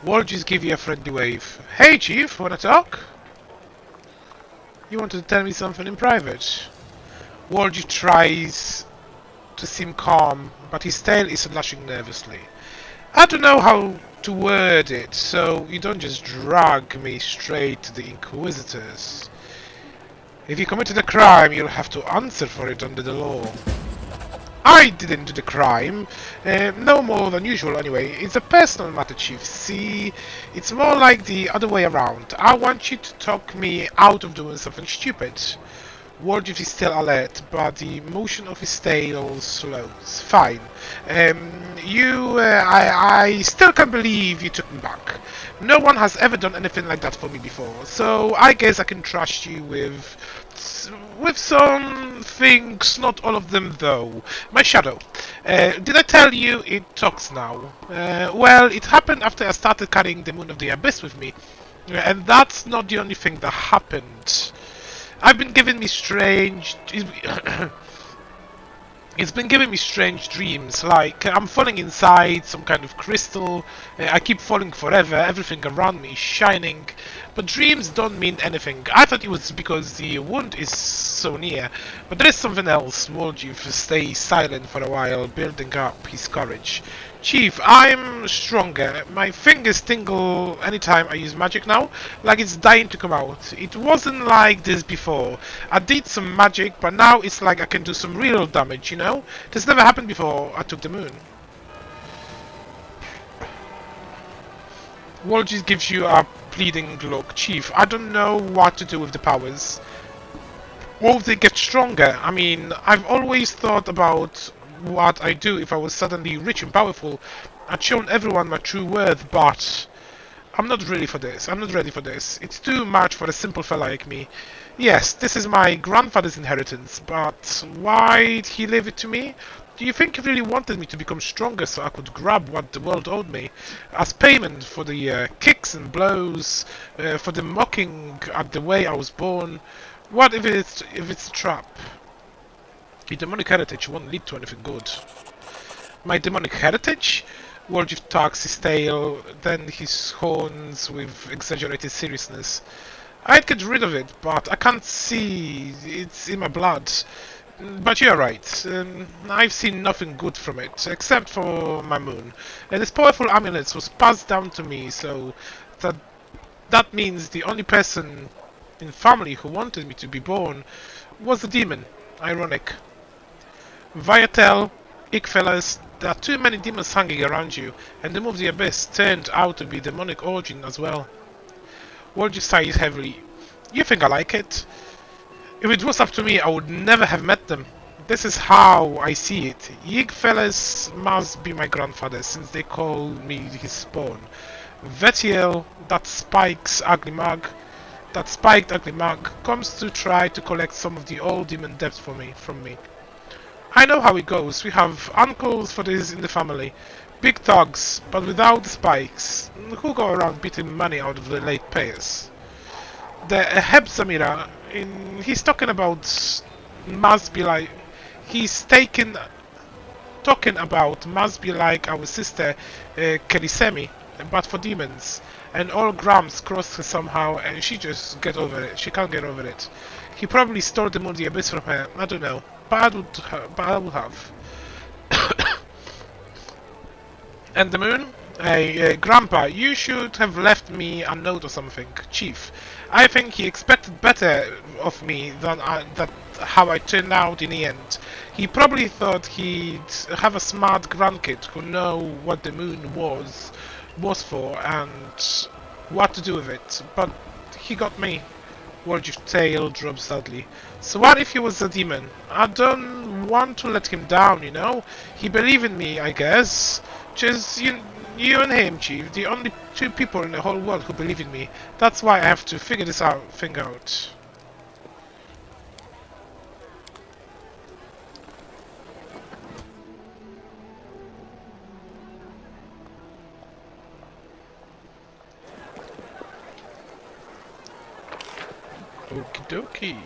Wall just give you a friendly wave. Hey Chief, wanna talk? You wanted to tell me something in private. Wall just tries to seem calm, but his tail is lashing nervously. I don't know how to word it, so you don't just drag me straight to the Inquisitors. If you committed a crime, you'll have to answer for it under the law. I didn't do the crime. No more than usual anyway. It's a personal matter, Chief. See, it's more like the other way around. I want you to talk me out of doing something stupid. Warjiff is still alert, but the motion of his tail slows. Fine. I still can't believe you took me back. No one has ever done anything like that for me before, so I guess I can trust you with some things, not all of them though. My shadow. Did I tell you it talks now? Well, it happened after I started carrying the Moon of the Abyss with me, and that's not the only thing that happened. I've been giving me strange... It's been giving me strange dreams, like I'm falling inside some kind of crystal, I keep falling forever, everything around me is shining, but dreams don't mean anything. I thought it was because the wound is so near, but there is something else. Wolgief stays silent for a while, building up his courage. Chief, I'm stronger. My fingers tingle anytime I use magic now, like it's dying to come out. It wasn't like this before. I did some magic, but now it's like I can do some real damage, you know? This never happened before I took the moon. Wolgies gives you a pleading look. Chief, I don't know what to do with the powers. Will they get stronger? I mean, I've always thought about what I'd do if I was suddenly rich and powerful. I'd shown everyone my true worth, but I'm not ready for this. I'm not ready for this. It's too much for a simple fella like me. Yes, this is my grandfather's inheritance, but why'd he leave it to me? Do you think he really wanted me to become stronger so I could grab what the world owed me? As payment for the kicks and blows, for the mocking at the way I was born? What if it's a trap? The demonic heritage won't lead to anything good. My demonic heritage? Wolgief tucks his tail, then his horns with exaggerated seriousness. I'd get rid of it, but I can't see. It's in my blood. But you're right. I've seen nothing good from it, except for my moon. This powerful amulet was passed down to me, so that means the only person in family who wanted me to be born was a demon. Ironic. Viatel, Ickfellas, there are too many demons hanging around you, and the move of the Abyss turned out to be demonic origin as well. Wolgief sighs heavily. You think I like it? If it was up to me, I would never have met them. This is how I see it. Yigfellas must be my grandfather, since they call me his spawn. Vetiel, that spiked ugly mug, comes to try to collect some of the old demon debts from me. I know how it goes. We have uncles for this in the family. Big thugs, but without the spikes, who go around beating money out of the late payers. The Hebsamira, he's talking about must be like talking about must be like our sister Kelisemi, but for demons. And all grams crossed her somehow, and she just get over it. She can't get over it. He probably stole the Moon of the Abyss from her. I don't know, but I would have. And the moon? Hey, Grandpa, you should have left me a note or something. Chief, I think he expected better of me than how I turned out in the end. He probably thought he'd have a smart grandkid who know what the moon was for and what to do with it. But he got me. Wolgief's tail dropped sadly. So what if he was a demon? I don't want to let him down, you know? He believed in me, I guess. Just you and him, Chief. The only two people in the whole world who believe in me. That's why I have to figure this thing out. Okie dokie.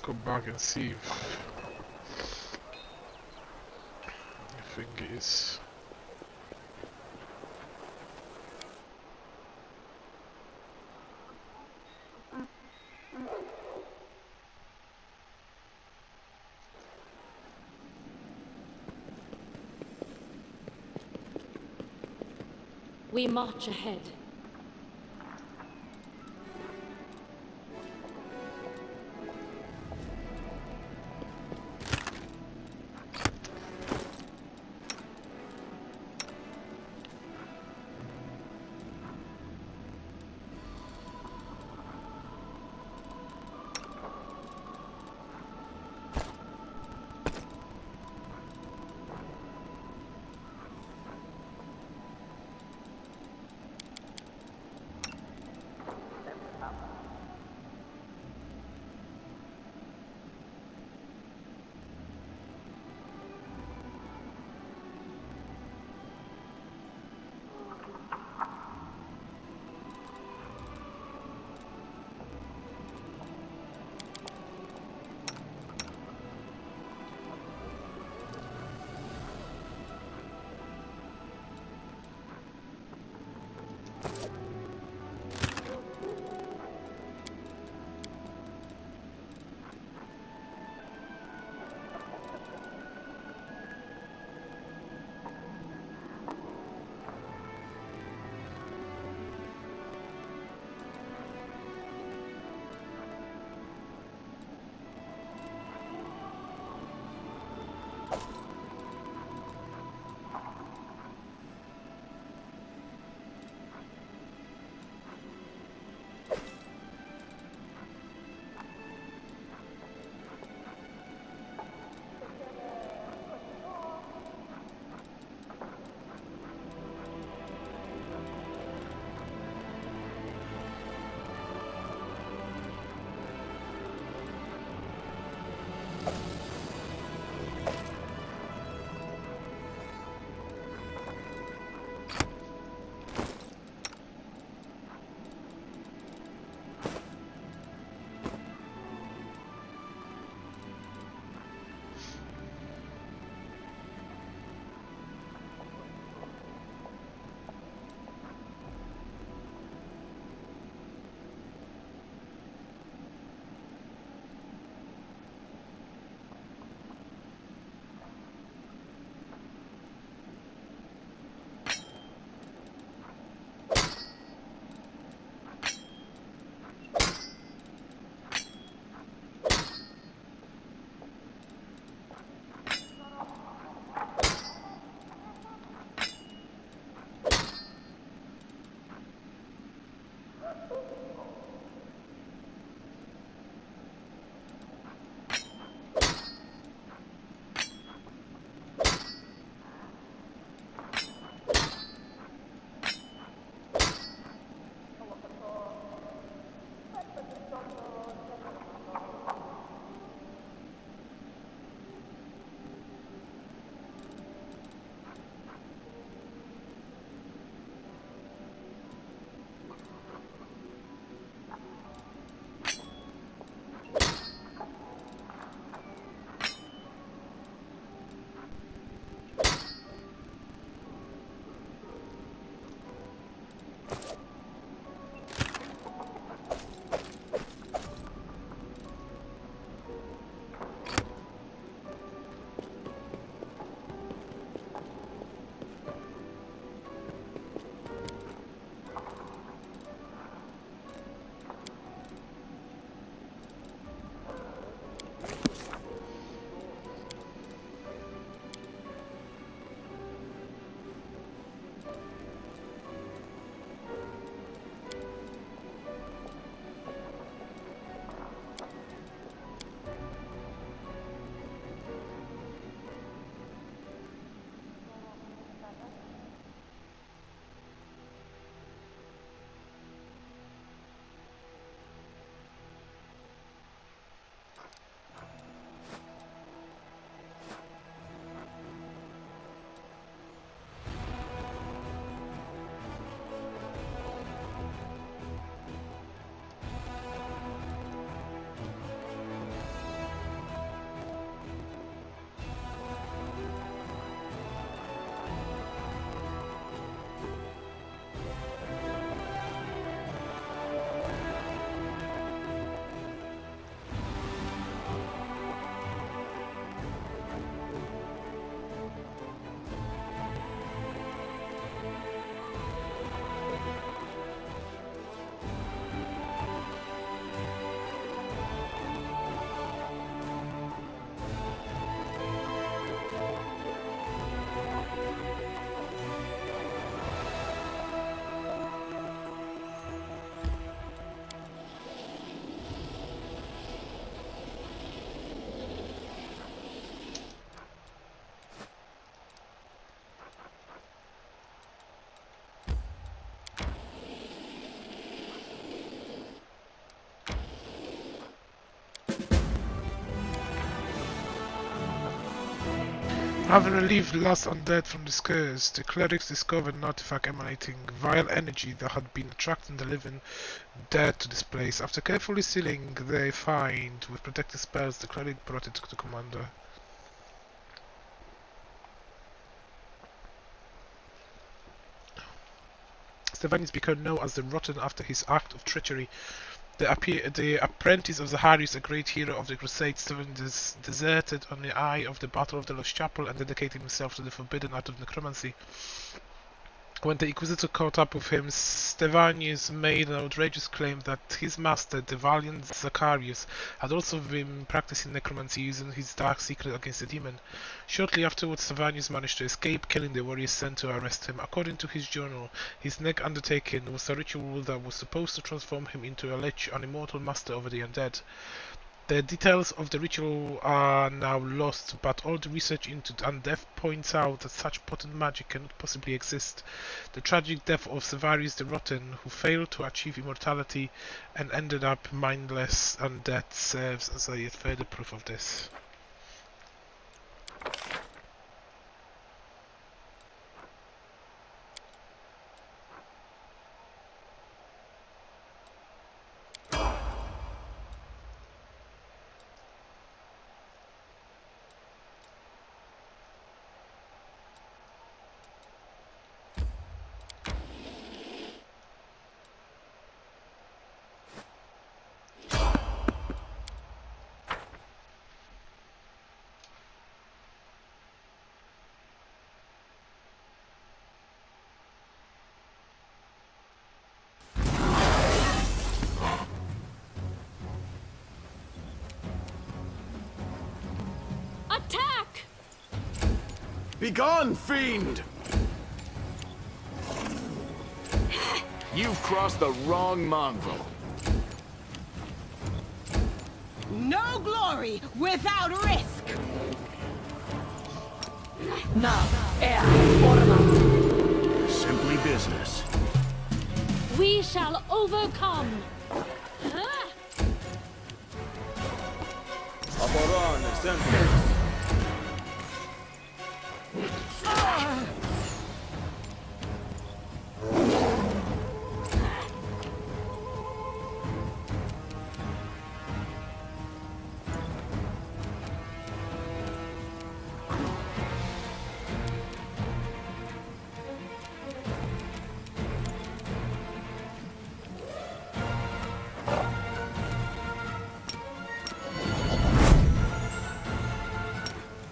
go back and see if the thing is. We march ahead. Having relieved the last undead from this curse, the clerics discovered an artifact emanating vile energy that had been attracting the living dead to this place. After carefully sealing their find with protective spells, the cleric brought it to the commander. Stephanis became known as the Rotten after his act of treachery. The apprentice of Zacharias, a great hero of the Crusades, Stephanis deserted on the eve of the Battle of the Lost Chapel and dedicated himself to the forbidden art of necromancy. When the Inquisitor caught up with him, Stephanis made an outrageous claim that his master, the valiant Zacharias, had also been practicing necromancy using his dark secret against the demon. Shortly afterwards, Stephanis managed to escape, killing the warriors sent to arrest him. According to his journal, his next undertaking was a ritual that was supposed to transform him into an immortal master over the undead. The details of the ritual are now lost, but all the research into undeath points out that such potent magic cannot possibly exist. The tragic death of Severus the Rotten, who failed to achieve immortality and ended up mindless undead, serves as a yet further proof of this. Attack! Begone, fiend! You've crossed the wrong mongrel. No glory without risk! Simply business. We shall overcome!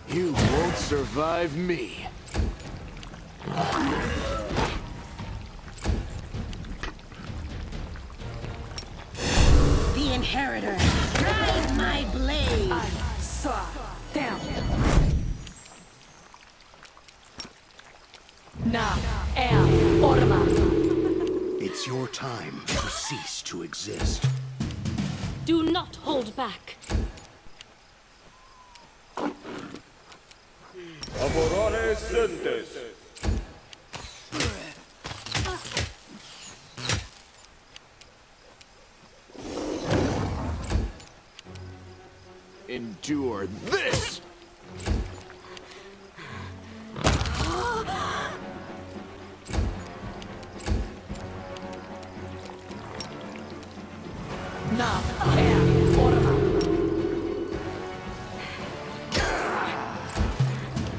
You won't survive me. The Inheritor, guide my blade! Down. Aeon. It's your time to cease to exist. Do not hold back! Endure this!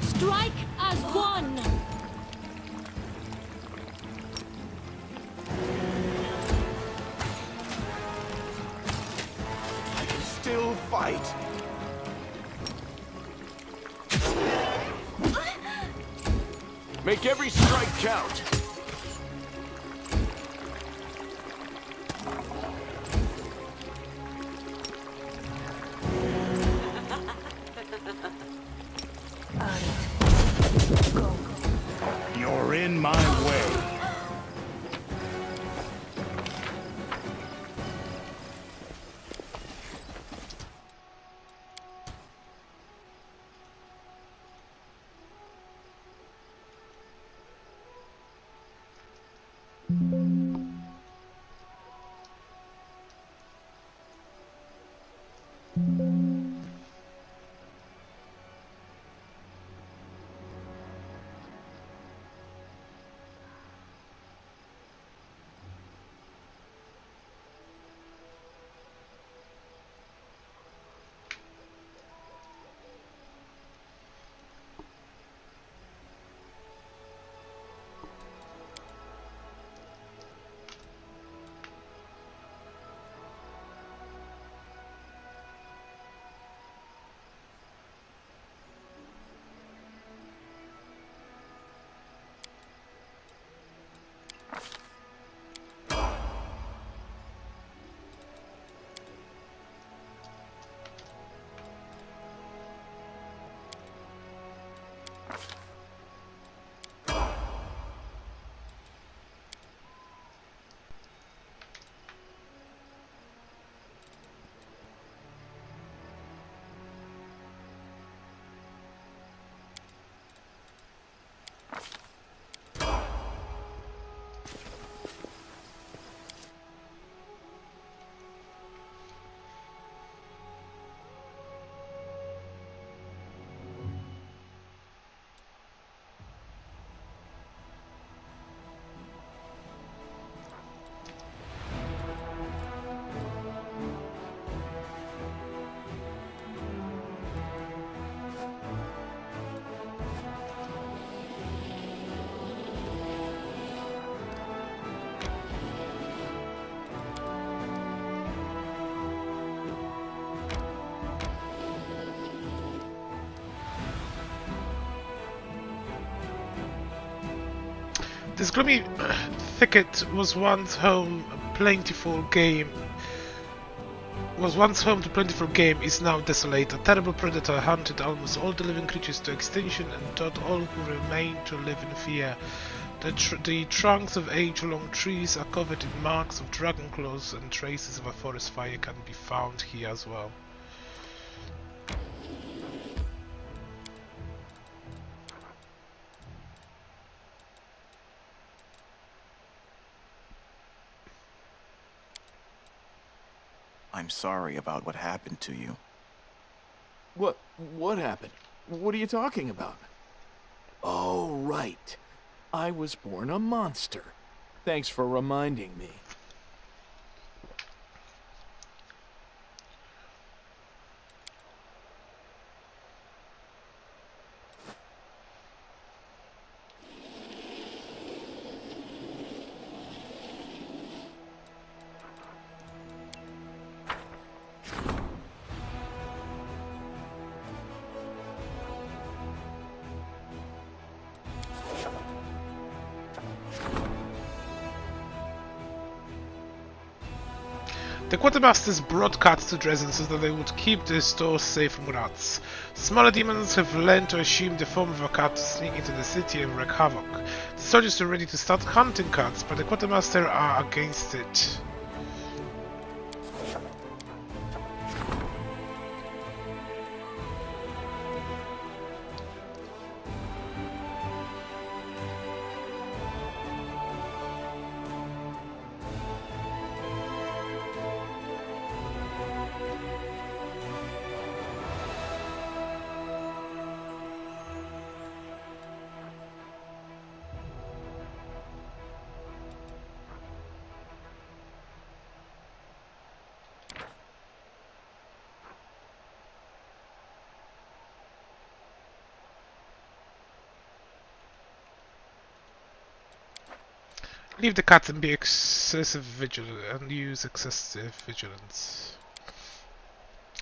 Strike as one! I can still fight. Make every strike count. You're in my way. This gloomy thicket was once home to plentiful game, is now desolate. A terrible predator hunted almost all the living creatures to extinction and taught all who remain to live in fear. The trunks of age-long trees are covered in marks of dragon claws, and traces of a forest fire can be found here as well. I'm sorry about what happened to you. What happened? What are you talking about? Oh, right. I was born a monster. Thanks for reminding me. The quartermasters brought cats to Dresden so that they would keep the stores safe from rats. Smaller demons have learned to assume the form of a cat to sneak into the city and wreak havoc. The soldiers are ready to start hunting cats, but the quartermaster are against it. Leave the cats and be excessive vigilant and use excessive vigilance.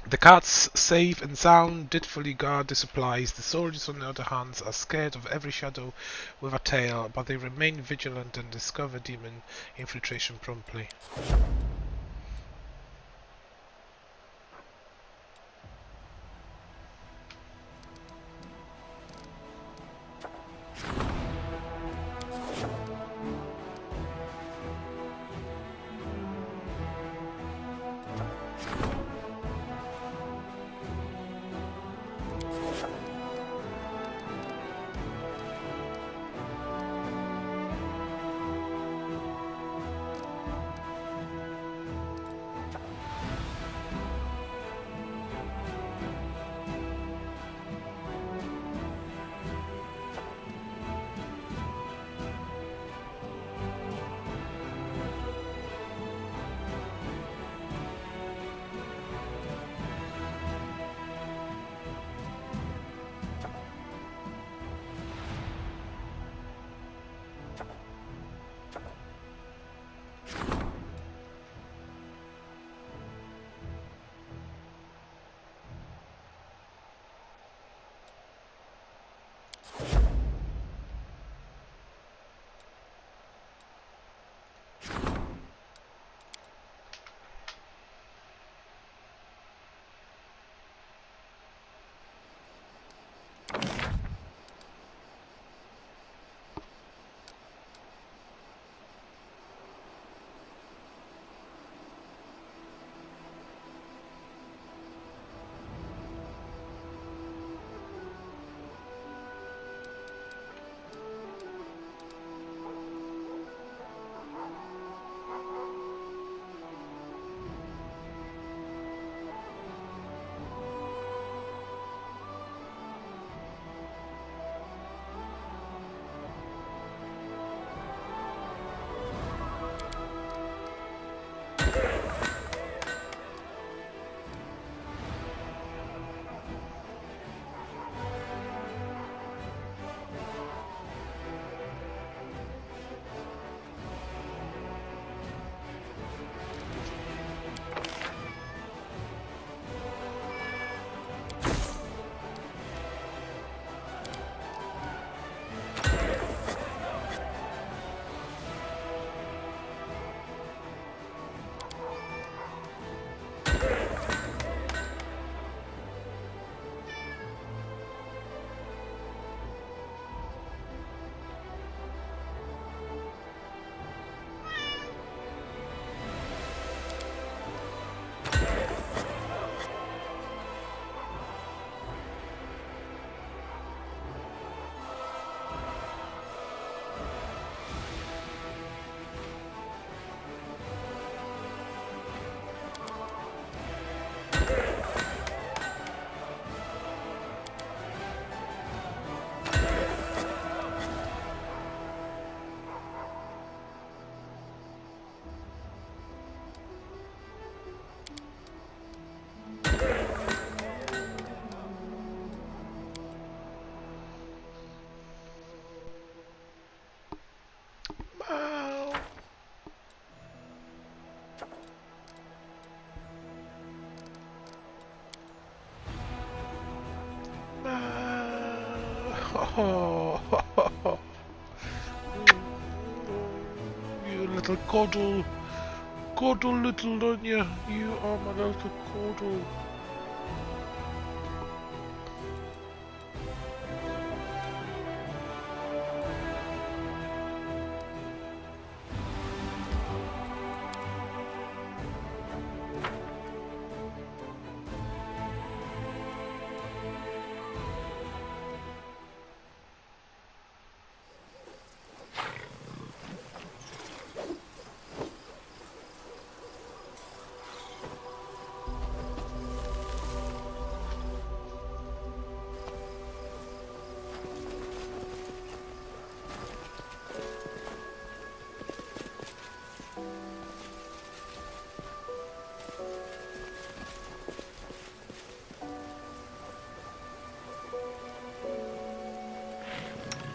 The cats, safe and sound, dutifully guard the supplies. The soldiers, on the other hand, are scared of every shadow with a tail, but they remain vigilant and discover demon infiltration promptly. Oh, you little cuddle. Cuddle, little Dunya. You are my little cuddle.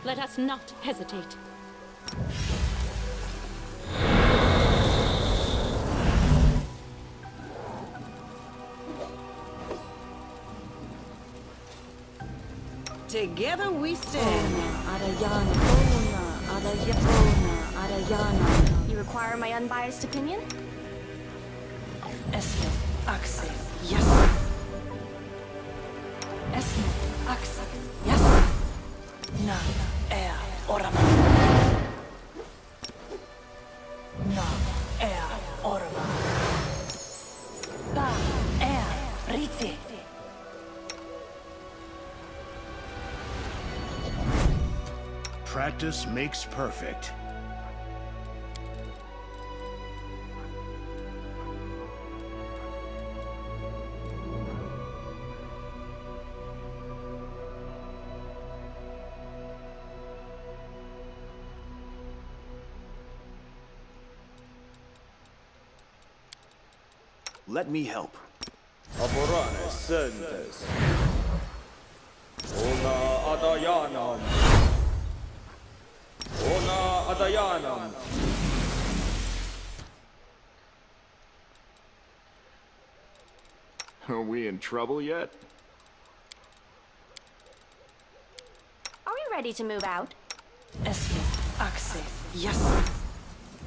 Let us not hesitate. Together we stand. You require my unbiased opinion? Esme, Axe, yes. Esme, Axe, yes. Na, Orama. Na, Orama. Ba, Ritzi. Practice makes perfect. Let me help. Aborane sentes. Ona adayanam. Ona adayanam. Are we in trouble yet? Are we ready to move out? Esme, Axe, yes.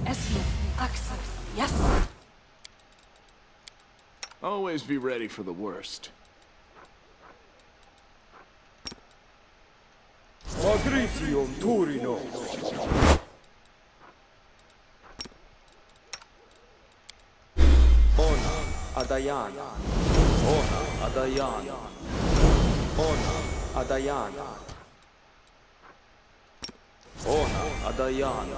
Esme, Axe, yes. Always be ready for the worst. Magritium Turino. Ona adayan. Ona adayan. Ona adayan. Ona adayan.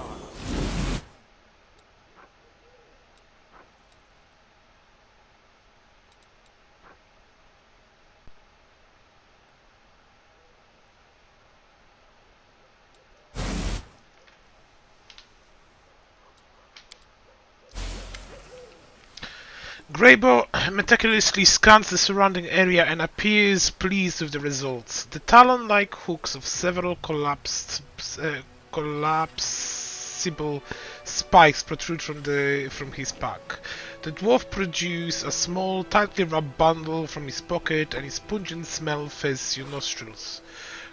Greybow meticulously scans the surrounding area and appears pleased with the results. The talon-like hooks of several collapsible spikes protrude from his back. The dwarf produces a small, tightly wrapped bundle from his pocket, and his pungent smell fills your nostrils.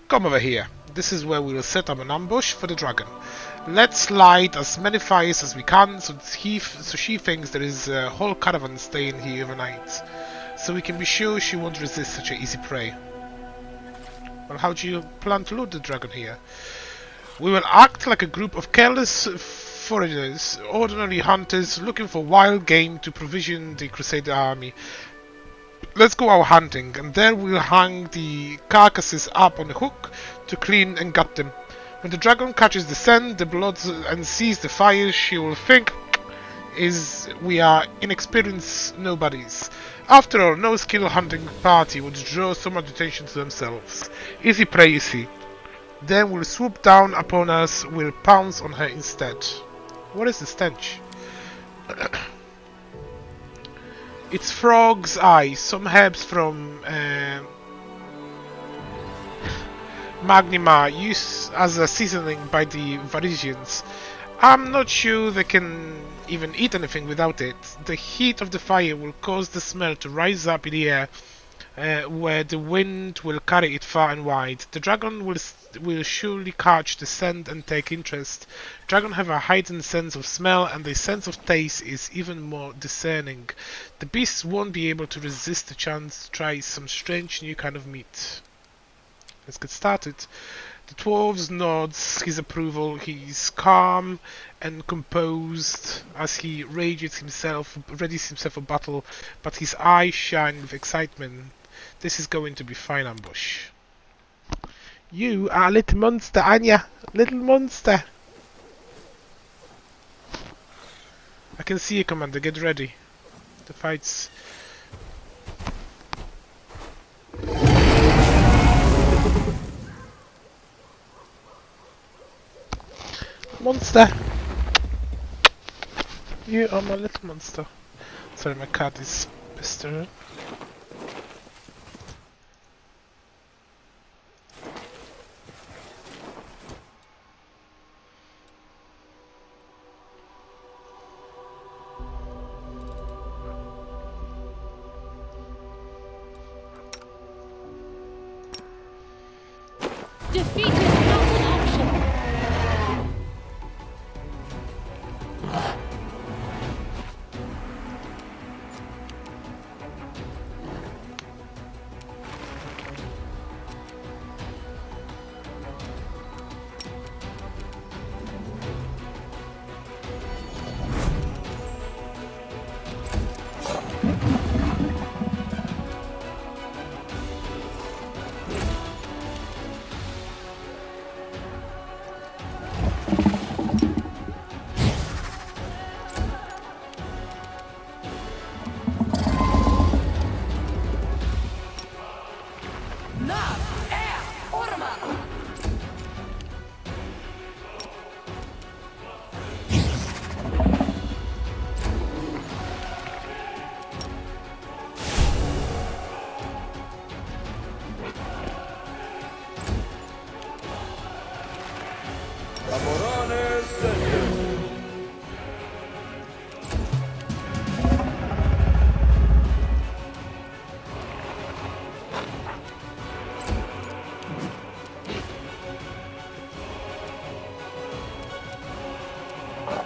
Come over here. This is where we'll set up an ambush for the dragon. Let's light as many fires as we can, so she thinks there is a whole caravan staying here overnight. So we can be sure she won't resist such an easy prey. Well, how do you plan to loot the dragon here? We will act like a group of careless foreigners, ordinary hunters looking for wild game to provision the Crusader army. Let's go out hunting, and there we'll hang the carcasses up on a hook to clean and gut them. When the dragon catches the scent, the blood, and sees the fire, she will think we are inexperienced nobodies. After all, no skilled hunting party would draw so much attention to themselves. Easy prey, you see. Then we'll swoop down upon us, we'll pounce on her instead. What is the stench? It's frog's eye, some herbs from Magnima, used as a seasoning by the Varisians. I'm not sure they can even eat anything without it. The heat of the fire will cause the smell to rise up in the air, where the wind will carry it far and wide. The dragon will will surely catch the scent and take interest. Dragons have a heightened sense of smell, and their sense of taste is even more discerning. The beasts won't be able to resist the chance to try some strange new kind of meat. Let's get started. The dwarves nods his approval. He's calm and composed as he readies himself for battle, but his eyes shine with excitement. This is going to be fine ambush. You are a little monster, Anya. Little monster. I can see you, Commander. Get ready. The fight's... Monster! You are my little monster. Sorry, my cat is pissed. Defeat is not an option.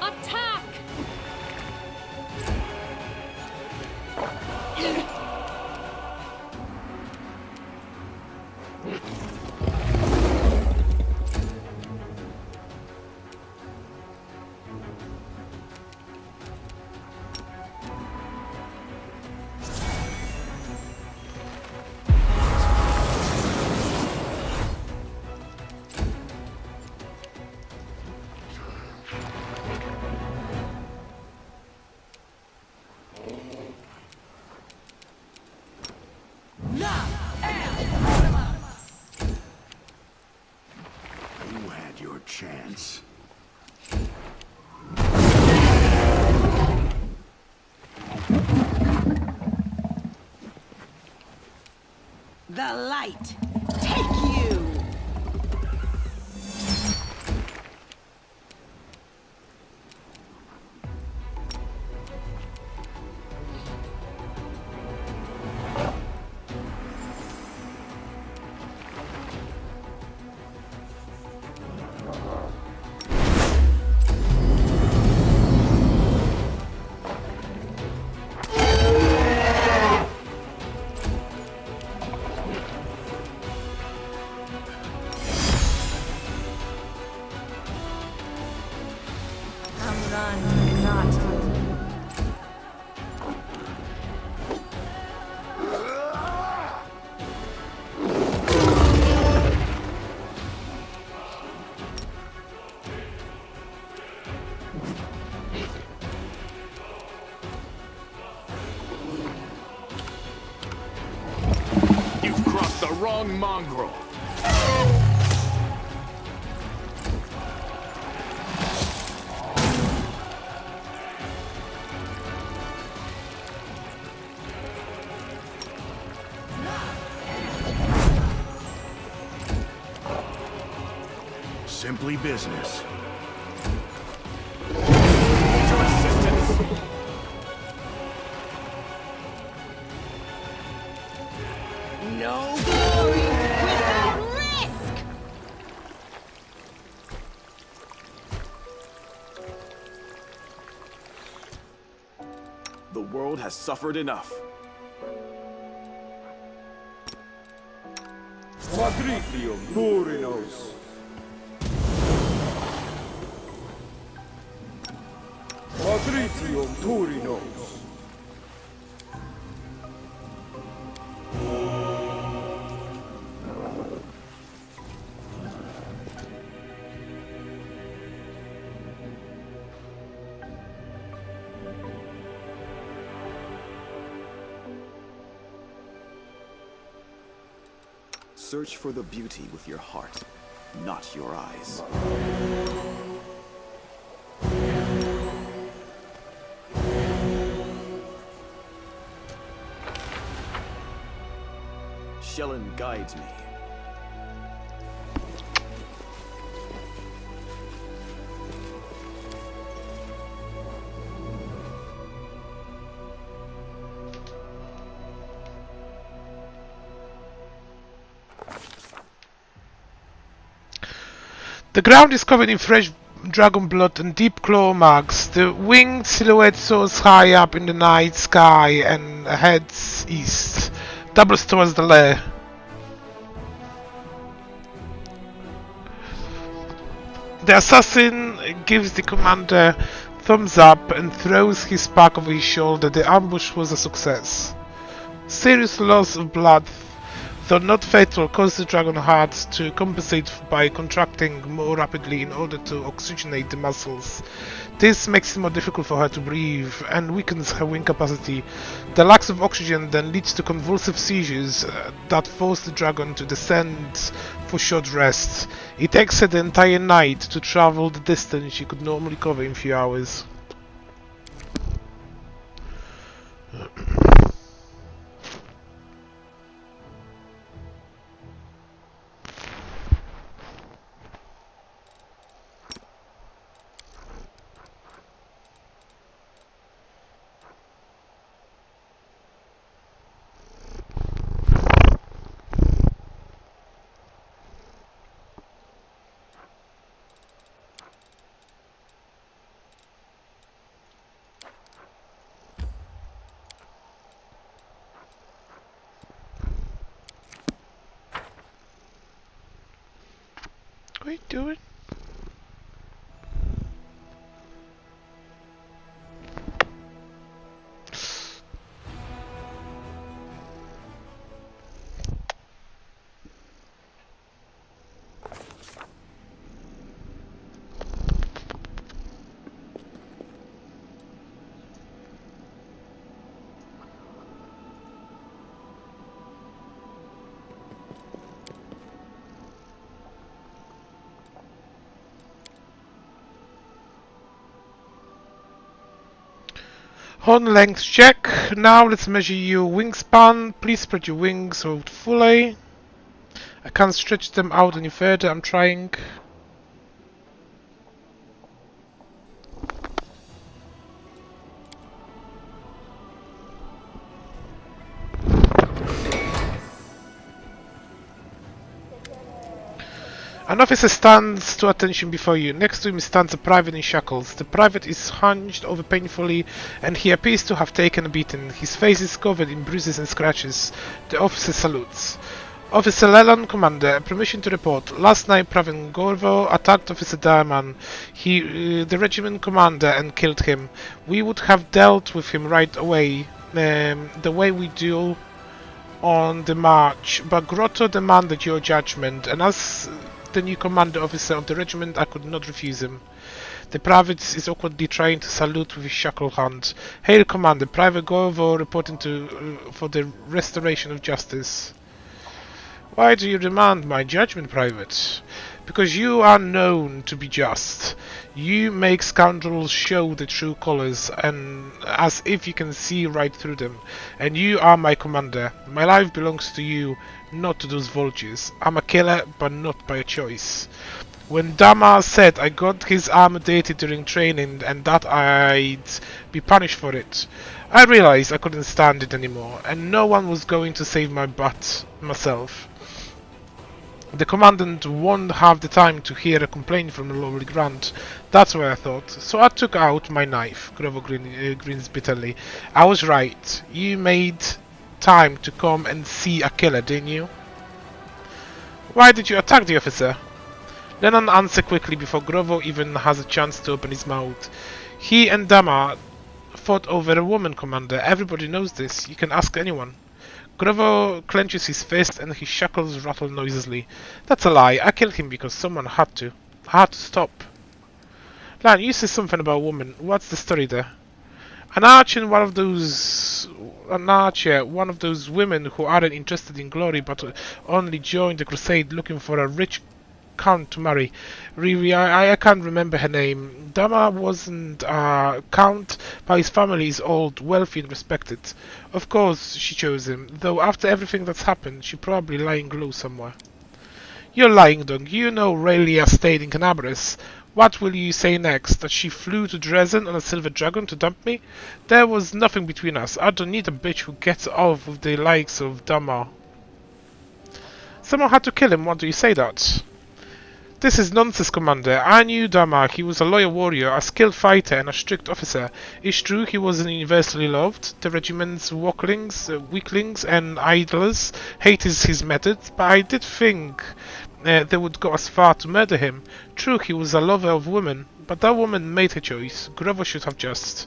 Attack! You had your chance. The light. Take you. You've crossed the wrong mongrel. Simply business. No glory without risk. The world has suffered enough. Patricium Turinos. Patricium Turinos. Search for the beauty with your heart, not your eyes. Shellen guides me. The ground is covered in fresh dragon blood and deep claw marks. The winged silhouette soars high up in the night sky and heads east, doubles towards the lair. The assassin gives the commander thumbs up and throws his pack over his shoulder. The ambush was a success. Serious loss of blood, though not fatal, caused the dragon heart to compensate by contracting more rapidly in order to oxygenate the muscles. This makes it more difficult for her to breathe and weakens her wing capacity. The lack of oxygen then leads to convulsive seizures that force the dragon to descend for short rest. It takes her the entire night to travel the distance she could normally cover in a few hours. What are you doing? Horn length check. Now let's measure your wingspan. Please spread your wings out fully. I can't stretch them out any further. I'm trying. An officer stands to attention before you. Next to him stands a private in shackles. The private is hunched over painfully and he appears to have taken a beating. His face is covered in bruises and scratches. The officer salutes. Officer Leland, Commander, permission to report. Last night Private Gorvo attacked Officer Diamond, the regiment commander, and killed him. We would have dealt with him right away, the way we do on the march, but Grotto demanded your judgment, and as the new commander officer of the regiment, I could not refuse him. The private is awkwardly trying to salute with his shackle hand. Hail, Commander! Private Gorvo reporting for the restoration of justice. Why do you demand my judgment, Private? Because you are known to be just. You make scoundrels show the true colors, and as if you can see right through them. And you are my commander. My life belongs to you, not to those vultures. I'm a killer, but not by choice. When Dama said I got his armor dated during training and that I'd be punished for it, I realized I couldn't stand it anymore, and no one was going to save my butt myself. The commandant won't have the time to hear a complaint from the lowly Grant. That's what I thought. So I took out my knife. Grovo grins bitterly. I was right. You made time to come and see a killer, didn't you? Why did you attack the officer? Lennon answered quickly before Grovo even has a chance to open his mouth. He and Dama fought over a woman, Commander. Everybody knows this. You can ask anyone. Grovo clenches his fist and his shackles rattle noisily. That's a lie. I killed him because someone had to. I had to stop. Lan, you said something about a woman. What's the story there? An archer, one of those women who aren't interested in glory but only joined the crusade looking for a rich count to marry. Really, I can't remember her name. Dama wasn't a count, but his family is old, wealthy and respected. Of course she chose him, though after everything that's happened, she's probably lying low somewhere. You're lying, Doug. You know Raylia stayed in Canabris. What will you say next? That she flew to Dresden on a silver dragon to dump me? There was nothing between us. I don't need a bitch who gets off with the likes of Dama. Someone had to kill him. What do you say that? This is nonsense, Commander. I knew Dama. He was a loyal warrior, a skilled fighter, and a strict officer. It's true he wasn't universally loved. The regiment's weaklings, and idlers hated his methods, but I did think they would go as far to murder him. True, he was a lover of women, but that woman made her choice. Grover should have just.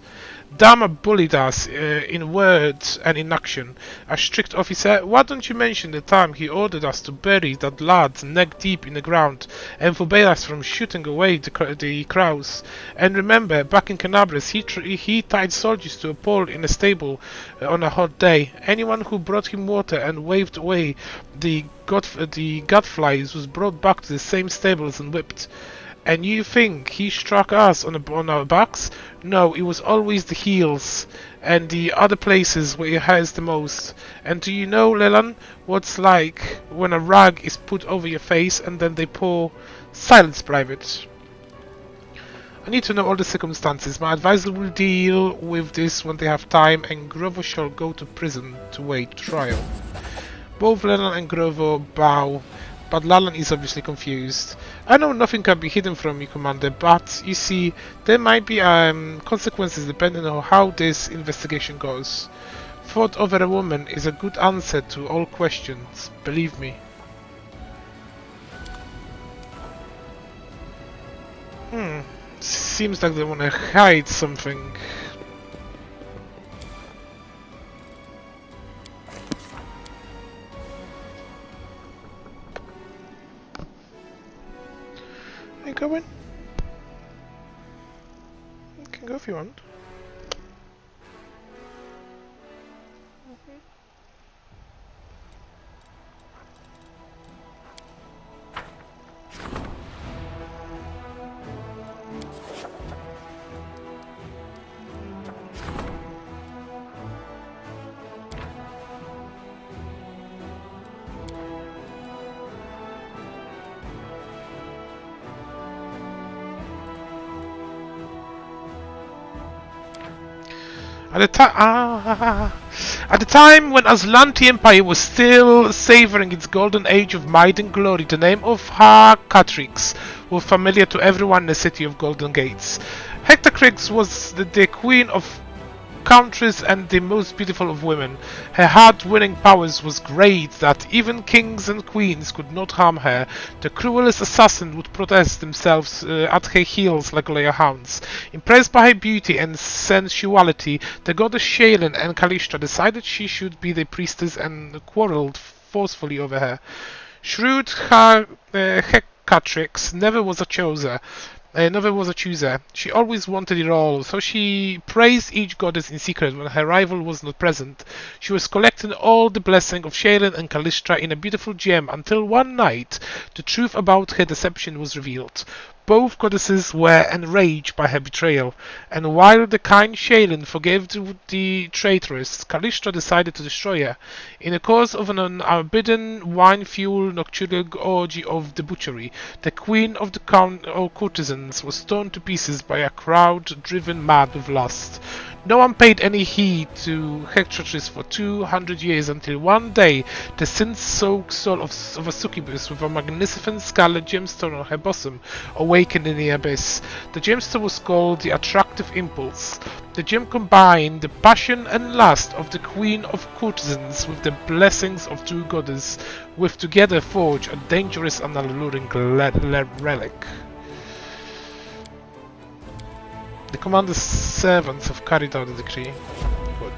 Dama bullied us in words and in action. A strict officer, why don't you mention the time he ordered us to bury that lad neck deep in the ground and forbade us from shooting away the crows? And remember, back in Canabris, he tied soldiers to a pole in a stable on a hot day. Anyone who brought him water and waved away the gadflies was brought back to the same stables and whipped. And you think he struck us on our backs? No, it was always the heels and the other places where it hurts the most. And do you know, Leland, what's like when a rag is put over your face and then they pour silence, Private? I need to know all the circumstances. My advisor will deal with this when they have time, and Grovo shall go to prison to wait trial. Both Leland and Grovo bow, but Lalan is obviously confused. I know nothing can be hidden from you, Commander, but you see, there might be consequences depending on how this investigation goes. Fought over a woman is a good answer to all questions, believe me. Seems like they want to hide something. Are you going? You can go if you want. At the time when Aslanti Empire was still savoring its golden age of might and glory, the name of Harcatrix was familiar to everyone in the city of Golden Gates. Hectatrix was the queen of countries and the most beautiful of women. Her heart-winning powers was great that even kings and queens could not harm her. The cruelest assassin would protest themselves at her heels like loyal hounds. Impressed by her beauty and sensuality, the goddess Shaelin and Callisto decided she should be the priestess and quarreled forcefully over her. Shrewd Hecatrix never was a chooser. She always wanted it all, so she praised each goddess in secret when her rival was not present. She was collecting all the blessing of Shaelin and Callistra in a beautiful gem until one night the truth about her deception was revealed. Both goddesses were enraged by her betrayal, and while the kind Shaelin forgave the traitress, Callisto decided to destroy her. In the course of an unbidden, wine-fueled nocturnal orgy of debauchery, the queen of the courtesans was torn to pieces by a crowd driven mad with lust. No one paid any heed to Hector's for 200 years until one day the sin-soaked soul of a succubus with a magnificent scarlet gemstone on her bosom awakened in the abyss. The gemstone was called the Attractive Impulse. The gem combined the passion and lust of the queen of courtesans with the blessings of two goddesses, which together forged a dangerous and alluring relic. The commander's servants have carried out the decree. Good.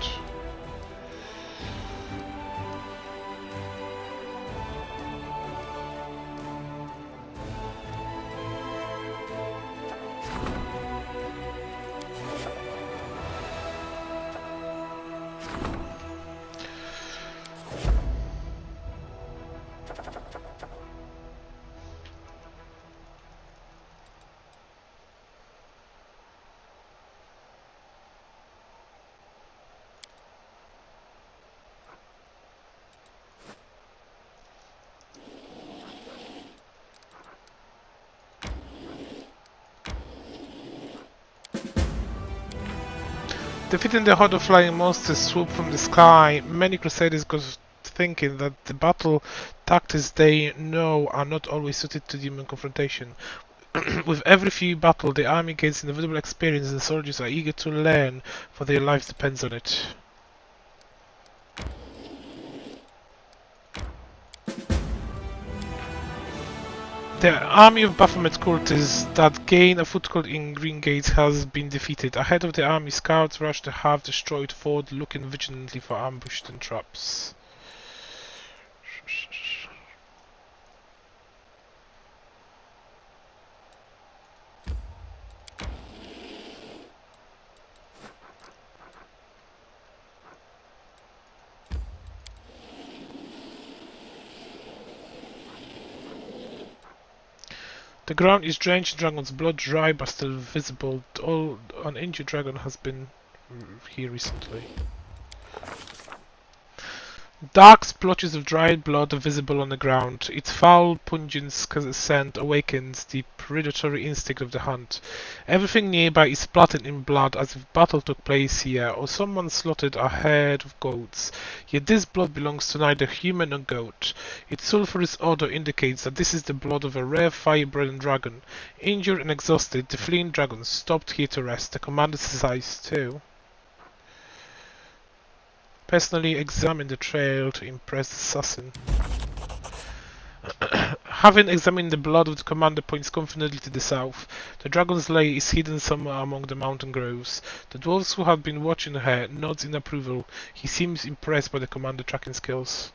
Defeating the horde of flying monsters swooped from the sky, many crusaders got thinking that the battle tactics they know are not always suited to human confrontation. With every few battle, the army gains inevitable experience and the soldiers are eager to learn, for their lives depends on it. The army of Baphomet cultists that gain a foothold in Green Gates has been defeated. Ahead of the army, scouts rush the half-destroyed fort, looking vigilantly for ambushes and traps. The ground is drenched in dragon's blood, dry but still visible. An injured dragon has been here recently. Dark splotches of dried blood are visible on the ground. Its foul, pungent scent awakens the predatory instinct of the hunt. Everything nearby is splattered in blood as if battle took place here, or someone slaughtered a herd of goats. Yet this blood belongs to neither human nor goat. Its sulphurous odor indicates that this is the blood of a rare fire-breathing dragon. Injured and exhausted, the fleeing dragon stopped here to rest. The commander sighs too. Personally examine the trail to impress the assassin. Having examined the blood of the commander points confidently to the south. The dragon's lair is hidden somewhere among the mountain groves. The dwarves who have been watching her nods in approval. He seems impressed by the commander tracking skills.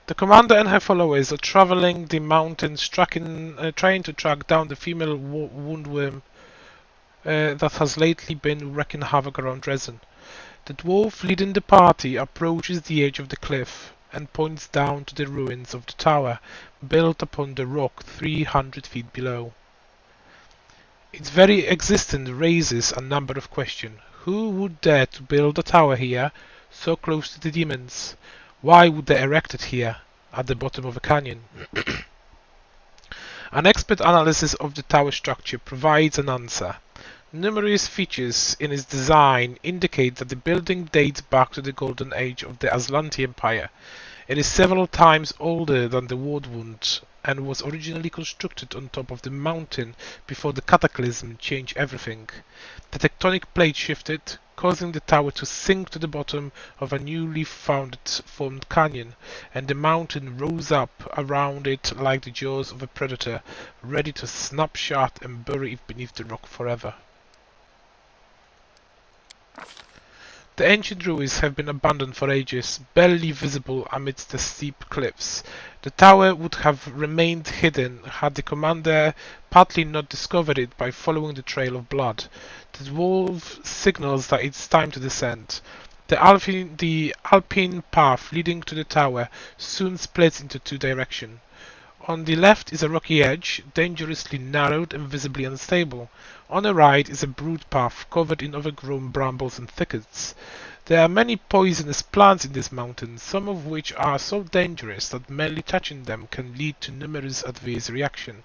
The commander and her followers are traveling the mountains, trying to track down the female woundworm that has lately been wreaking havoc around Dresden. The dwarf leading the party approaches the edge of the cliff and points down to the ruins of the tower, built upon the rock 300 feet below. Its very existence raises a number of questions. Who would dare to build a tower here, so close to the demons? Why would they erect it here, at the bottom of a canyon? An expert analysis of the tower structure provides an answer. Numerous features in its design indicate that the building dates back to the golden age of the Aslanti Empire. It is several times older than the Wardwund and was originally constructed on top of the mountain before the cataclysm changed everything. The tectonic plate shifted, causing the tower to sink to the bottom of a newly formed canyon, and the mountain rose up around it like the jaws of a predator, ready to snap shut and bury it beneath the rock forever. The ancient ruins have been abandoned for ages, barely visible amidst the steep cliffs. The tower would have remained hidden had the commander partly not discovered it by following the trail of blood. The dwarf signals that it's time to descend. The Alpine path leading to the tower soon splits into two directions. On the left is a rocky edge, dangerously narrowed and visibly unstable. On the right is a broad path covered in overgrown brambles and thickets. There are many poisonous plants in these mountains, some of which are so dangerous that merely touching them can lead to numerous adverse reactions.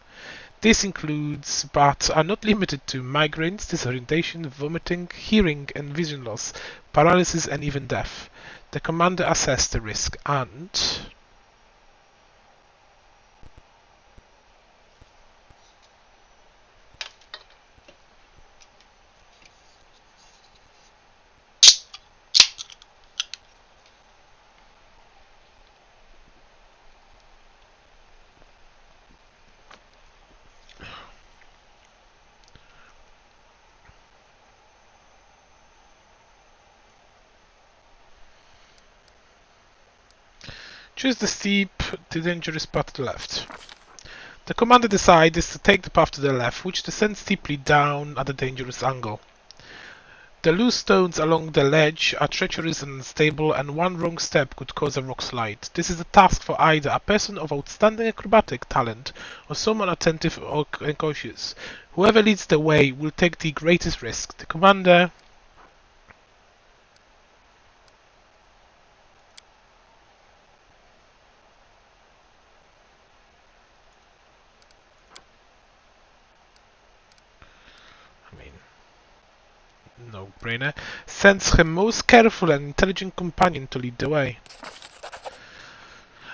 This includes, but are not limited to, migraines, disorientation, vomiting, hearing and vision loss, paralysis and even death. The commander assessed the risk and... choose the steep, the dangerous path to the left. The commander decides to take the path to the left, which descends steeply down at a dangerous angle. The loose stones along the ledge are treacherous and unstable, and one wrong step could cause a rock slide. This is a task for either a person of outstanding acrobatic talent or someone attentive and cautious. Whoever leads the way will take the greatest risk. The commander... no-brainer, sends her most careful and intelligent companion to lead the way.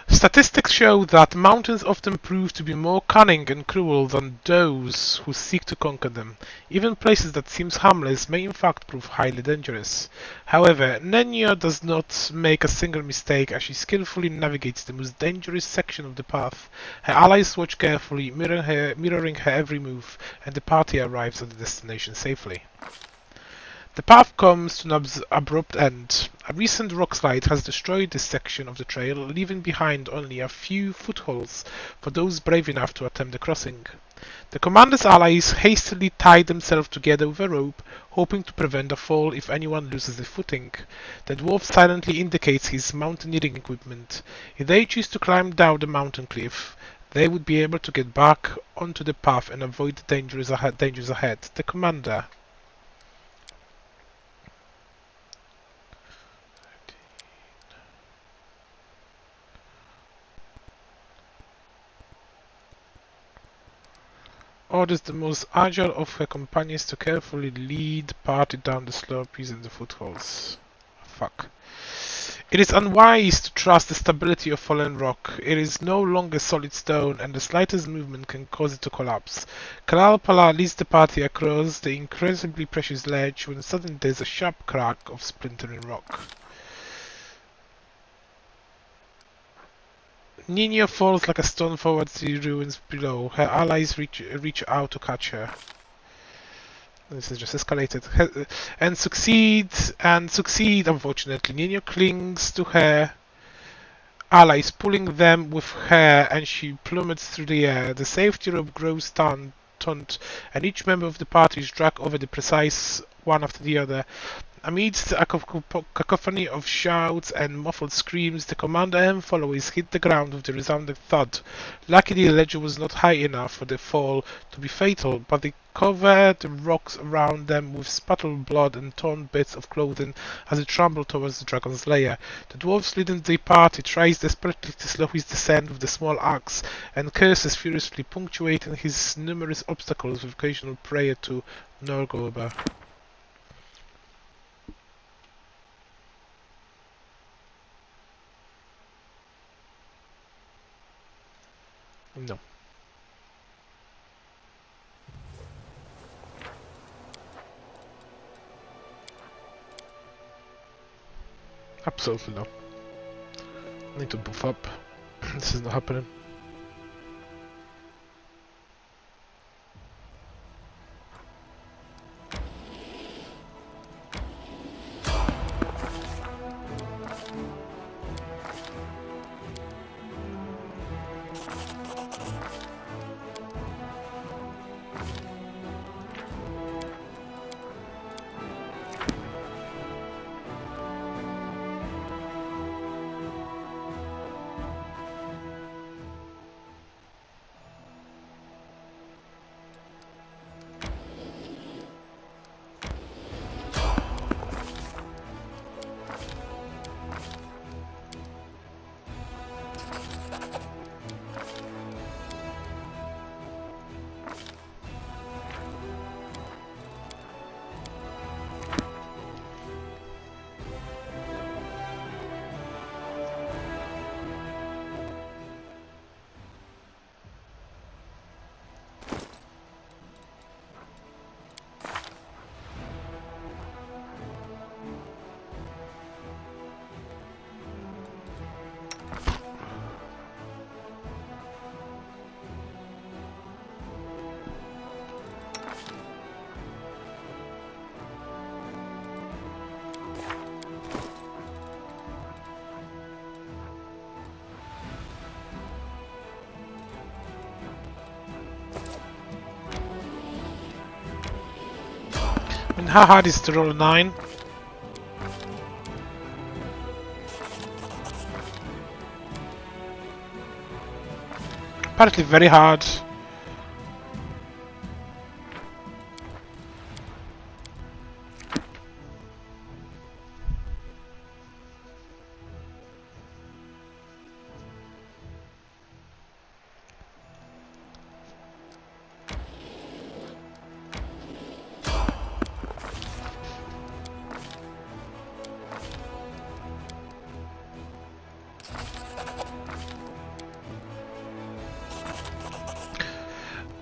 Statistics show that mountains often prove to be more cunning and cruel than those who seek to conquer them. Even places that seem harmless may in fact prove highly dangerous. However, Nenya does not make a single mistake as she skillfully navigates the most dangerous section of the path. Her allies watch carefully, mirroring her every move, and the party arrives at the destination safely. The path comes to an abrupt end. A recent rockslide has destroyed this section of the trail, leaving behind only a few footholds for those brave enough to attempt the crossing. The commander's allies hastily tie themselves together with a rope, hoping to prevent a fall if anyone loses their footing. The dwarf silently indicates his mountaineering equipment. If they choose to climb down the mountain cliff, they would be able to get back onto the path and avoid the dangers ahead. The commander... orders the most agile of her companions to carefully lead the party down the slopes and the footholds. Fuck. It is unwise to trust the stability of fallen rock. It is no longer solid stone, and the slightest movement can cause it to collapse. Kalalpala leads the party across the incredibly precious ledge when suddenly there is a sharp crack of splintering rock. Nina falls like a stone forward to the ruins below. Her allies reach out to catch her. This is just escalated. And succeed, unfortunately. Nina clings to her allies, pulling them with her, and she plummets through the air. The safety rope grows taut, and each member of the party is dragged over the precise one after the other. Amidst a cacophony of shouts and muffled screams, the commander and followers hit the ground with a resounding thud. Luckily, the ledge was not high enough for the fall to be fatal, but they covered the rocks around them with spattered blood and torn bits of clothing as it trembled towards the dragon's lair. The dwarf leading the party tries desperately to slow his descent with the small axe, and curses furiously, punctuating his numerous obstacles with occasional prayer to Norgober. No. Absolutely no. I need to buff up. This is not happening. And how hard is to roll a 9? Apparently very hard.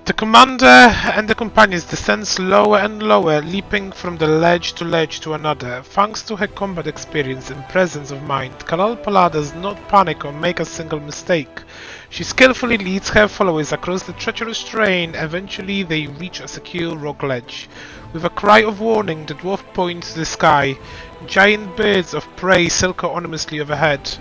The commander and the companions descend slower and lower, leaping from the ledge to another. Thanks to her combat experience and presence of mind, Kalal Pala does not panic or make a single mistake. She skillfully leads her followers across the treacherous terrain. Eventually they reach a secure rock ledge. With a cry of warning, the dwarf points to the sky. Giant birds of prey circle ominously overhead.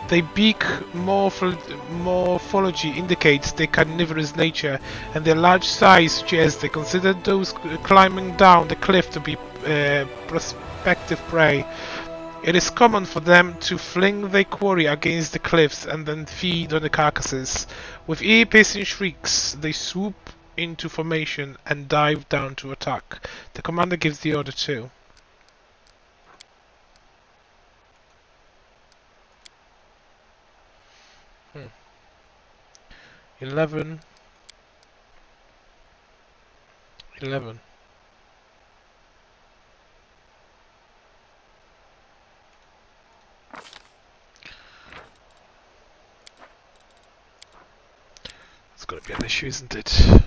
Their beak morphology indicates their carnivorous nature, and their large size suggests they consider those climbing down the cliff to be prospective prey. It is common for them to fling their quarry against the cliffs and then feed on the carcasses. With ear-piercing shrieks, they swoop into formation and dive down to attack. The commander gives the order too. 11. It's gotta be an issue, isn't it?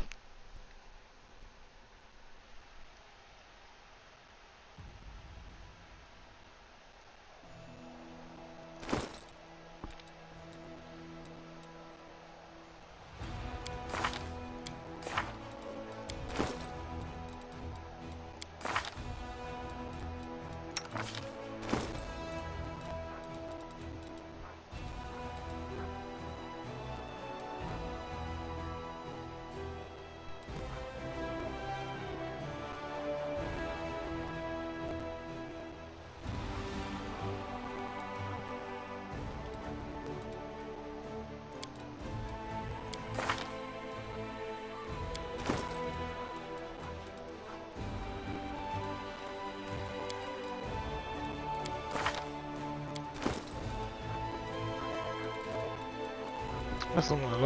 That's not gonna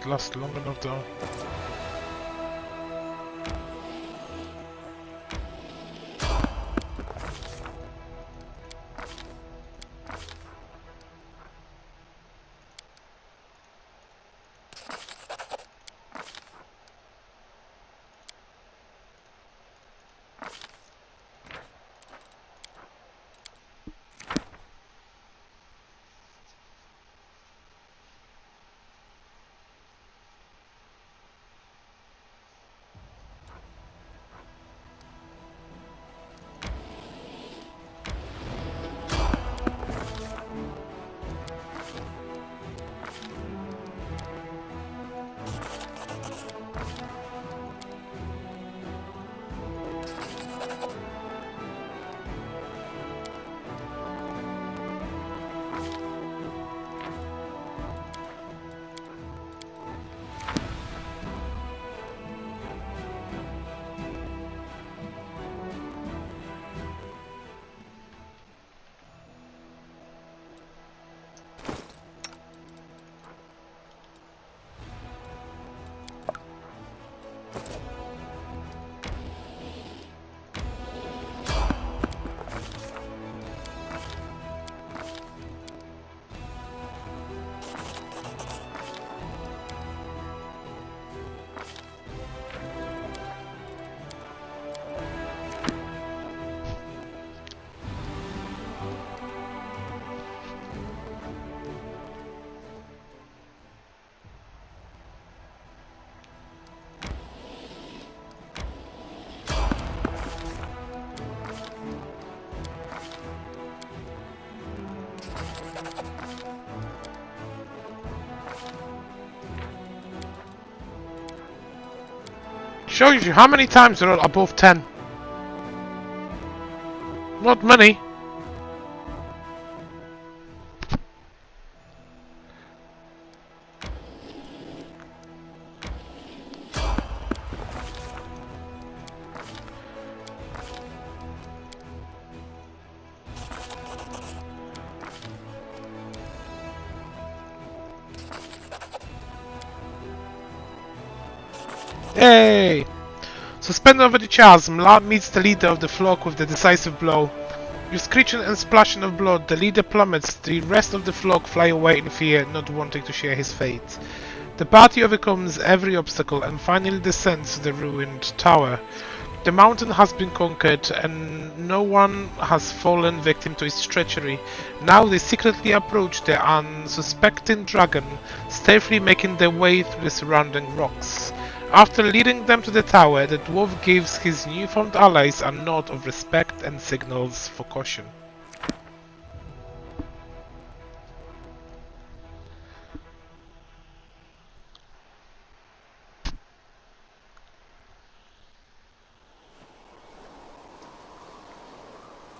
last long enough though. Shows you how many times they're above 10. Not many. Hey! Suspended over the chasm, Lard meets the leader of the flock with the decisive blow. With screeching and splashing of blood, the leader plummets, the rest of the flock fly away in fear, not wanting to share his fate. The party overcomes every obstacle and finally descends to the ruined tower. The mountain has been conquered and no one has fallen victim to its treachery. Now they secretly approach the unsuspecting dragon, stealthily making their way through the surrounding rocks. After leading them to the tower, the dwarf gives his newfound allies a nod of respect and signals for caution.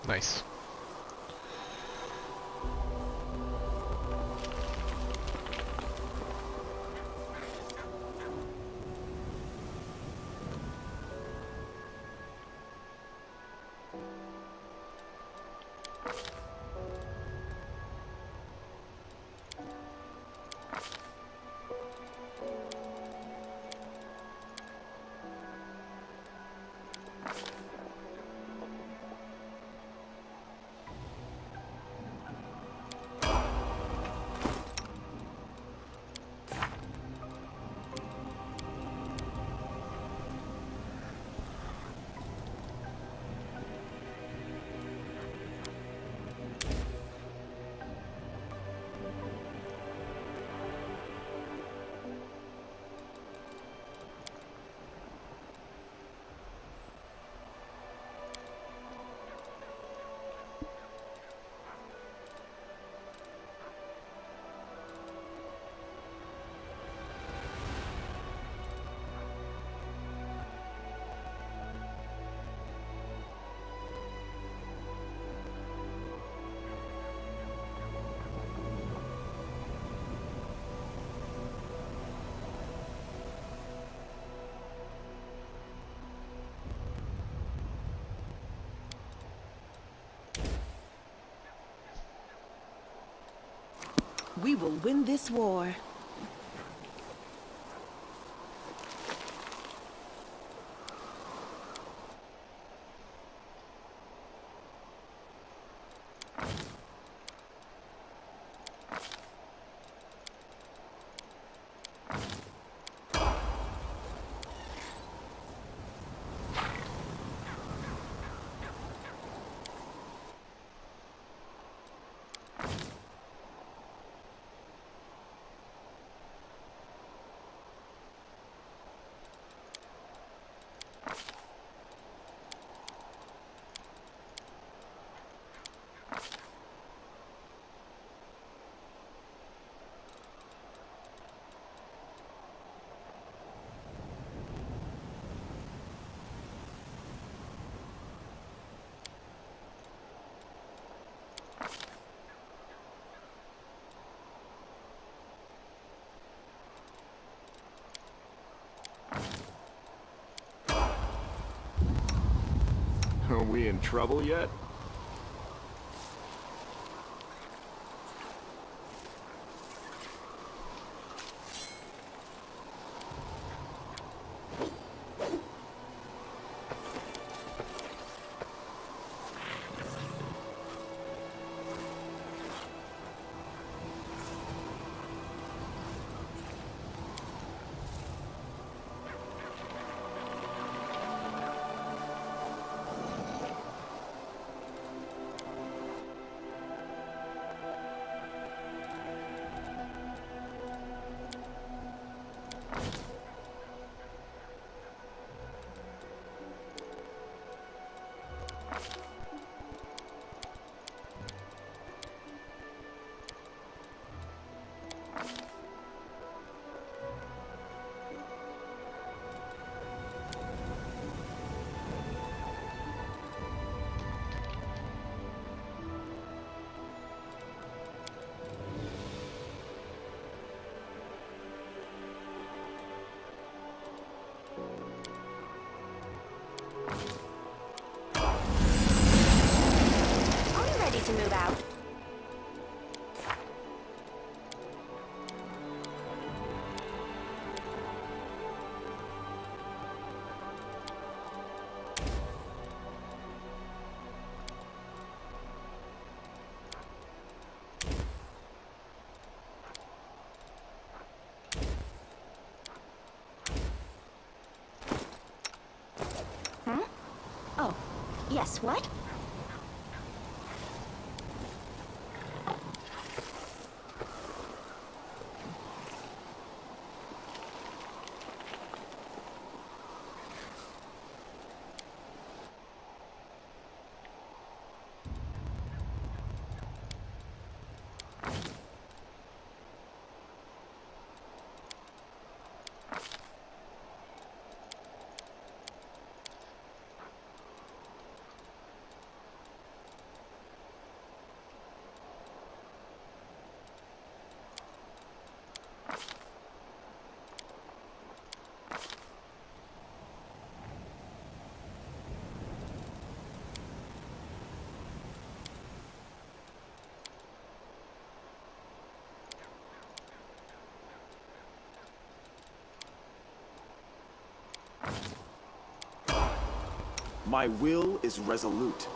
Nice. We will win this war. Are we in trouble yet? Yes, what? My will is resolute.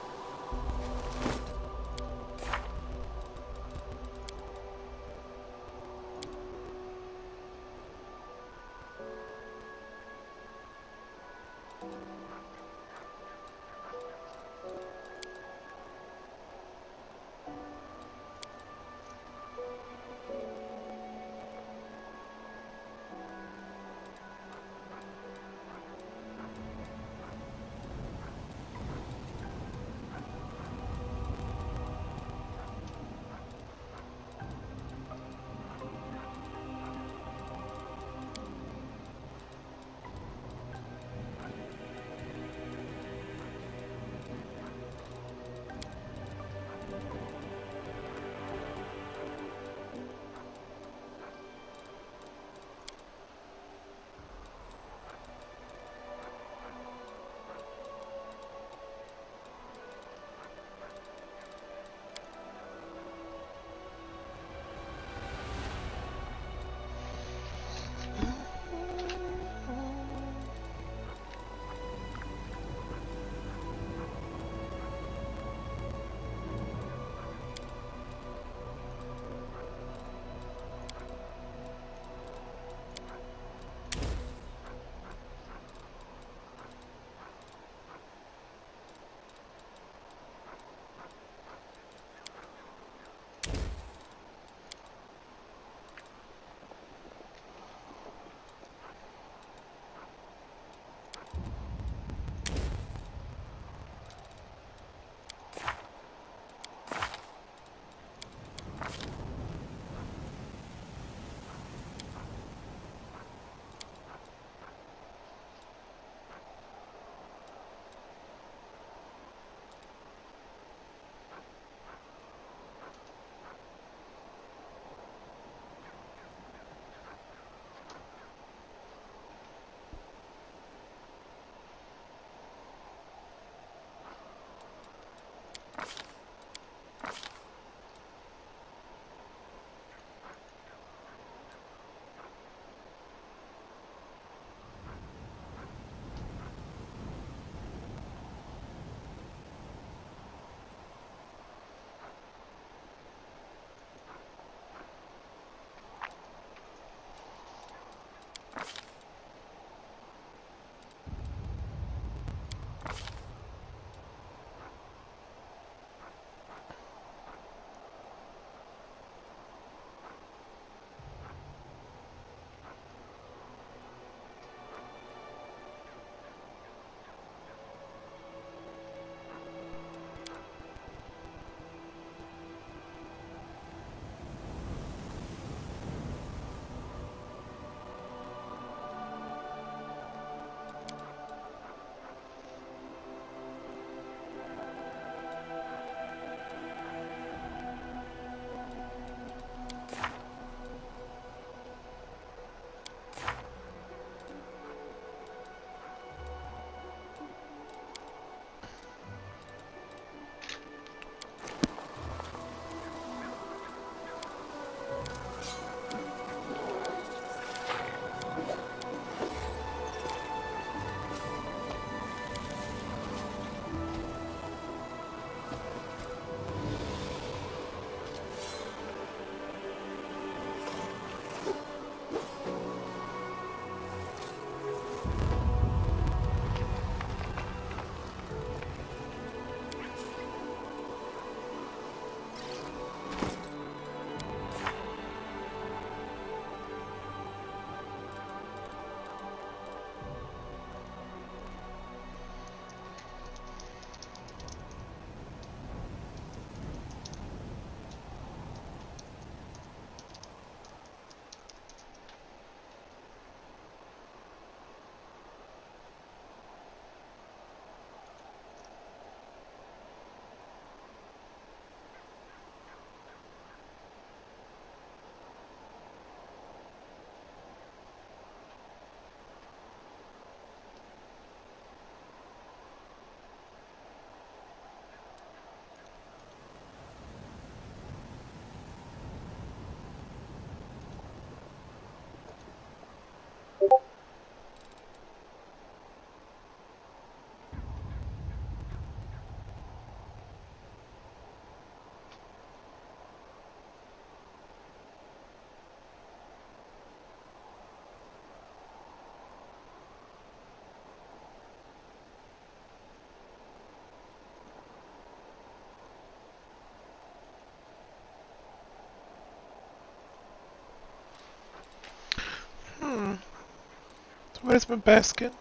Where's my basket?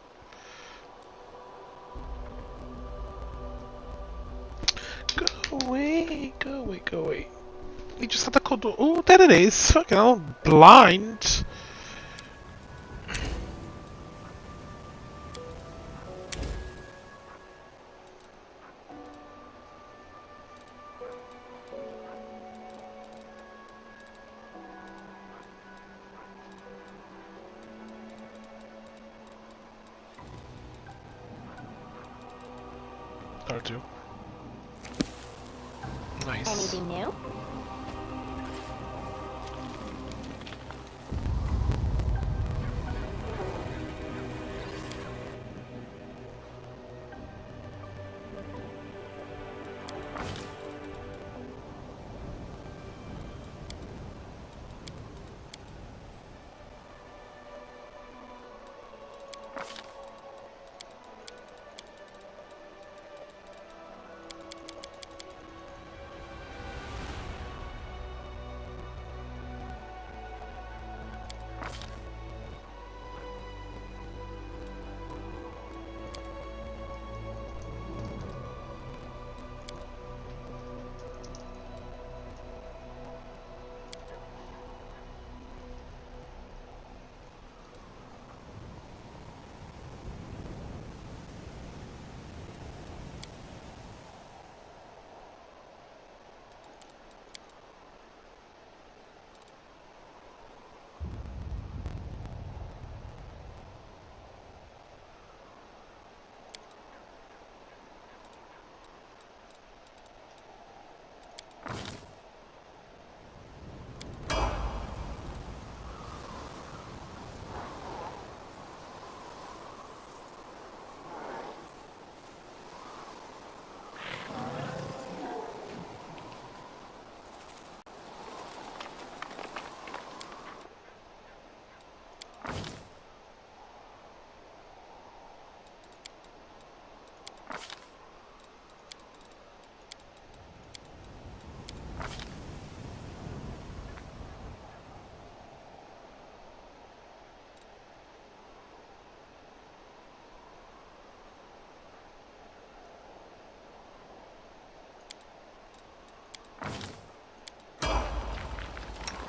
Go away, go away, go away. We just had a code. Oh, there it is. Fucking hell, blind. R2. Nice. Anything new?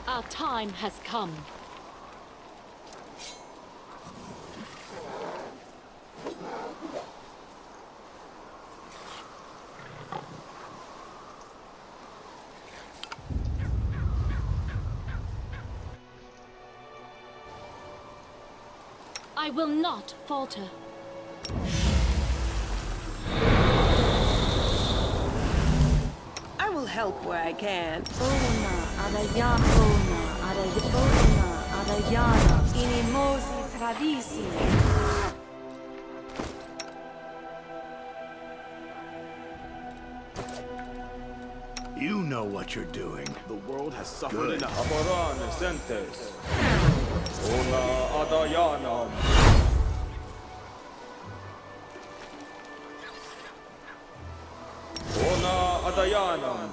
Our time has come. I will not falter. I will help where I can. You know what you're doing. The world has suffered enough. Abaran Sentes. Ona Adayanam. Ona Adayanam.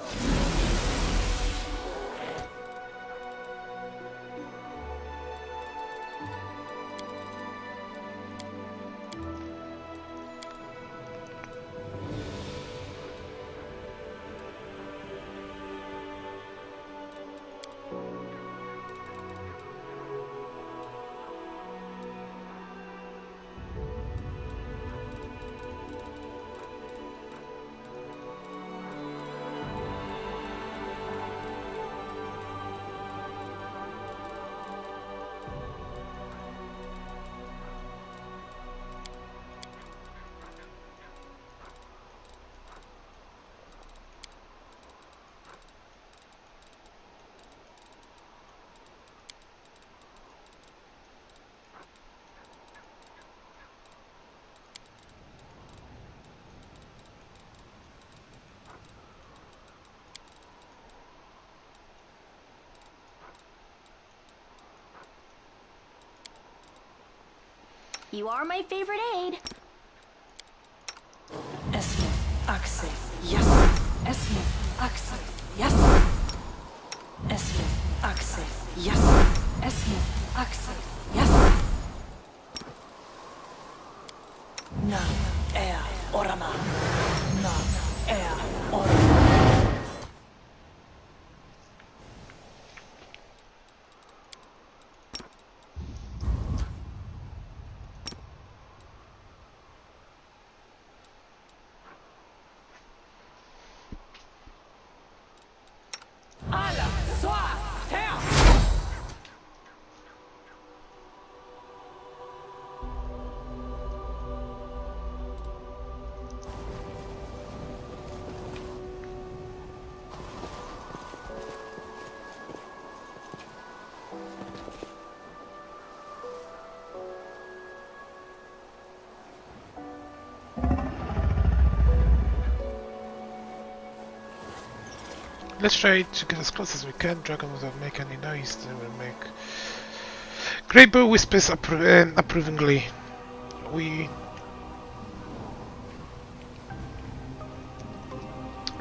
You are my favorite aide. Esme, Axe, yes. Esme, Axe, yes. Esme, Axe, yes. Esme, Axe, yes. Na ea orama. Na ea orama. Ala soa tea. Let's try to get as close as we can. Dragon without make any noise. Then we'll make. Greybow whispers approvingly.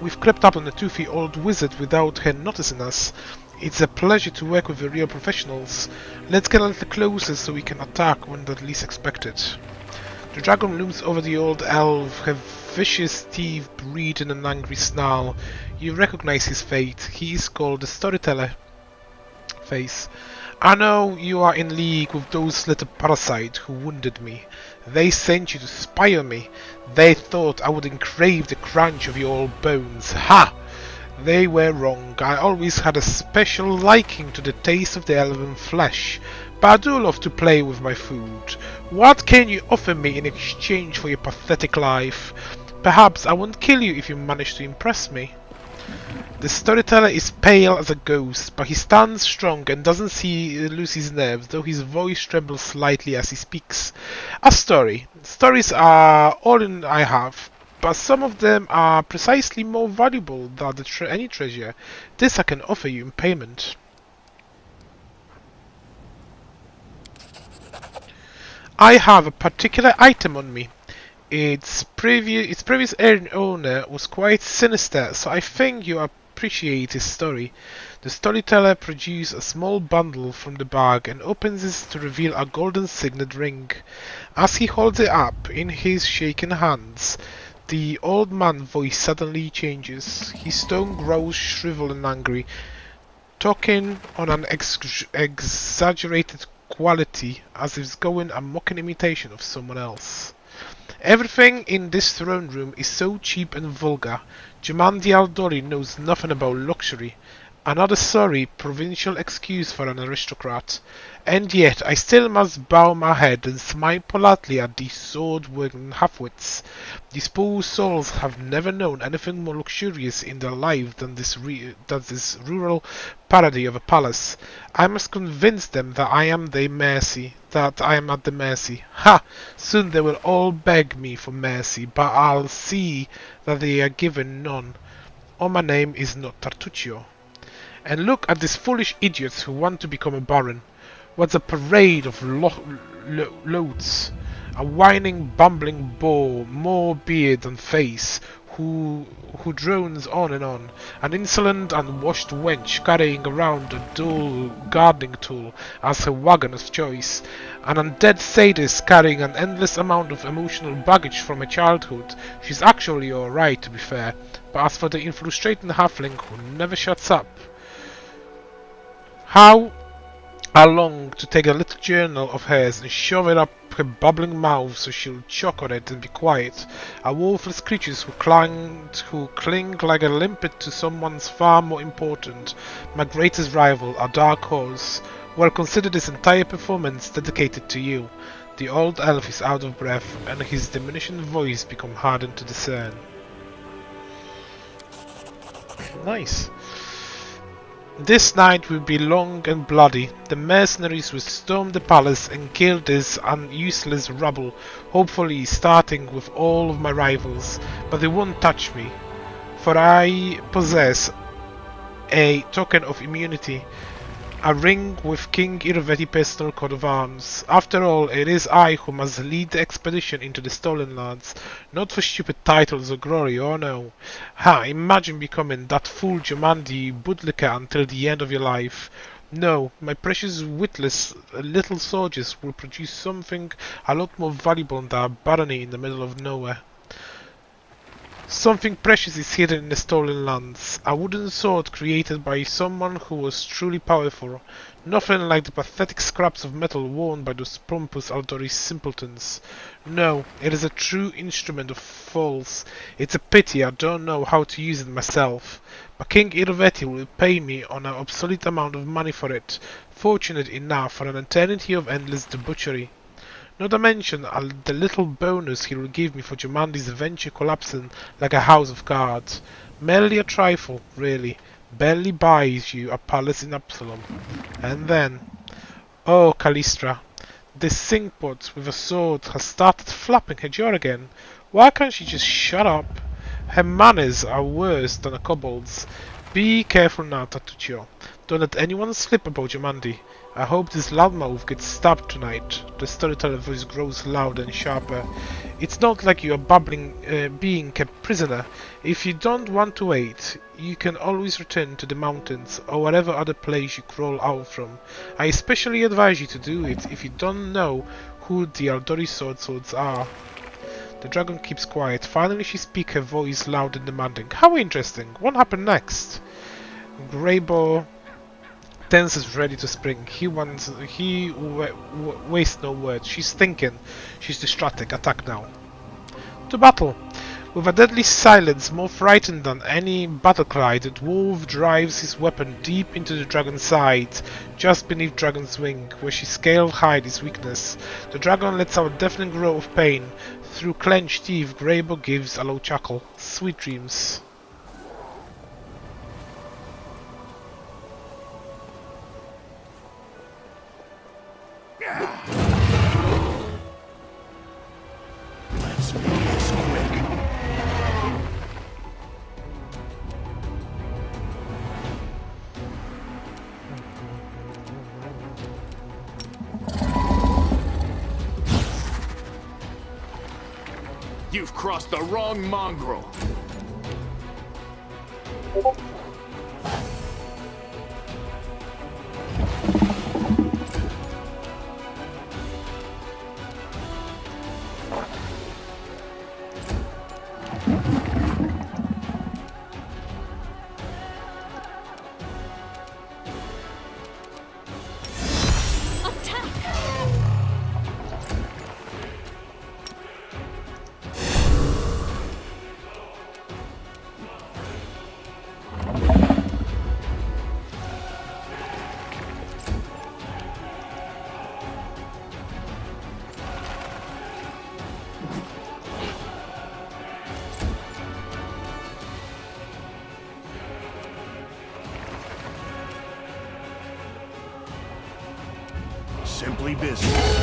We've crept up on a toothy old wizard without her noticing us. It's a pleasure to work with the real professionals. Let's get a little closer so we can attack when they're least expected. The dragon looms over the old elf, her vicious teeth breed in an angry snarl. You recognize his fate. He is called the Storyteller. Face. I know you are in league with those little parasites who wounded me. They sent you to spy on me. They thought I would crave the crunch of your old bones. Ha! They were wrong. I always had a special liking to the taste of the elven flesh, but I do love to play with my food. What can you offer me in exchange for your pathetic life? Perhaps I won't kill you if you manage to impress me. The storyteller is pale as a ghost, but he stands strong and doesn't lose his nerves, though his voice trembles slightly as he speaks. A story. Stories are all I have, but some of them are precisely more valuable than any treasure. This I can offer you in payment. I have a particular item on me. Its previous owner was quite sinister, so I think you appreciate his story. The storyteller produces a small bundle from the bag and opens it to reveal a golden signet ring. As he holds it up in his shaking hands, the old man's voice suddenly changes. His tone grows shriveled and angry, talking on an exaggerated quality as if he's going a mocking imitation of someone else. Everything in this throne room is so cheap and vulgar. Jumandi Aldori knows nothing about luxury. Another sorry provincial excuse for an aristocrat. And yet I still must bow my head and smile politely at these sword-wielding half-wits. These poor souls have never known anything more luxurious in their lives than this rural parody of a palace. I must convince them that I am at their mercy. Ha! Soon they will all beg me for mercy, but I'll see that they are given none. Or my name is not Tartuccio. And look at these foolish idiots who want to become a baron. What's a parade of loads? A whining, bumbling boor, more beard than face, who drones on and on. An insolent, unwashed wench carrying around a dull gardening tool as her wagon of choice. An undead sadist carrying an endless amount of emotional baggage from her childhood. She's actually alright, to be fair, but as for the frustrating halfling who never shuts up, how I long to take a little journal of hers and shove it up her bubbling mouth so she'll choke on it and be quiet. A wolfless creatures who cling like a limpet to someone's far more important, my greatest rival, a dark horse. Well, consider this entire performance dedicated to you. The old elf is out of breath, and his diminishing voice becomes hardened to discern. Nice. This night will be long and bloody. The mercenaries will storm the palace and kill this useless rabble, hopefully starting with all of my rivals, but they won't touch me, for I possess a token of immunity, a ring with King Irveti personal coat of arms. After all, it is I who must lead the expedition into the Stolen Lands, not for stupid titles or glory, oh no. Ha, imagine becoming that fool Jomandi Budlika until the end of your life. No, my precious witless little soldiers will produce something a lot more valuable than a barony in the middle of nowhere. Something precious is hidden in the stolen lands. A wooden sword created by someone who was truly powerful. Nothing like the pathetic scraps of metal worn by those pompous Aldori simpletons. No, it is a true instrument of false. It's a pity I don't know how to use it myself. But King Irveti will pay me an obsolete amount of money for it. Fortunate enough for an eternity of endless debauchery. Not to mention the little bonus he will give me for Jumandi's venture collapsing like a house of cards. Merely a trifle, really. Barely buys you a palace in Absalom. And then... Oh, Callistra. This singpot with a sword has started flapping her jaw again. Why can't she just shut up? Her manners are worse than a kobold's. Be careful now, Tatuccio. Don't let anyone slip about Jumandi. I hope this loudmouth gets stabbed tonight. The storyteller voice grows louder and sharper. It's not like you are being kept prisoner. If you don't want to wait, you can always return to the mountains or whatever other place you crawl out from. I especially advise you to do it if you don't know who the Aldori swords are. The dragon keeps quiet. Finally she speaks, her voice loud and demanding. How interesting. What happened next? Greybow tenses ready to spring. He wastes no words. She's thinking. She's distracted. Attack now. To battle. With a deadly silence more frightened than any battle cry, the dwarf drives his weapon deep into the dragon's side, just beneath dragon's wing, where she scaled hide his weakness. The dragon lets out a deafening roar of pain. Through clenched teeth, Greybow gives a low chuckle. Sweet dreams. Let's make this quick. You've crossed the wrong mongrel. Simply business.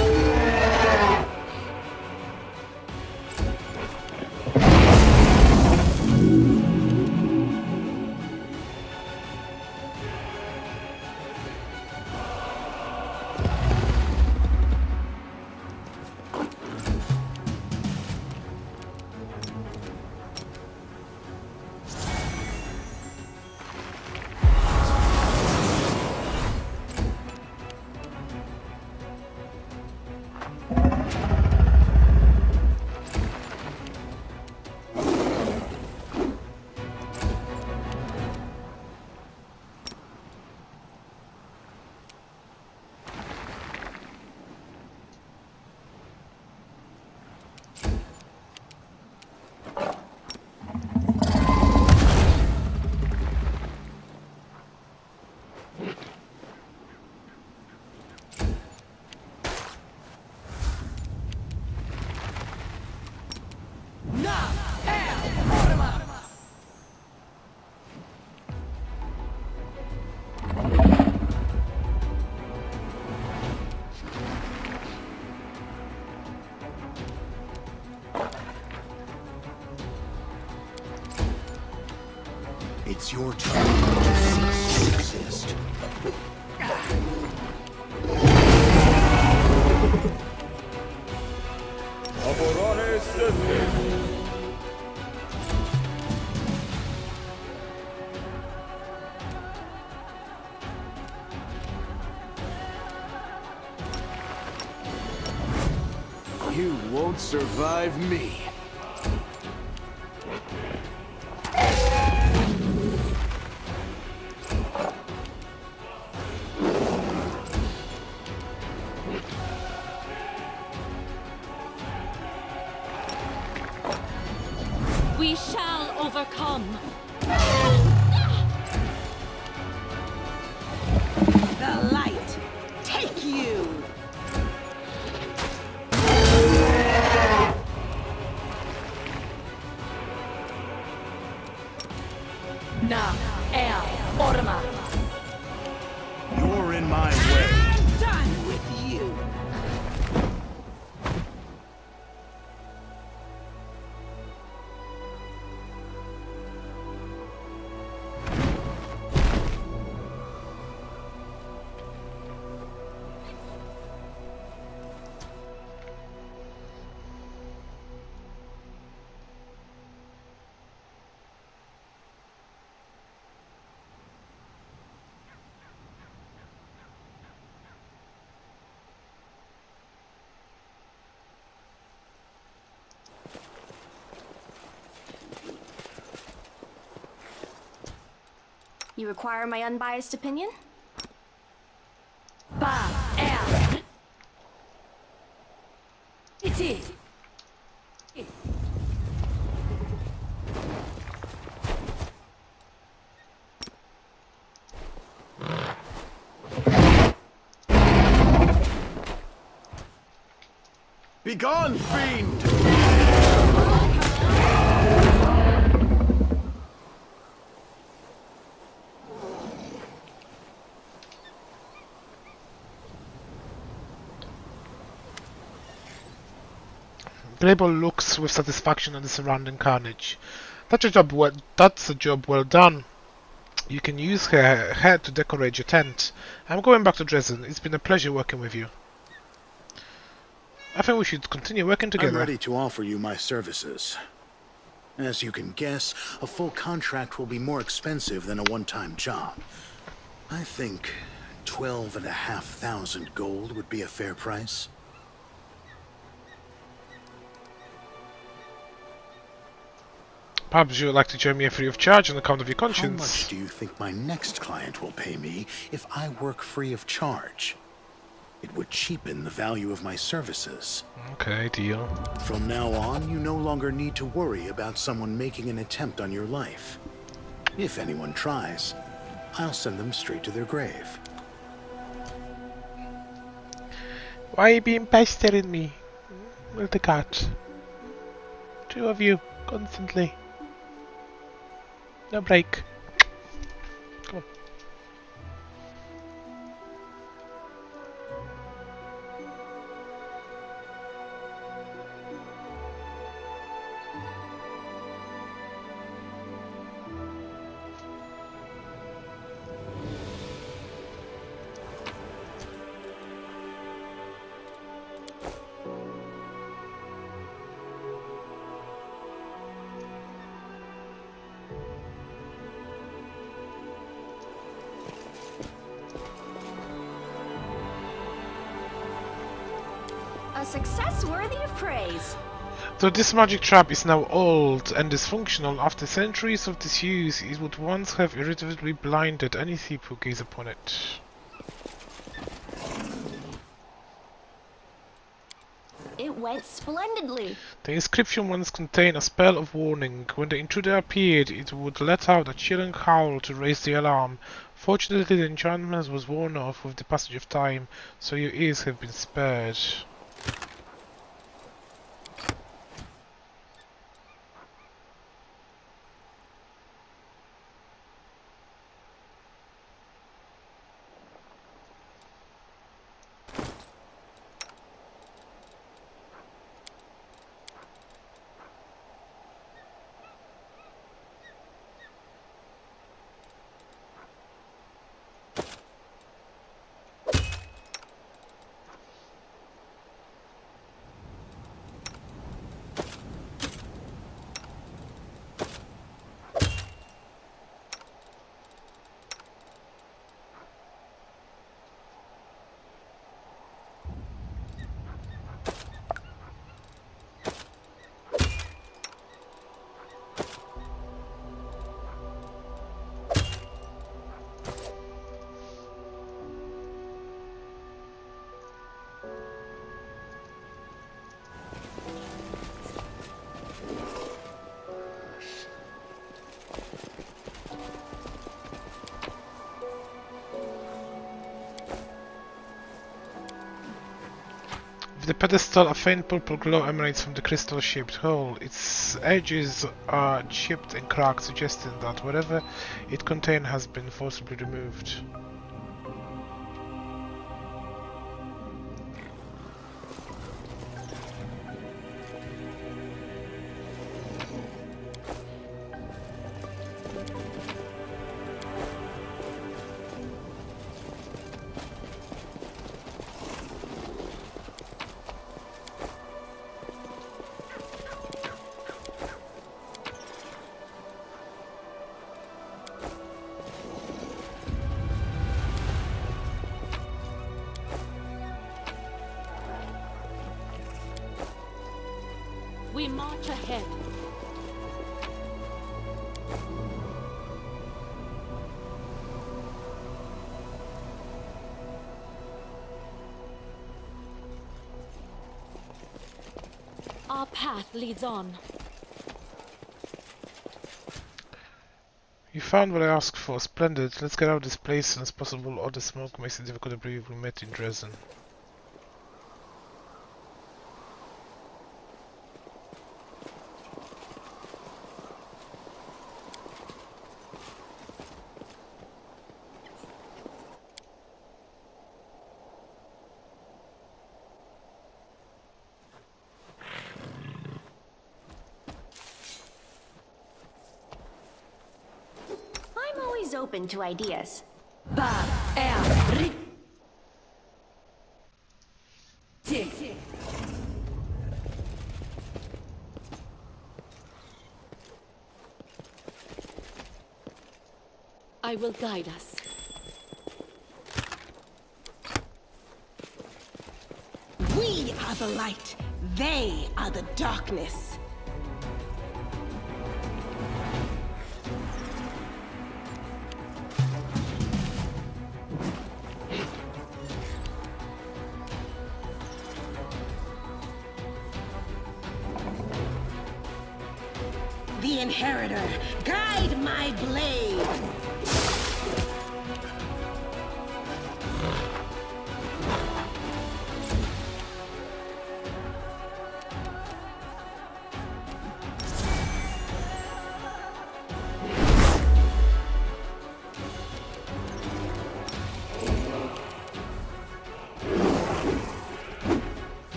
It's your turn to cease to exist. Laborare sente. Revive me. We shall overcome. The light, take you! Na Aeon Orma. You're in my way. I'm done with you! You require my unbiased opinion? Ba Aeon. It is. Begone, fiend! Grable looks with satisfaction at the surrounding carnage. That's a job well done. You can use her hair to decorate your tent. I'm going back to Dresden. It's been a pleasure working with you. I think we should continue working together. I'm ready to offer you my services. As you can guess, a full contract will be more expensive than a one-time job. I think 12,500 gold would be a fair price. Perhaps you would like to join me free of charge on account of your How conscience. much do you think my next client will pay me if I work free of charge? It would cheapen the value of my services. Okay, deal. From now on, you no longer need to worry about someone making an attempt on your life. If anyone tries, I'll send them straight to their grave. Why are you being pestering me? With the cat. Two of you, constantly. No break. Come on. A success worthy of praise. Though this magic trap is now old and dysfunctional, after centuries of disuse, it would once have irretrievably blinded any thief who gaze upon it. It went splendidly. The inscription once contained a spell of warning. When the intruder appeared, it would let out a chilling howl to raise the alarm. Fortunately, the enchantment was worn off with the passage of time, so your ears have been spared. pedestal, a faint purple glow emanates from the crystal-shaped hole. Its edges are chipped and cracked, suggesting that whatever it contained has been forcibly removed. We march ahead. Our path leads on. You found what I asked for. Splendid. Let's get out of this place as soon as possible, or the smoke makes it difficult to breathe. We met in Dresden. I'm always open to ideas. Aeon. Tick. I will guide us. We are the light. They are the darkness. The Inheritor, guide my blade.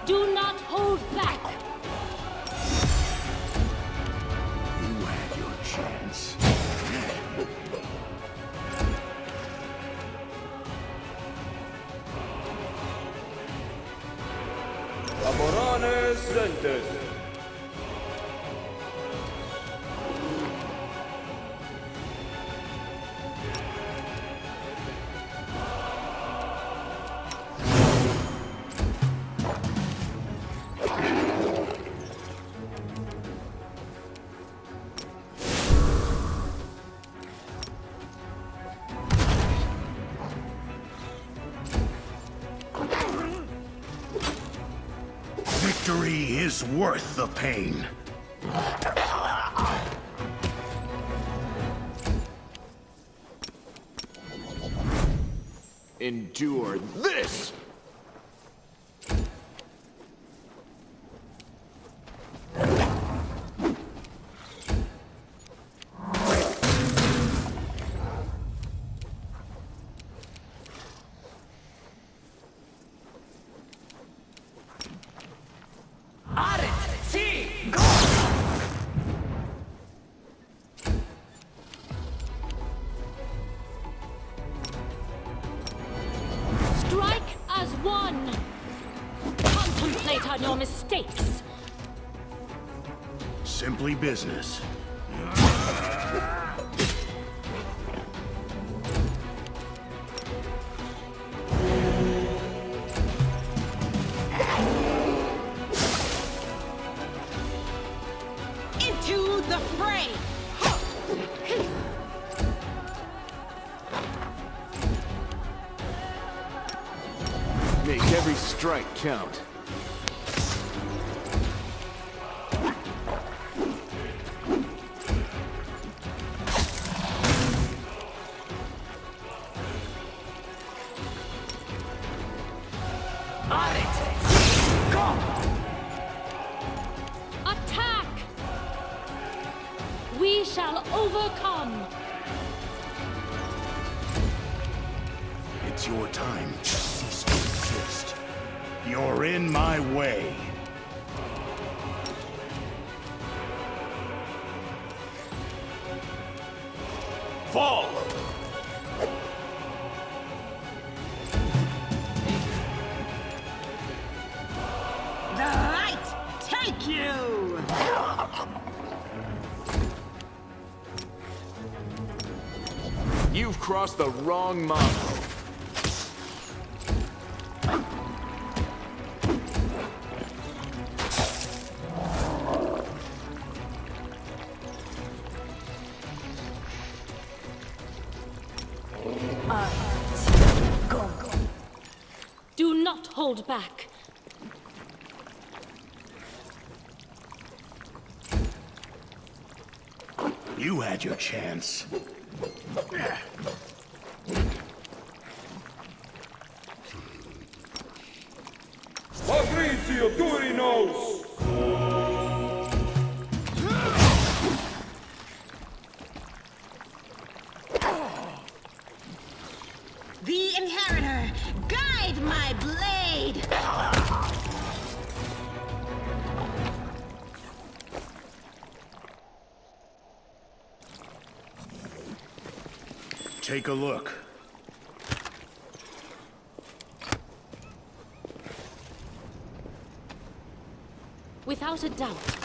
Do not hold back. You had your chance. Laborane Sentes. Victory is worth the pain. Endure this! Strike as one. Contemplate on your mistakes. Simply business. Into the fray. Make every strike count. We shall overcome. It's your time to cease to exist. You're in my way. Fall! The light take you! You've crossed the wrong mile. Do not hold back. You had your chance. Patrizio Durinos! The Inheritor, guide my blade! Take a look. Without a doubt.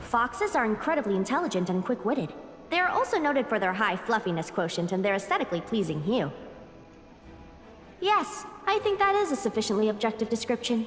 Foxes are incredibly intelligent and quick-witted. They are also noted for their high fluffiness quotient and their aesthetically pleasing hue. Yes, I think that is a sufficiently objective description.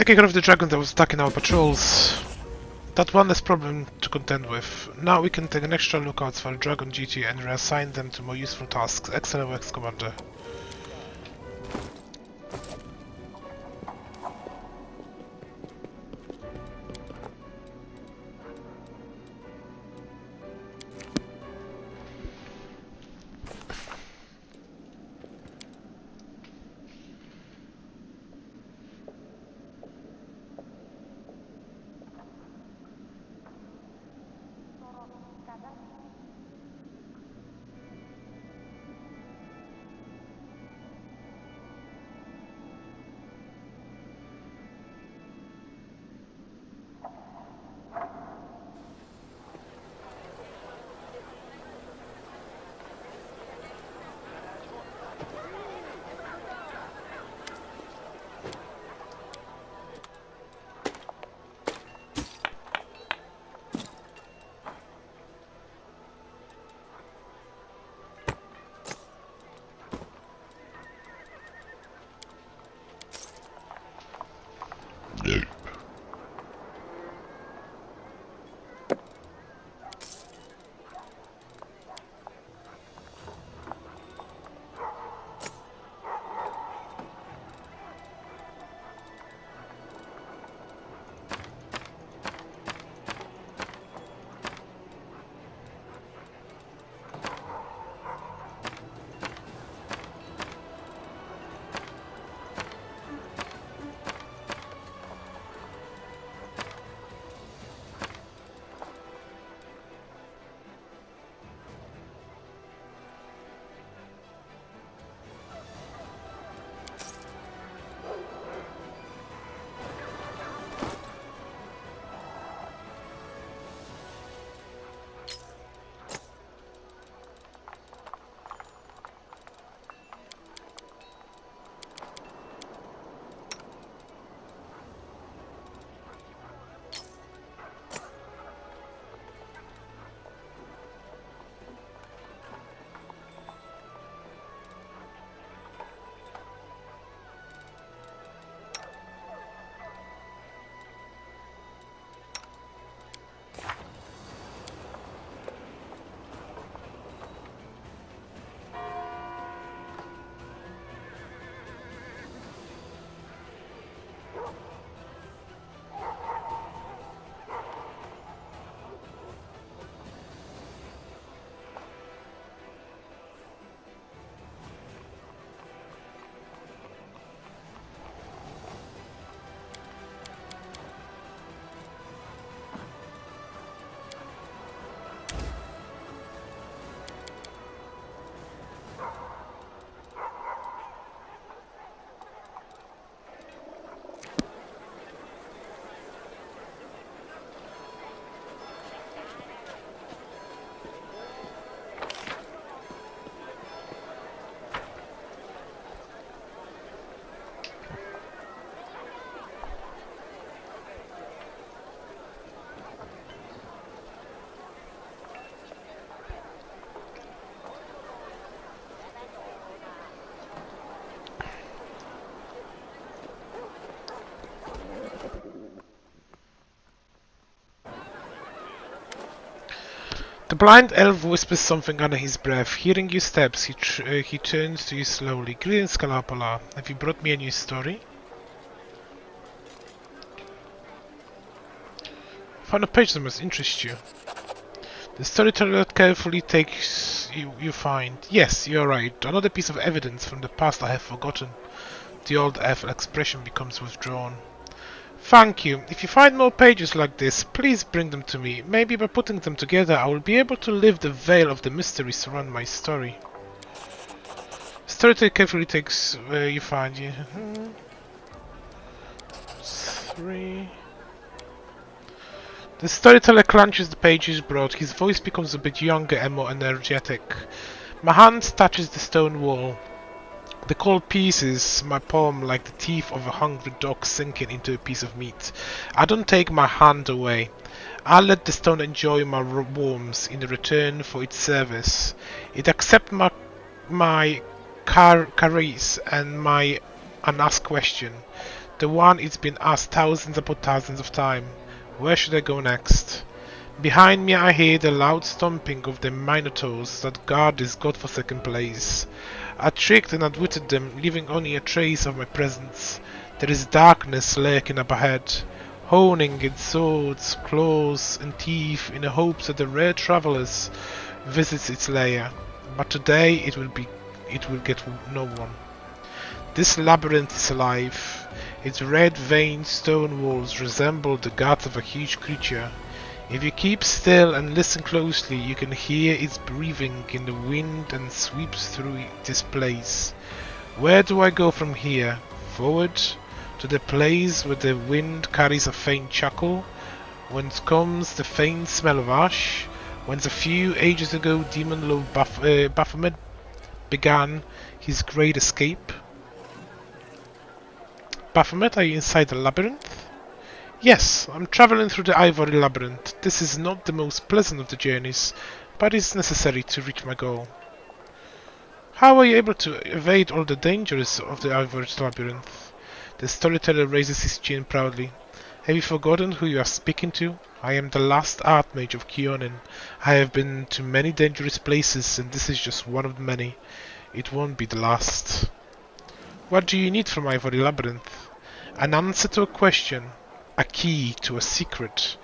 Taking care of the dragon that was attacking our patrols. That one less problem to contend with. Now we can take an extra lookouts for the Dragon GT and reassign them to more useful tasks. Excellent work, Commander. The blind elf whispers something under his breath. Hearing your steps, he turns to you slowly. Greetings, Scalapola. Have you brought me a new story? Found a page that must interest you. The storyteller carefully takes you find. Yes, you're right. Another piece of evidence from the past I have forgotten. The old elf expression becomes withdrawn. Thank you. If you find more pages like this, please bring them to me. Maybe by putting them together, I will be able to lift the veil of the mystery surrounding my story. Storyteller carefully takes you find. 3. The storyteller clenches the pages brought. His voice becomes a bit younger and more energetic. My hand touches the stone wall. The cold pieces my palm like the teeth of a hungry dog sinking into a piece of meat. I don't take my hand away. I let the stone enjoy my warmth in return for its service. It accepts my caress and my unasked question. The one it's been asked thousands upon thousands of times. Where should I go next? Behind me I hear the loud stomping of the minotaurs that guard this godforsaken place. I tricked and outwitted them, leaving only a trace of my presence. There is darkness lurking up ahead, honing its swords, claws and teeth in the hopes that the rare travelers visits its lair. But today it will get no one. This labyrinth is alive. Its red-veined stone walls resemble the guts of a huge creature. If you keep still and listen closely, you can hear its breathing in the wind and sweeps through this place. Where do I go from here? Forward? To the place where the wind carries a faint chuckle? Whence comes the faint smell of ash? Whence a few ages ago Demon Lord Baphomet began his great escape? Baphomet, are you inside the labyrinth? Yes, I'm traveling through the Ivory Labyrinth. This is not the most pleasant of the journeys, but it's necessary to reach my goal. How are you able to evade all the dangers of the Ivory Labyrinth? The storyteller raises his chin proudly. Have you forgotten who you are speaking to? I am the last Archmage of Keonin. I have been to many dangerous places, and this is just one of the many. It won't be the last. What do you need from Ivory Labyrinth? An answer to a question. A key to a secret.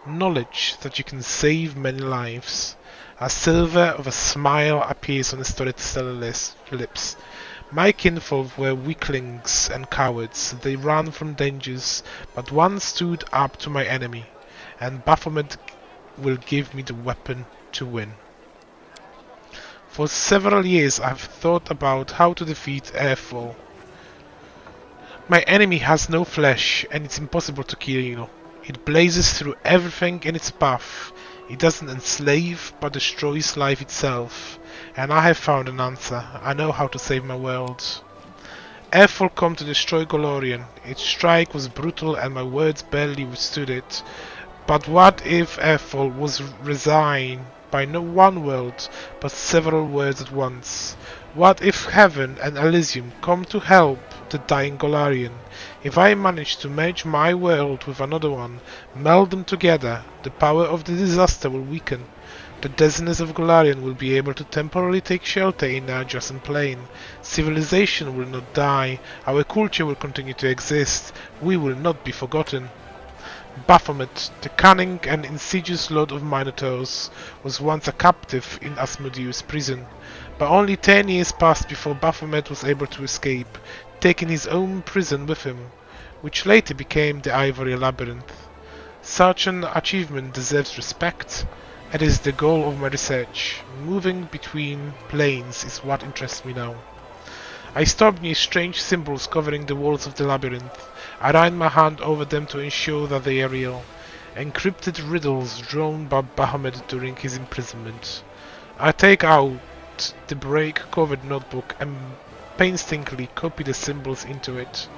Knowledge that you can save many lives. A silver of a smile appears on the storyteller's lips. My kinfolk were weaklings and cowards. They ran from dangers, but one stood up to my enemy, and Baphomet will give me the weapon to win. For several years I have thought about how to defeat Airfall. My enemy has no flesh, and it's impossible to kill. It blazes through everything in its path. It doesn't enslave, but destroys life itself. And I have found an answer. I know how to save my world. Airfall come to destroy Golarion. Its strike was brutal, and my words barely withstood it. But what if Airfall was resigned by no one world, but several worlds at once? What if Heaven and Elysium come to help the dying Golarion? If I manage to merge my world with another one, meld them together, the power of the disaster will weaken. The descendants of Golarion will be able to temporarily take shelter in the adjacent plane. Civilization will not die. Our culture will continue to exist. We will not be forgotten. Baphomet, the cunning and insidious lord of Minotaurs, was once a captive in Asmodeus' prison. But only 10 years passed before Baphomet was able to escape, taking his own prison with him, which later became the Ivory Labyrinth. Such an achievement deserves respect, and is the goal of my research. Moving between planes is what interests me now. I stopped near strange symbols covering the walls of the labyrinth. I ran my hand over them to ensure that they are real. Encrypted riddles drawn by Baphomet during his imprisonment. I take out the break-covered notebook and painstakingly copy the symbols into it.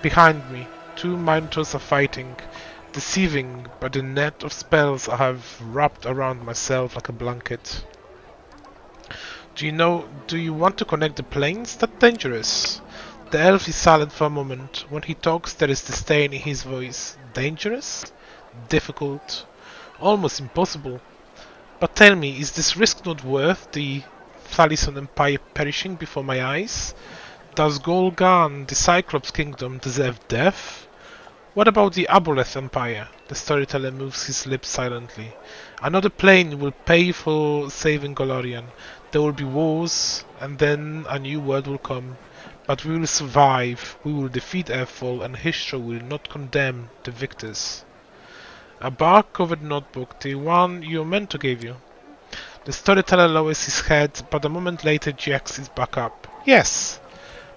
Behind me, 2 Minotaurs are fighting, deceiving by the net of spells I have wrapped around myself like a blanket. Do you want to connect the planes? That's dangerous. The elf is silent for a moment. When he talks, there is disdain in his voice. Dangerous? Difficult? Almost impossible. But tell me, is this risk not worth the Thalison Empire perishing before my eyes? Does Golgan, the Cyclops Kingdom, deserve death? What about the Aboleth Empire? The storyteller moves his lips silently. Another plane will pay for saving Golarion. There will be wars, and then a new world will come. But we will survive, we will defeat Airfall, and history will not condemn the victors. A bark-covered notebook, the one your mentor gave you. The storyteller lowers his head, but a moment later jacks it back up. Yes!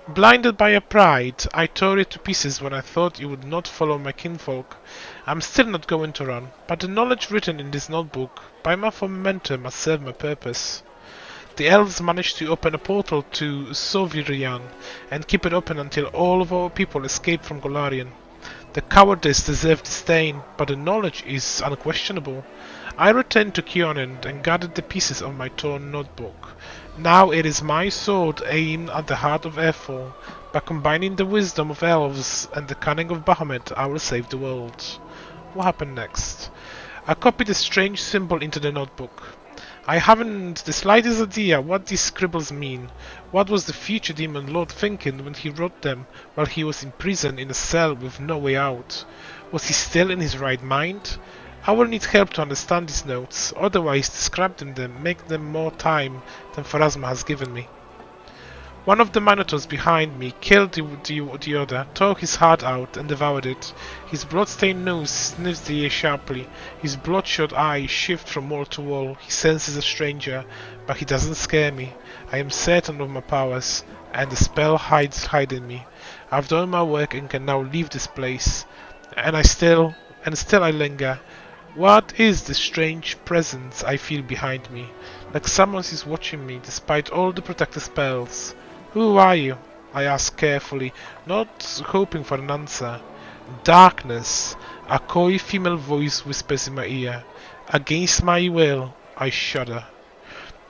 Blinded by your pride, I tore it to pieces when I thought you would not follow my kinfolk. I'm still not going to run, but the knowledge written in this notebook by my former mentor must serve my purpose. The elves managed to open a portal to Sovirian and keep it open until all of our people escaped from Golarion. The cowardice deserved disdain, but the knowledge is unquestionable. I returned to Keonan and gathered the pieces of my torn notebook. Now it is my sword aimed at the heart of Airfall. By combining the wisdom of elves and the cunning of Bahamut, I will save the world. What happened next? I copied a strange symbol into the notebook. I haven't the slightest idea what these scribbles mean. What was the future demon lord thinking when he wrote them while he was imprisoned in a cell with no way out? Was he still in his right mind? I will need help to understand these notes, otherwise describe them, make them more time than Pharasma has given me. One of the Minotaurs behind me killed the other, tore his heart out and devoured it. His blood-stained nose sniffs the air sharply, his bloodshot eyes shift from wall to wall. He senses a stranger, but he doesn't scare me. I am certain of my powers, and the spell hides hiding me. I've done my work and can now leave this place. And still I linger. What is the strange presence I feel behind me? Like someone is watching me despite all the protective spells. Who are you? I ask carefully, not hoping for an answer. Darkness. A coy female voice whispers in my ear. Against my will, I shudder.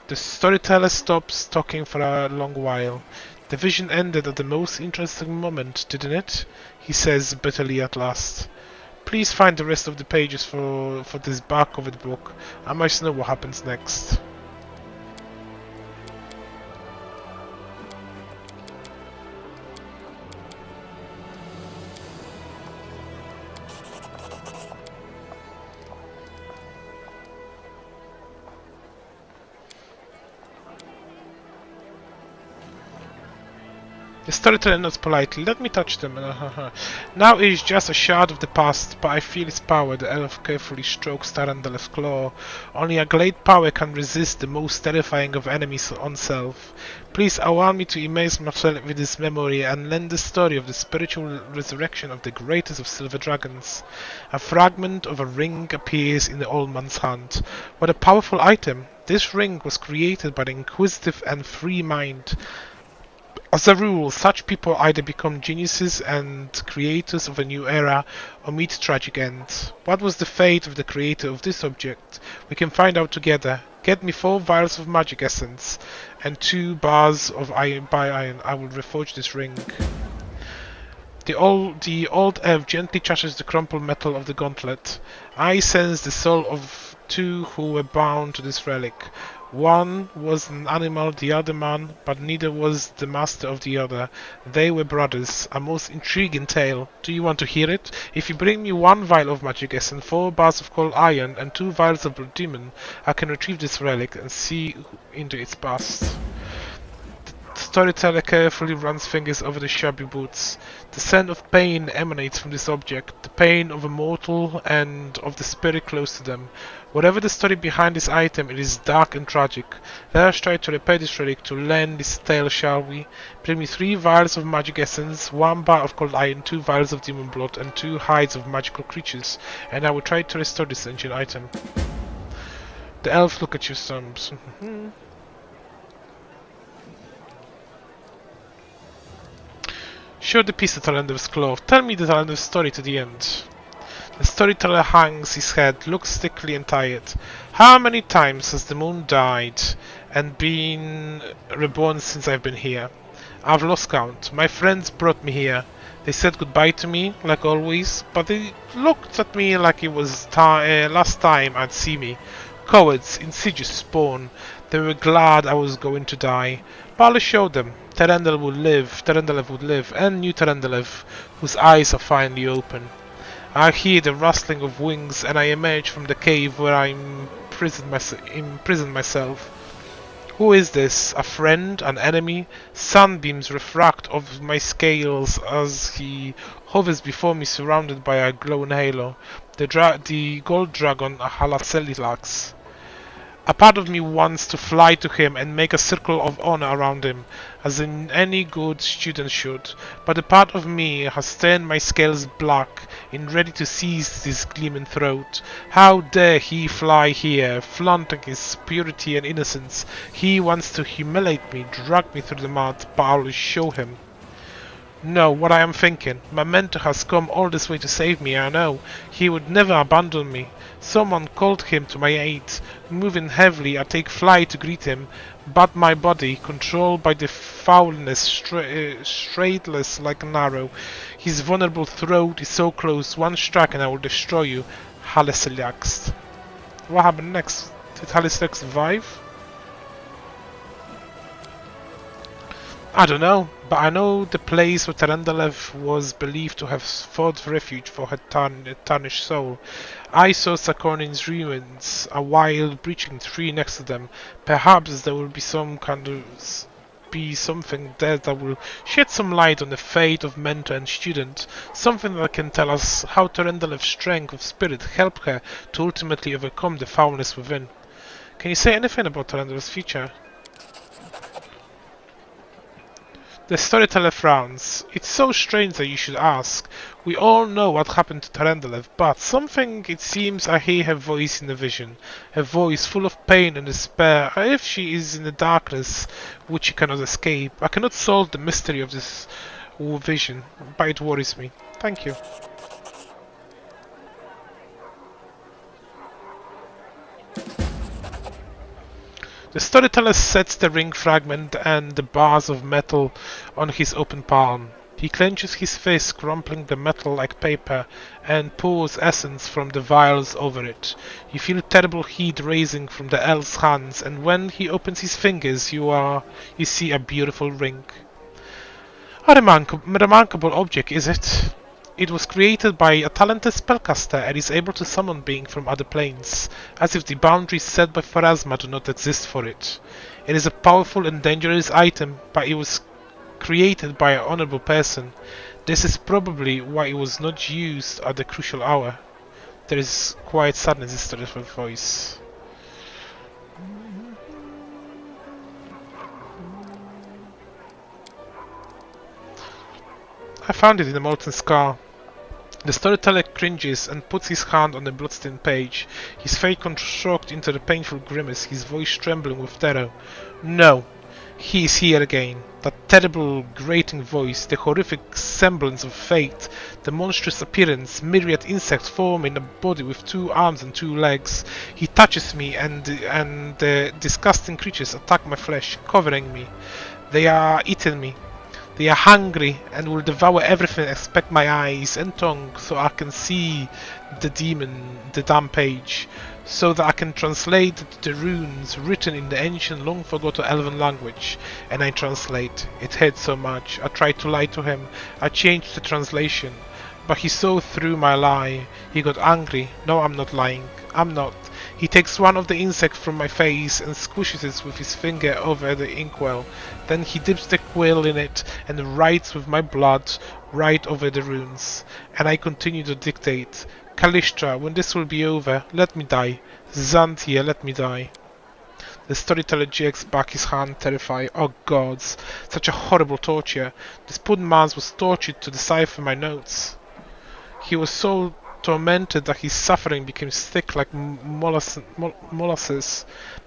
The storyteller stops talking for a long while. The vision ended at the most interesting moment, didn't it? He says bitterly at last. Please find the rest of the pages for this bark-covered book. I must know what happens next. The storyteller nods politely. Let me touch them. Now it is just a shard of the past, but I feel its power. The elf carefully strokes Tarandal's claw. Only a great power can resist the most terrifying of enemies on self. Please allow me to immerse myself with this memory and learn the story of the spiritual resurrection of the greatest of silver dragons. A fragment of a ring appears in the old man's hand. What a powerful item! This ring was created by the inquisitive and free mind. As a rule, such people either become geniuses and creators of a new era, or meet tragic ends. What was the fate of the creator of this object? We can find out together. Get me 4 vials of magic essence, and 2 bars of iron. I will reforge this ring. The old elf gently touches the crumpled metal of the gauntlet. I sense the soul of 2 who were bound to this relic. One was an animal, the other man, but neither was the master of the other. They were brothers. A most intriguing tale. Do you want to hear it? If you bring me 1 vial of magic essence, 4 bars of cold iron, and 2 vials of blood demon, I can retrieve this relic and see into its past. The storyteller carefully runs fingers over the shabby boots. The scent of pain emanates from this object, the pain of a mortal and of the spirit close to them. Whatever the story behind this item, it is dark and tragic. Let us try to repair this relic to learn this tale, shall we? Bring me 3 vials of magic essence, 1 bar of cold iron, 2 vials of demon blood, and 2 hides of magical creatures, and I will try to restore this ancient item. The elves look at you, Stumps. Show the piece to Talander's claw. Tell me the Talander's story to the end. The storyteller hangs his head, looks sickly and tired. How many times has the moon died and been reborn since I've been here? I've lost count. My friends brought me here. They said goodbye to me, like always, but they looked at me like it was last time I'd see me. Cowards, insidious spawn. They were glad I was going to die. But I showed them. Terendelev would live, and new Terendelev, whose eyes are finally open. I hear the rustling of wings, and I emerge from the cave where I imprisoned myself. Who is this? A friend? An enemy? Sunbeams refract off my scales as he hovers before me, surrounded by a glowing halo. The gold dragon Halaselilax. A part of me wants to fly to him and make a circle of honor around him, as in any good student should, but a part of me has turned my scales black, in ready to seize this gleaming throat. How dare he fly here, flaunting his purity and innocence? He wants to humiliate me, drag me through the mud, but I will show him. No, what I am thinking. My mentor has come all this way to save me, I know. He would never abandon me. Someone called him to my aid. Moving heavily, I take flight to greet him, but my body, controlled by the foulness, straightless like an arrow. His vulnerable throat is so close, one strike and I will destroy you. Halaseliax. What happened next? Did Halaseliax survive? I don't know, but I know the place where Terendelev was believed to have sought refuge for her tarnished soul. I saw Sakornin's ruins, a wild breaching tree next to them. Perhaps there will be something there that will shed some light on the fate of mentor and student, something that can tell us how Terendelev's strength of spirit helped her to ultimately overcome the foulness within. Can you say anything about Terendelev's future? The storyteller frowns. It's so strange that you should ask. We all know what happened to Terendelev, but something, it seems, I hear her voice in the vision. Her voice full of pain and despair, as if she is in the darkness which she cannot escape. I cannot solve the mystery of this vision, but it worries me. Thank you. The storyteller sets the ring fragment and the bars of metal on his open palm. He clenches his fist, crumpling the metal like paper, and pours essence from the vials over it. You feel terrible heat rising from the elf's hands, and when he opens his fingers, you see a beautiful ring. A remarkable object, is it? It was created by a talented spellcaster and is able to summon beings from other planes, as if the boundaries set by Pharasma do not exist for it. It is a powerful and dangerous item, but it was created by an honorable person. This is probably why it was not used at the crucial hour. There is quiet sadness in his storyful voice. I found it in a molten scar. The storyteller cringes and puts his hand on the bloodstained page, his face contracted into a painful grimace, his voice trembling with terror. No, he is here again. That terrible, grating voice, the horrific semblance of fate, the monstrous appearance, myriad insects form in a body with 2 arms and 2 legs. He touches me and the disgusting creatures attack my flesh, covering me. They are eating me. They are hungry and will devour everything except my eyes and tongue, so I can see the damn page, so that I can translate the runes written in the ancient long forgotten elven language. And I translate. It hurts so much. I tried to lie to him. I changed the translation, but he saw through my lie. He got angry. No, I'm not lying. I'm not. He takes one of the insects from my face and squishes it with his finger over the inkwell. Then he dips the quill in it and writes with my blood right over the runes. And I continue to dictate. Kalishtra, when this will be over, let me die. Xanthia, let me die. The storyteller jerks back his hand, terrified. Oh gods, such a horrible torture. This poor man was tortured to decipher my notes. He was so tormented that his suffering became thick like molasses.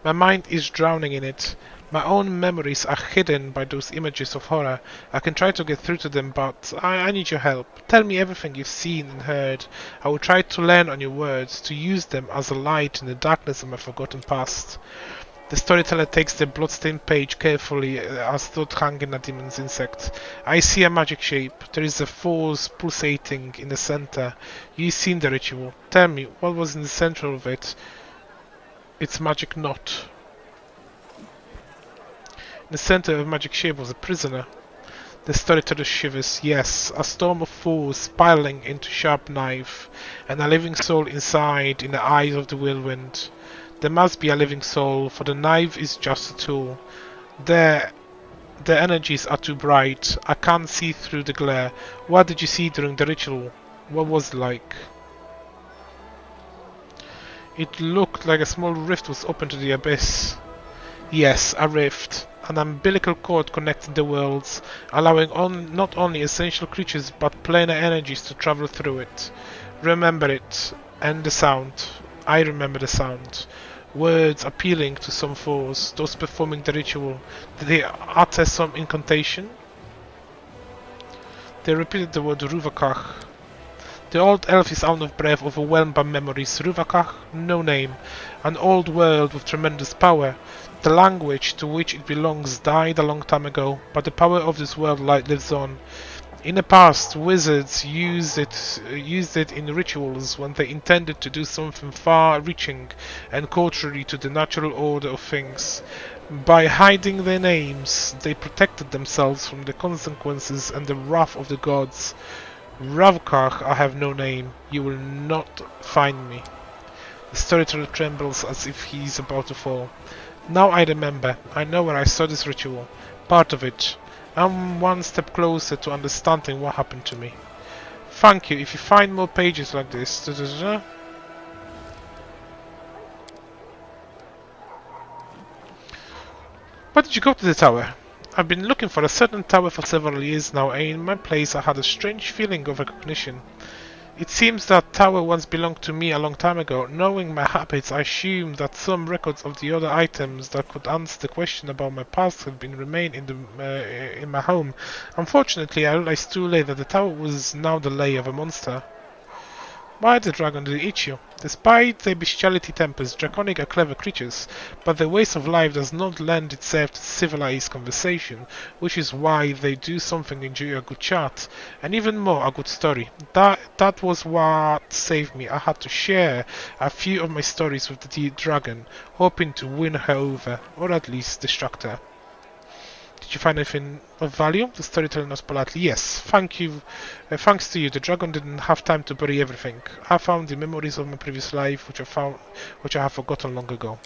My mind is drowning in it. My own memories are hidden by those images of horror. I can try to get through to them, but I need your help. Tell me everything you've seen and heard. I will try to learn on your words, to use them as a light in the darkness of my forgotten past. The storyteller takes the bloodstained page carefully as though hanging a demon's insect. I see a magic shape. There is a force pulsating in the center. You've seen the ritual. Tell me, what was in the center of it? its magic knot. In the center of magic shape was a prisoner. The storyteller shivers. Yes, a storm of foes spiraling into sharp knife, and a living soul inside in the eyes of the whirlwind. There must be a living soul, for the knife is just a tool. Their energies are too bright. I can't see through the glare. What did you see during the ritual? What was it like? It looked like a small rift was open to the abyss. Yes, a rift. An umbilical cord connected the worlds, allowing not only essential creatures but planar energies to travel through it. Remember it. And the sound. I remember the sound. Words appealing to some foes, those performing the ritual. Did they utter some incantation? They repeated the word Ruvakach. The old elf is out of breath, overwhelmed by memories. Ruvakach, no name. An old world with tremendous power. The language to which it belongs died a long time ago, but the power of this world lives on. In the past, wizards used it in rituals when they intended to do something far-reaching and contrary to the natural order of things. By hiding their names, they protected themselves from the consequences and the wrath of the gods. Ravkach, I have no name. You will not find me. The storyteller trembles as if he is about to fall. Now I remember. I know where I saw this ritual. Part of it. I'm one step closer to understanding what happened to me. Thank you. If you find more pages like this... Why did you go to the tower? I've been looking for a certain tower for several years now, and in my place I had a strange feeling of recognition. It seems that tower once belonged to me a long time ago. Knowing my habits, I assumed that some records of the other items that could answer the question about my past had been remained in my home. Unfortunately, I realized too late that the tower was now the lair of a monster. Why the dragon did eat you? Despite their bestiality tempers, draconic are clever creatures, but their ways of life does not lend itself to civilized conversation, which is why they do something enjoy a good chat, and even more a good story. That was what saved me. I had to share a few of my stories with the dragon, hoping to win her over, or at least distract her. Did you find anything of value? The storyteller nods politely. Yes, thank you. Thanks to you, the dragon didn't have time to bury everything. I found the memories of my previous life, which I have forgotten long ago.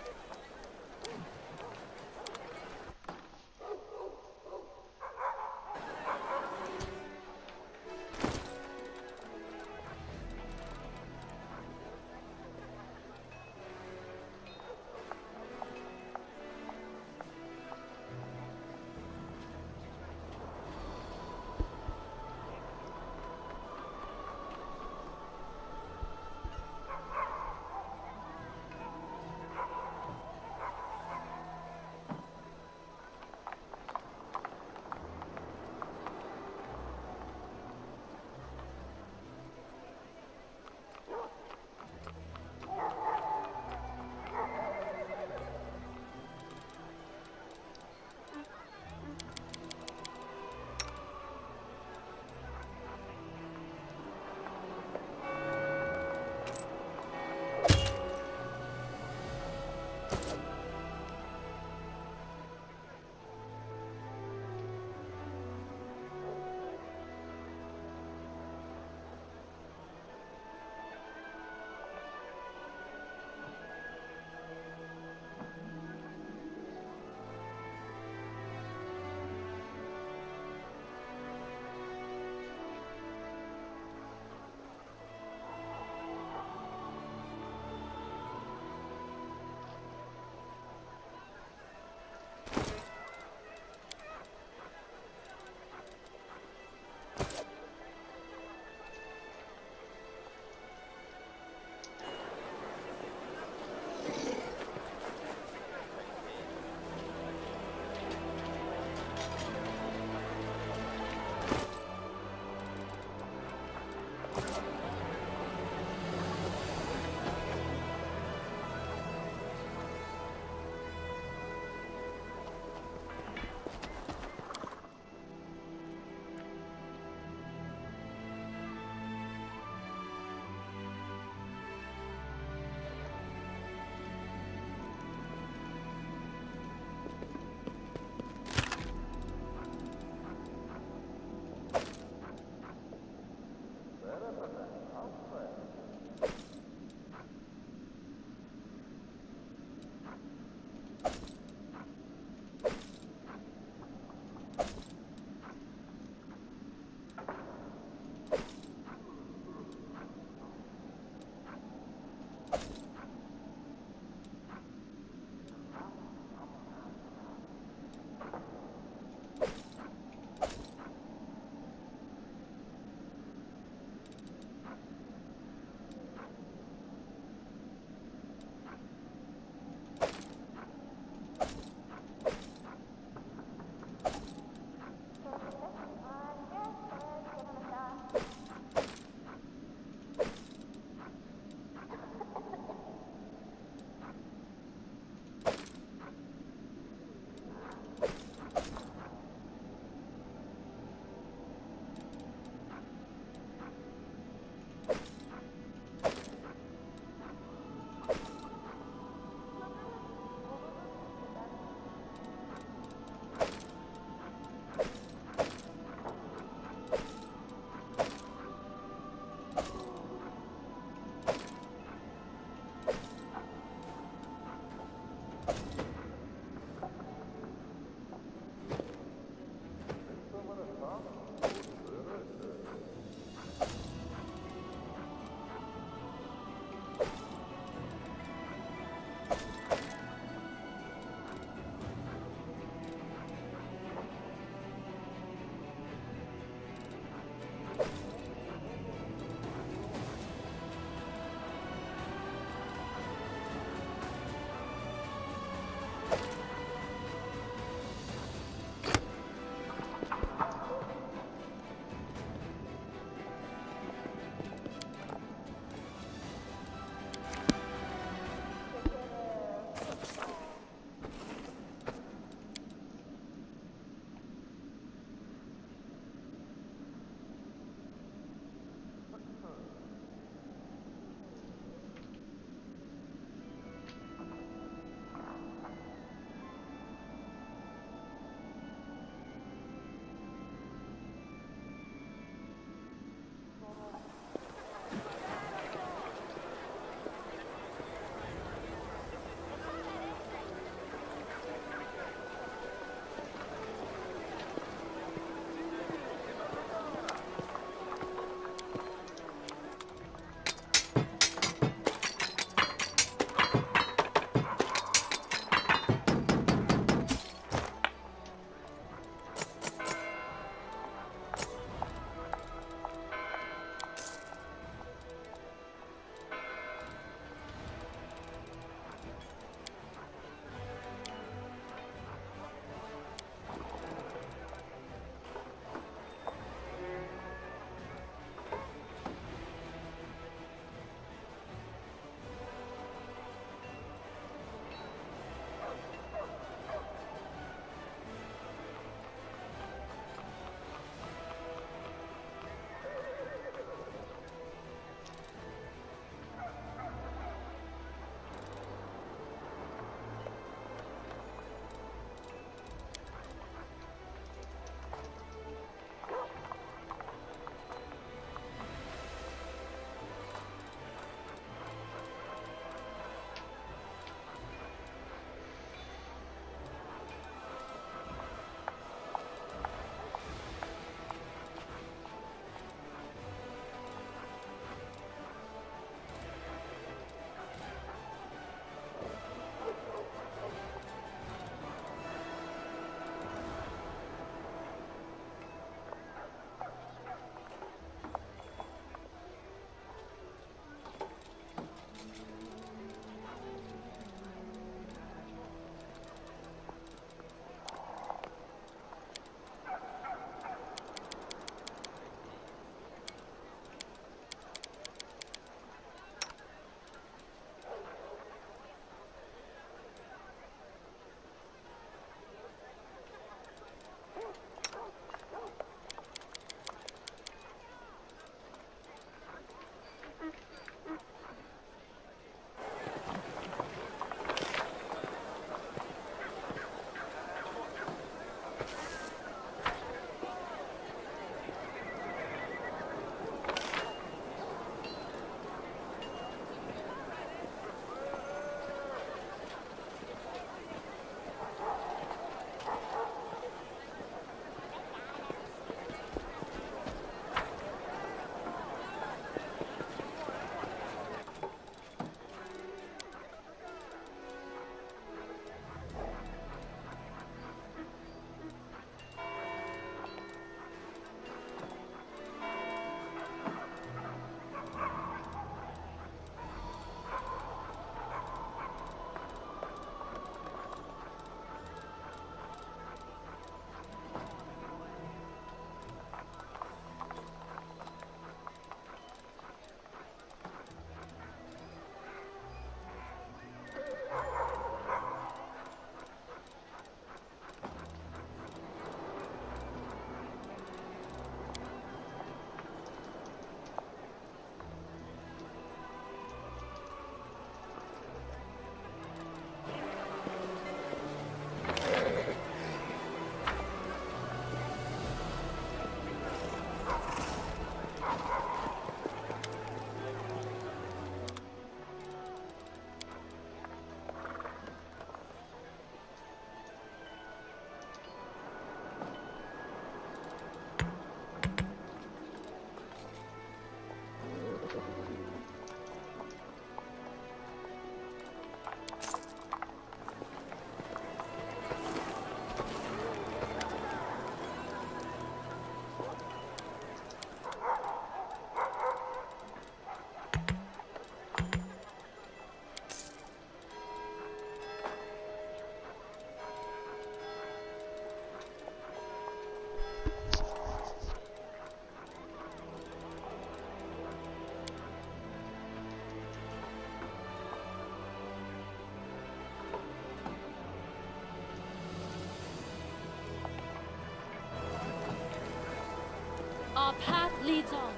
Our path leads on.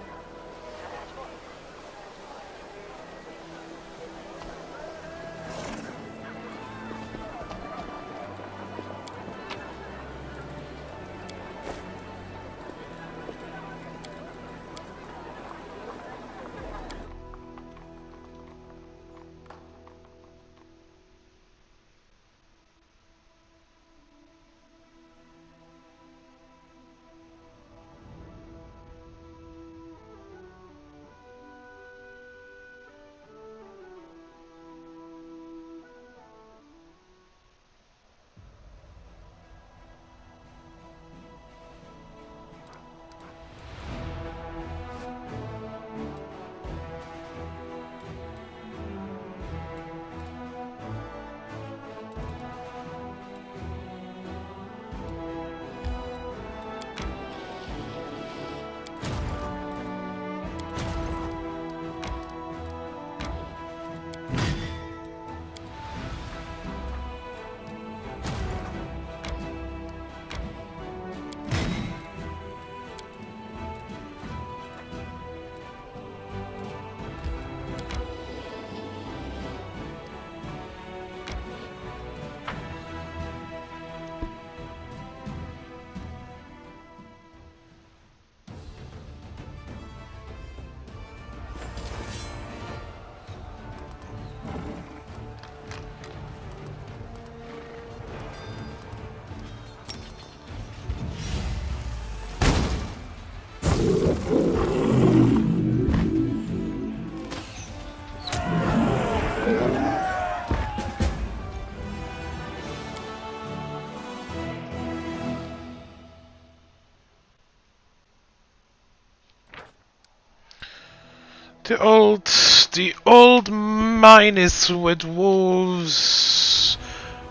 The old miners with wolves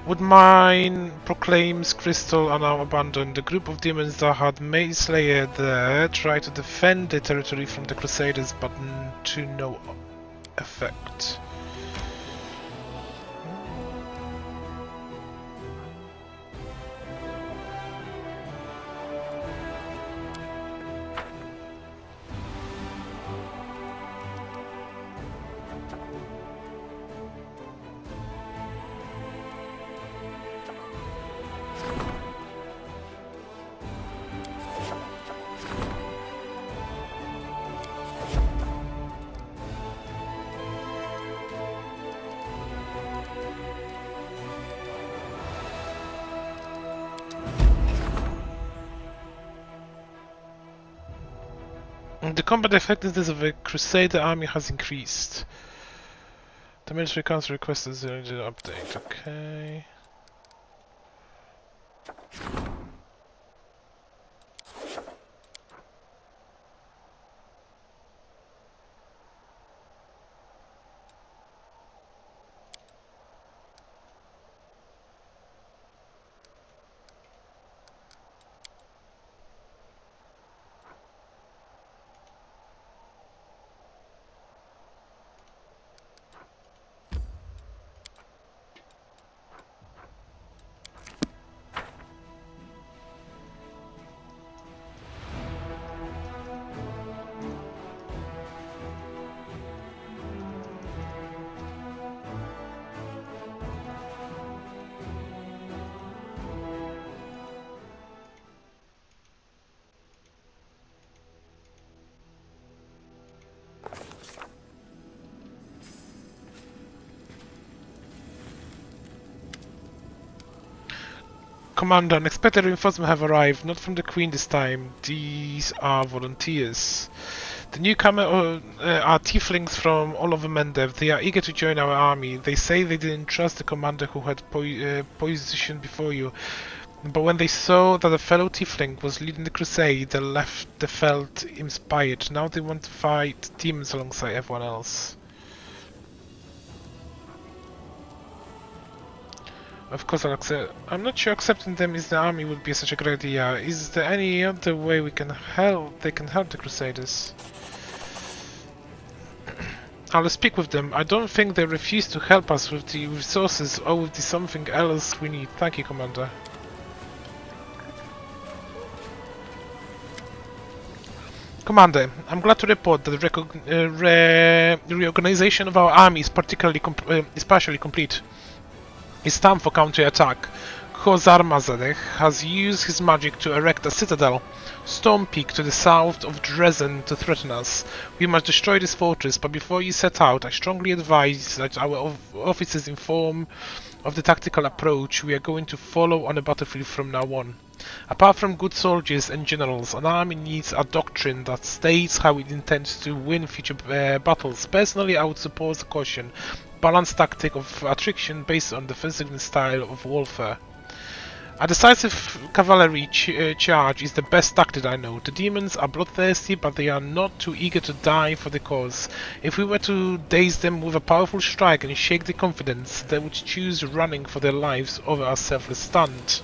would mine proclaims Crystal are now abandoned. The group of demons that had made Slayer there tried to defend the territory from the Crusaders, but to no effect. The combat effectiveness of a Crusader army has increased. The military council requested the update. Okay. Commander, unexpected reinforcements have arrived, not from the Queen this time. These are volunteers. The newcomer are tieflings from all over Mendev. They are eager to join our army. They say they didn't trust the commander who had positioned before you. But when they saw that a fellow tiefling was leading the crusade, they felt inspired. Now they want to fight demons alongside everyone else. Of course I'll accept. I'm not sure accepting them in the army would be such a great idea. Is there any other way we can help? They can help the Crusaders. I'll speak with them. I don't think they refuse to help us with the resources or with the something else we need. Thank you, Commander. Commander, I'm glad to report that the reorganization of our army is partially complete. It's time for counter-attack. Khosar Mazadeh has used his magic to erect a citadel, Storm Peak, to the south of Dresden to threaten us. We must destroy this fortress, but before you set out, I strongly advise that our officers inform of the tactical approach we are going to follow on the battlefield from now on. Apart from good soldiers and generals, an army needs a doctrine that states how it intends to win future battles. Personally, I would support the caution, balanced tactic of attrition based on defensive style of warfare. A decisive cavalry charge is the best tactic I know. The demons are bloodthirsty, but they are not too eager to die for the cause. If we were to daze them with a powerful strike and shake their confidence, they would choose running for their lives over a selfless stand.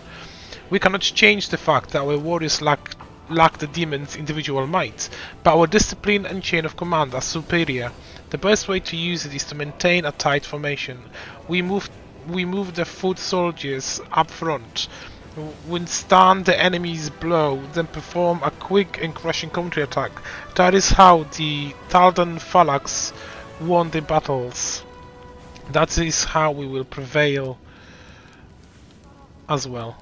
We cannot change the fact that our warriors lack the demons' individual might, but our discipline and chain of command are superior. The best way to use it is to maintain a tight formation. We move the foot soldiers up front, withstand the enemy's blow, then perform a quick and crushing counterattack. That is how the Taldan Phalanx won the battles. That is how we will prevail as well.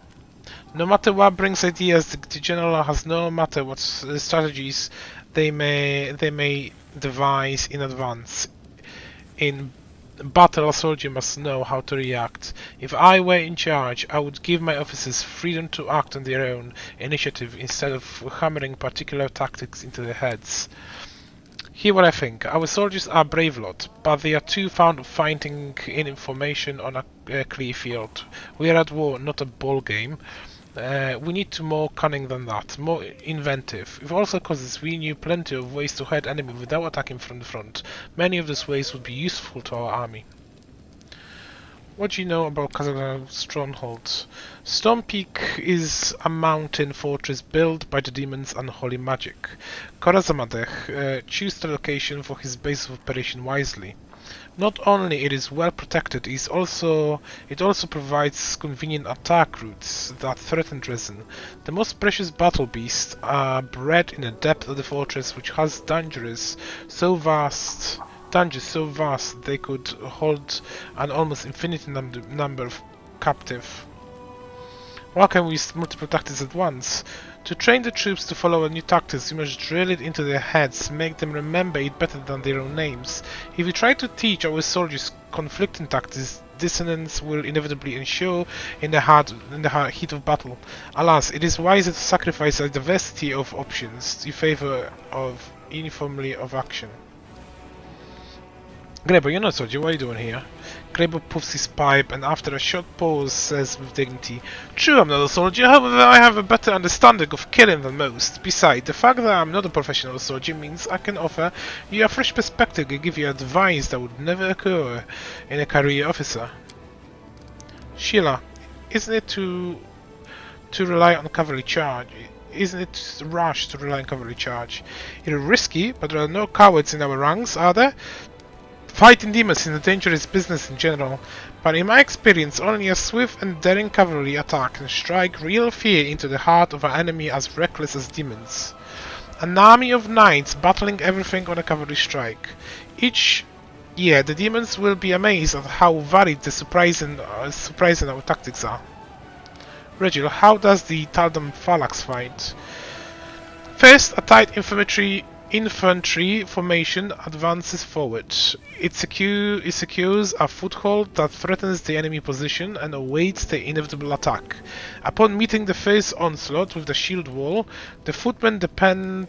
No matter what brings ideas, the general has no matter what strategies they may devise in advance. In battle, a soldier must know how to react. If I were in charge, I would give my officers freedom to act on their own initiative instead of hammering particular tactics into their heads. Hear what I think. Our soldiers are brave lot, but they are too fond of finding in information on a clear field. We are at war, not a ball game. We need to more cunning than that, more inventive. If also causes we knew plenty of ways to hide enemy without attacking from the front. Many of those ways would be useful to our army. What do you know about Khazar's strongholds? Storm Peak is a mountain fortress built by the demons and holy magic. Khazar chose the location for his base of operation wisely. Not only it is well protected, it also provides convenient attack routes that threaten Dresden. The most precious battle beasts are bred in the depth of the fortress, which has dungeons so vast they could hold an almost infinite number of captive. Why can we use multiple tactics at once? To train the troops to follow a new tactics, you must drill it into their heads, make them remember it better than their own names. If we try to teach our soldiers conflicting tactics, dissonance will inevitably ensue in the heat of battle. Alas, it is wiser to sacrifice a diversity of options in favor of uniformity of action. Grebo, you're not a soldier, what are you doing here? Grebo puffs his pipe and after a short pause says with dignity, "True, I'm not a soldier, however I have a better understanding of killing than most. Besides, the fact that I'm not a professional soldier means I can offer you a fresh perspective and give you advice that would never occur in a career officer." Sheila, isn't it to rely on cavalry charge? Isn't it rash to rely on cavalry charge? It is risky, but there are no cowards in our ranks, are there? Fighting demons is a dangerous business in general, but in my experience only a swift and daring cavalry attack can strike real fear into the heart of an enemy as reckless as demons. An army of knights battling everything on a cavalry strike. Each year the demons will be amazed at how varied the surprising our tactics are. Regil, how does the Taldan Phalanx fight? First, a tight infantry formation advances forward. It secures a foothold that threatens the enemy position and awaits the inevitable attack. Upon meeting the first onslaught with the shield wall, the footmen dampen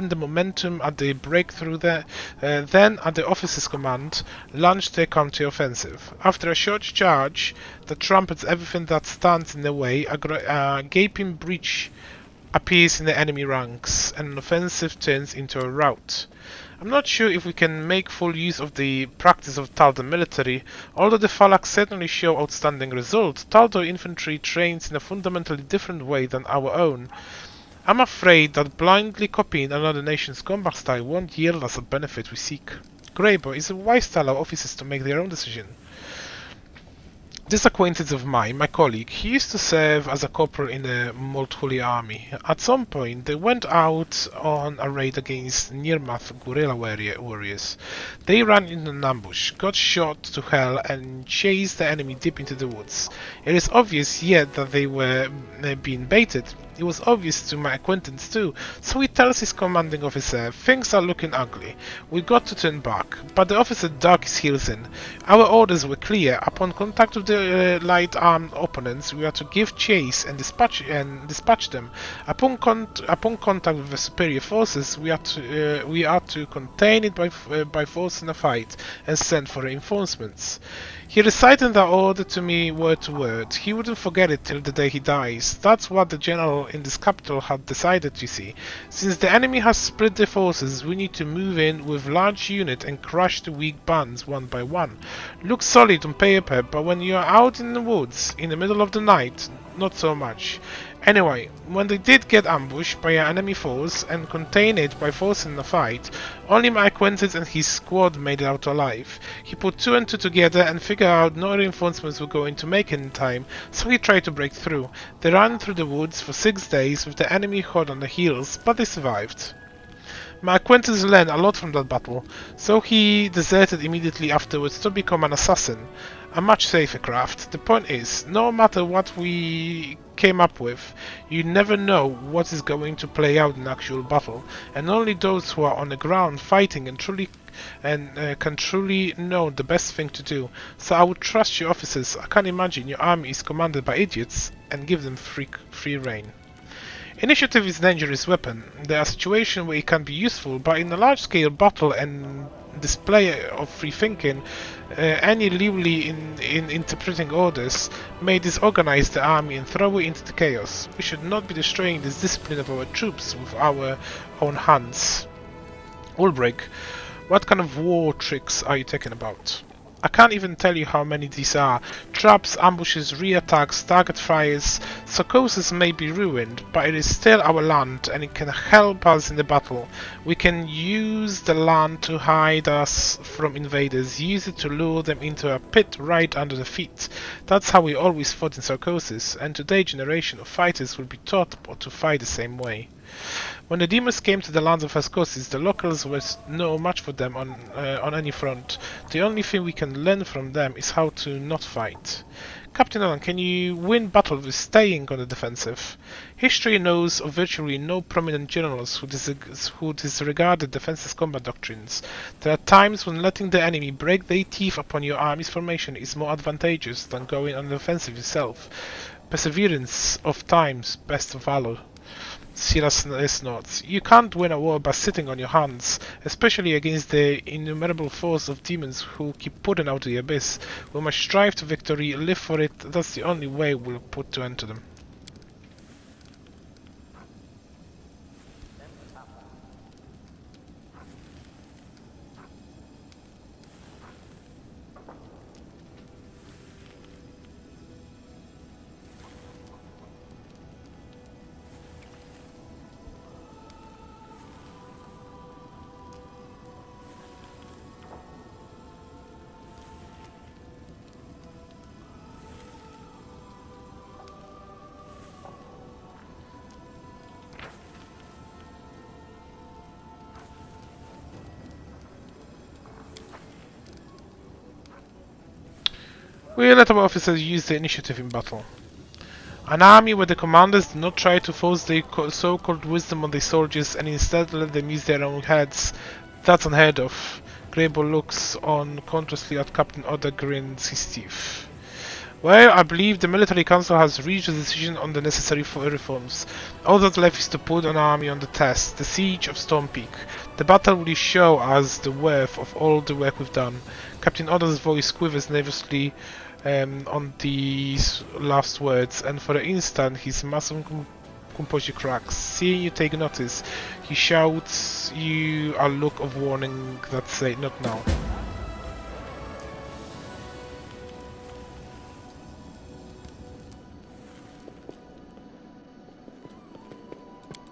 the momentum at the breakthrough then at the officer's command launch their counter-offensive. After a short charge that trumpets everything that stands in the way, a gaping breach appears in the enemy ranks, and an offensive turns into a rout. I'm not sure if we can make full use of the practice of Taldan military. Although the Phalanx certainly show outstanding results, Taldan infantry trains in a fundamentally different way than our own. I'm afraid that blindly copying another nation's combat style won't yield us a benefit we seek. Grebo, is it wise to allow officers to make their own decision? This acquaintance of mine, my colleague, he used to serve as a corporal in the Molthuli army. At some point, they went out on a raid against Nirmath guerrilla warriors. They ran into an ambush, got shot to hell, and chased the enemy deep into the woods. It is obvious yet that they were being baited. It was obvious to my acquaintance too, so he tells his commanding officer, "Things are looking ugly. We got to turn back." But the officer dug his heels in. Our orders were clear. Upon contact with the light-armed opponents, we are to give chase and dispatch them. Upon contact with the superior forces, we are to contain it by force in a fight and send for reinforcements. He recited that order to me word to word. He wouldn't forget it till the day he dies. That's what the general in this capital had decided, you see. Since the enemy has split their forces, we need to move in with large unit and crush the weak bands one by one. Looks solid on paper, but when you are out in the woods in the middle of the night, not so much. Anyway, when they did get ambushed by an enemy force and contain it by forcing the fight, only my acquaintance and his squad made it out alive. He put two and two together and figured out no reinforcements were going to make it in time, so he tried to break through. They ran through the woods for 6 days with the enemy hot on their heels, but they survived. My acquaintance learned a lot from that battle, so he deserted immediately afterwards to become an assassin. A much safer craft. The point is, no matter what we came up with, you never know what is going to play out in actual battle, and only those who are on the ground fighting and can truly know the best thing to do. So I would trust your officers. I can't imagine your army is commanded by idiots, and give them free rein. Initiative is a dangerous weapon. There are situations where it can be useful, but in a large-scale battle and display of free thinking, any leeway in interpreting orders may disorganize the army and throw it into the chaos. We should not be destroying the discipline of our troops with our own hands. Ulbrich, what kind of war tricks are you talking about? I can't even tell you how many these are. Traps, ambushes, re-attacks, target fires. Sarcosis may be ruined, but it is still our land and it can help us in the battle. We can use the land to hide us from invaders, use it to lure them into a pit right under the feet. That's how we always fought in Sarcosis, and today's generation of fighters will be taught to fight the same way. When the demons came to the lands of Sarcosis, the locals were no match for them on any front. The only thing we can learn from them is how to not fight. Captain Aeon, can you win battle with staying on the defensive? History knows of virtually no prominent generals who disregarded defensive combat doctrines. There are times when letting the enemy break their teeth upon your army's formation is more advantageous than going on the offensive yourself. Perseverance of times, best of valor. Silas notes, you can't win a war by sitting on your hands, especially against the innumerable force of demons who keep putting out the abyss. We must strive to victory, live for it. That's the only way we'll put an end to them. We let our officers use the initiative in battle. An army where the commanders do not try to force their so-called wisdom on their soldiers and instead let them use their own heads. That's unheard of. Grable looks on contrastly at Captain Oda, grins his teeth. Well, I believe the military council has reached a decision on the necessary reforms. All that's left is to put an army on the test, the siege of Storm Peak. The battle will show us the worth of all the work we've done. Captain Oda's voice quivers nervously on these last words, and for an instant his massive composure cracks. Seeing you take notice, he shouts you a look of warning that say, not now.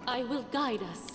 I will guide us.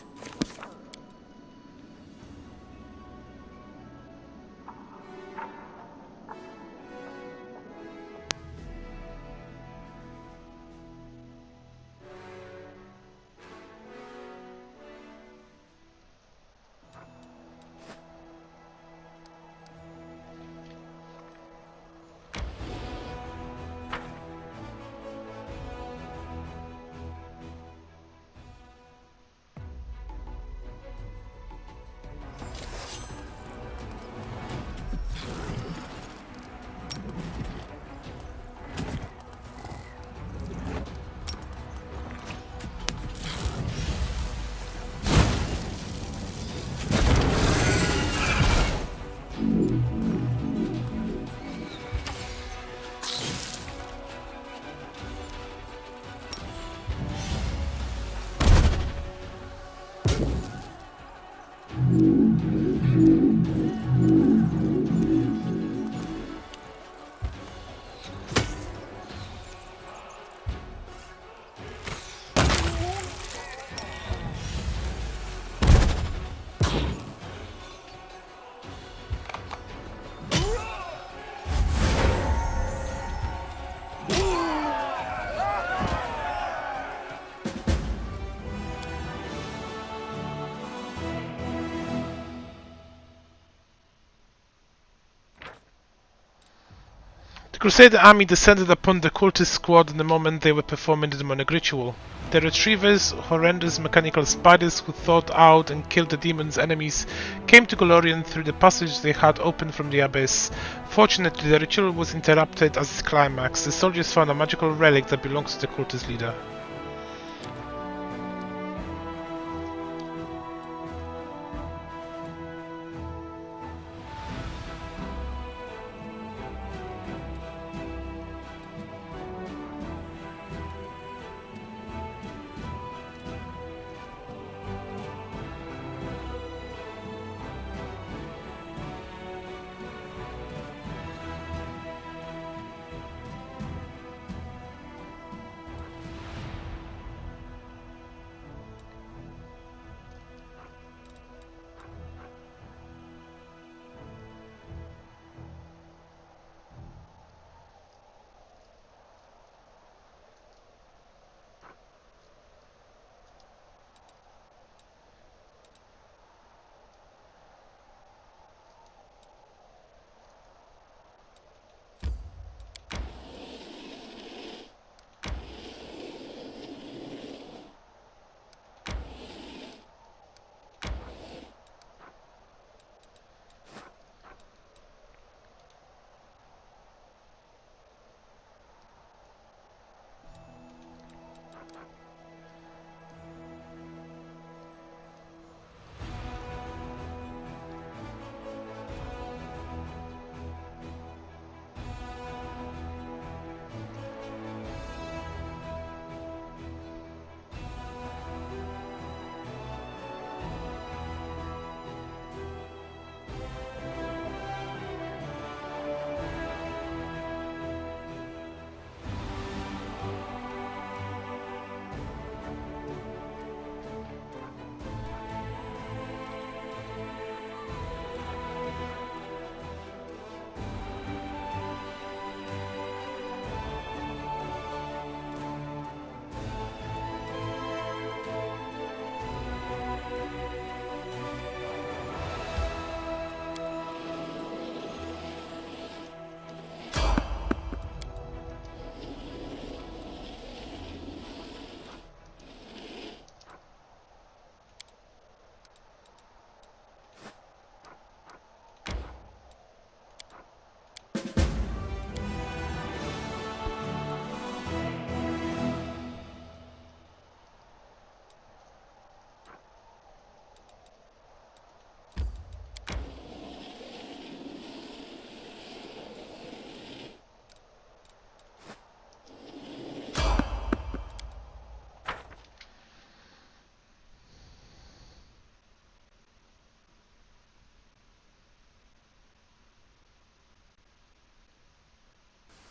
The Crusader army descended upon the cultist squad the moment they were performing the demonic ritual. The Retrievers, horrendous mechanical spiders who thought out and killed the demon's enemies, came to Golarion through the passage they had opened from the abyss. Fortunately, the ritual was interrupted as its climax. The soldiers found a magical relic that belongs to the cultist leader.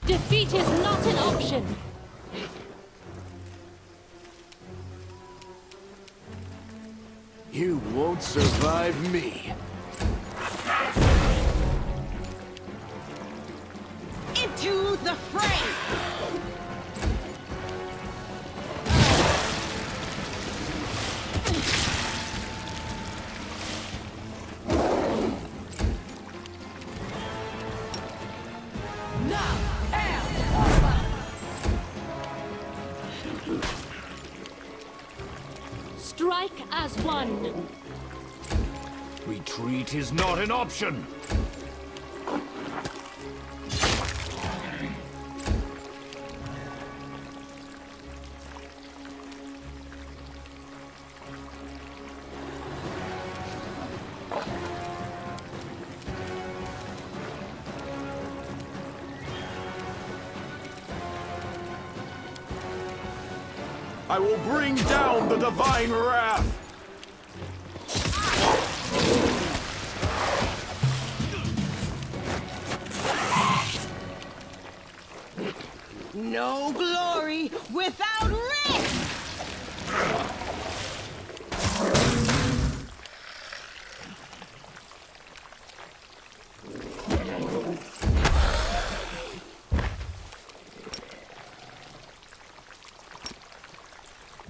Defeat is not an option. You won't survive me. Into the fray! Strike as one. Retreat is not an option. I will bring down the divine wrath! No glory without risk!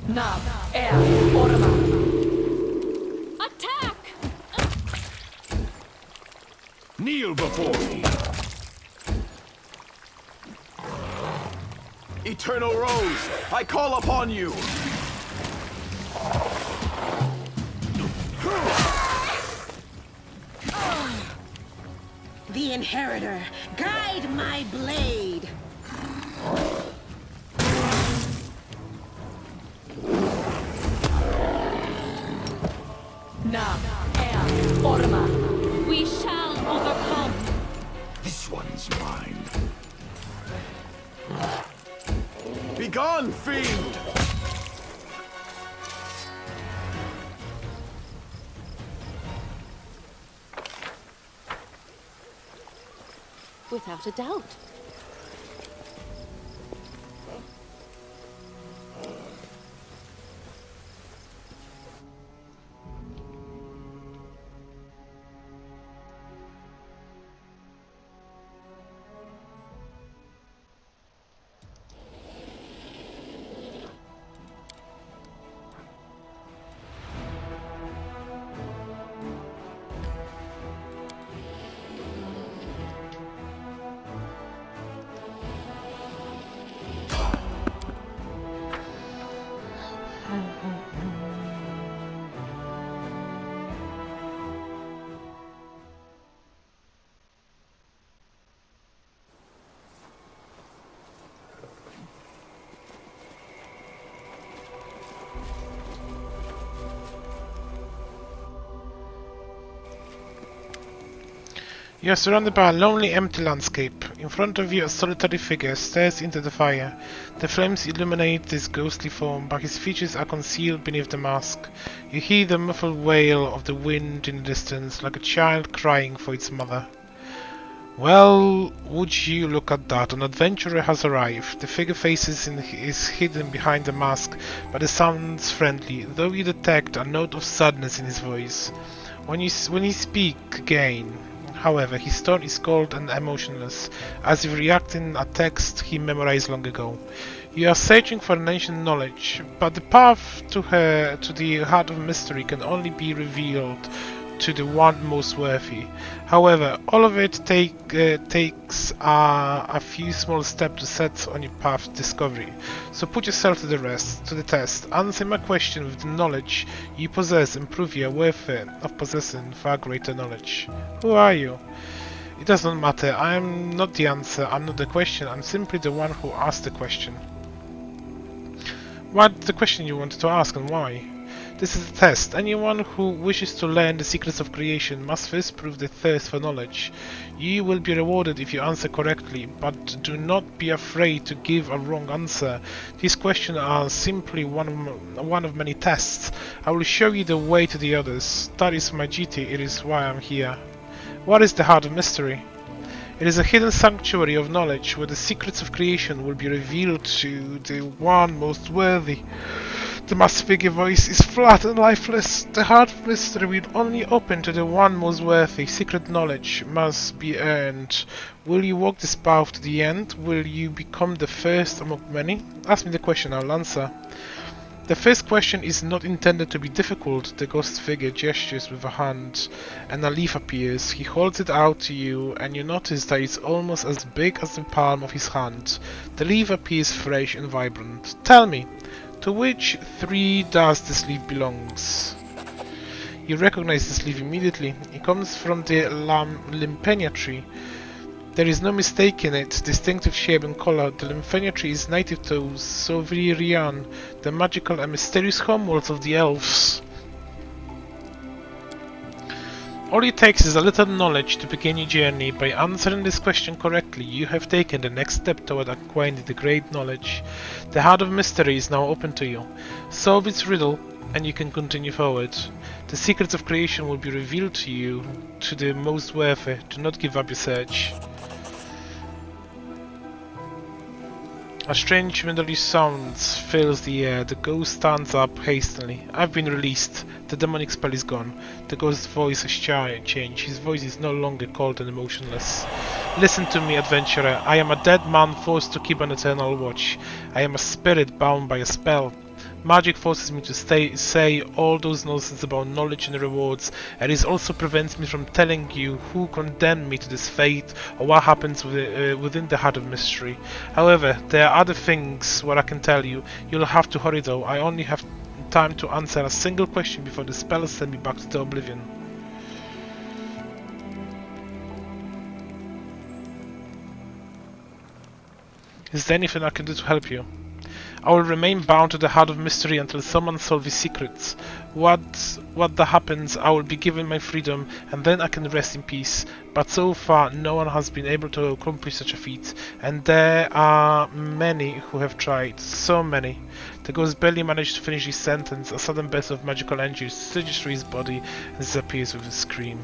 Nav, Air, Orma. Attack! Kneel before me! eternal rose, I call upon you! The Inheritor, guide my blade! Nam, Aeon, Orma. We shall overcome. This one's mine. Begone, fiend! Without a doubt. You are surrounded by a lonely, empty landscape. In front of you, a solitary figure stares into the fire. The flames illuminate his ghostly form, but his features are concealed beneath the mask. You hear the muffled wail of the wind in the distance, like a child crying for its mother. Well, would you look at that, an adventurer has arrived. The figure faces is hidden behind the mask, but it sounds friendly, though you detect a note of sadness in his voice. When he speaks again, however, his tone is cold and emotionless, as if reacting a text he memorized long ago. You are searching for an ancient knowledge, but the path to the heart of mystery can only be revealed to the one most worthy. However, all of it takes a few small steps to set on your path to discovery. So put yourself to the test. Answer my question with the knowledge you possess and prove you are worthy of possessing far greater knowledge. Who are you? It doesn't matter. I am not the answer. I'm not the question. I'm simply the one who asked the question. What's the question you wanted to ask and why? This is a test. Anyone who wishes to learn the secrets of creation must first prove their thirst for knowledge. You will be rewarded if you answer correctly, but do not be afraid to give a wrong answer. These questions are simply one of many tests. I will show you the way to the others. That is my duty. It is why I am here. What is the heart of mystery? It is a hidden sanctuary of knowledge where the secrets of creation will be revealed to the one most worthy. The masked figure voice is flat and lifeless. The heart of mystery will only open to the one most worthy. Secret knowledge must be earned. Will you walk this path to the end? Will you become the first among many? Ask me the question, I'll answer. The first question is not intended to be difficult. The ghost figure gestures with a hand, and a leaf appears. He holds it out to you, and you notice that it's almost as big as the palm of his hand. The leaf appears fresh and vibrant. Tell me, to which three does this leaf belongs? You recognize this leaf immediately. It comes from the Limpenia tree. There is no mistaking its distinctive shape and color. The Limpenia tree is native to Aeon, the magical and mysterious homeworld of the elves. All it takes is a little knowledge to begin your journey. By answering this question correctly, you have taken the next step toward acquiring the great knowledge. The heart of mystery is now open to you. Solve its riddle, and you can continue forward. The secrets of creation will be revealed to you, to the most worthy. Do not give up your search. A strange melody sounds fills the air. The ghost stands up hastily. I've been released. The demonic spell is gone. The ghost's voice has changed. His voice is no longer cold and emotionless. Listen to me, adventurer. I am a dead man forced to keep an eternal watch. I am a spirit bound by a spell. Magic forces me to say all those nonsense about knowledge and rewards, and it also prevents me from telling you who condemned me to this fate or what happens within the Heart of Mystery. However, there are other things what I can tell you. You'll have to hurry though. I only have time to answer a single question before the spell sends me back to the Oblivion. Is there anything I can do to help you? I will remain bound to the Heart of Mystery until someone solves his secrets. What that happens, I will be given my freedom, and then I can rest in peace. But so far, no one has been able to accomplish such a feat, and there are many who have tried. So many. The ghost barely managed to finish his sentence. A sudden burst of magical energy surges through his body and disappears with a scream.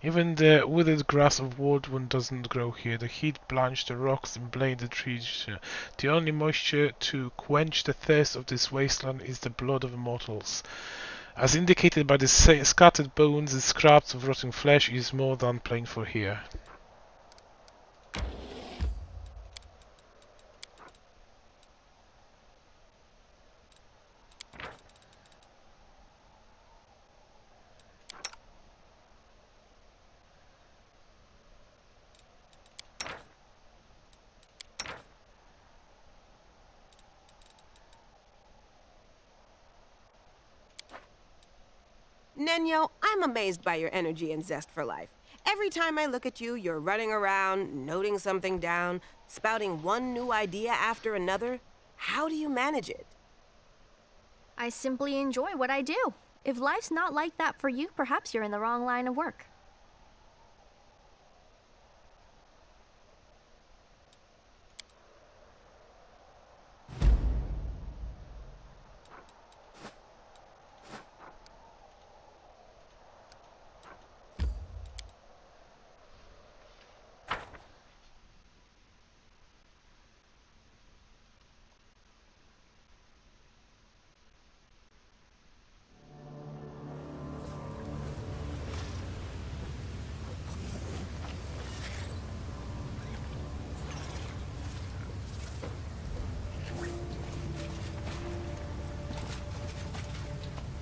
Even the withered grass of Wardwood doesn't grow here. The heat blanched the rocks and blade the trees. The only moisture to quench the thirst of this wasteland is the blood of mortals. As indicated by the scattered bones and scraps of rotting flesh, it is more than plain for here. Nenyo, I'm amazed by your energy and zest for life. Every time I look at you, you're running around, noting something down, spouting one new idea after another. How do you manage it? I simply enjoy what I do. If life's not like that for you, perhaps you're in the wrong line of work.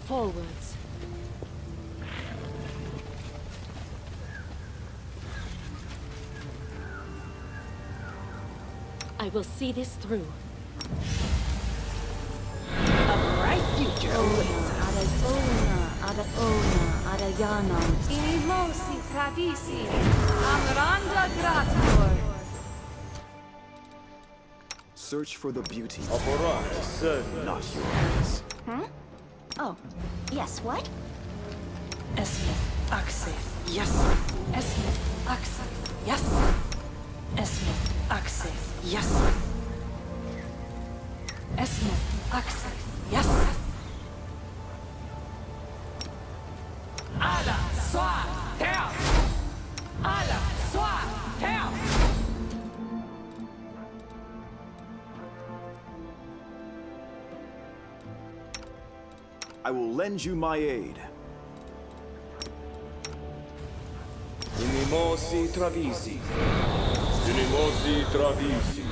Forwards. I will see this through. A bright future awaits us. Inimosi tradisi. Amranda grator. Search for the beauty, not your eyes. Huh? Oh, yes, what? Esmith, Axe, yes. Esmith, Axe, yes. Esmith, Axe, yes. Esmith, Axe, yes. Ala, swa, down. Ala, swa, down. I will lend you my aid. Inimosi travisi. Inimosi travisi.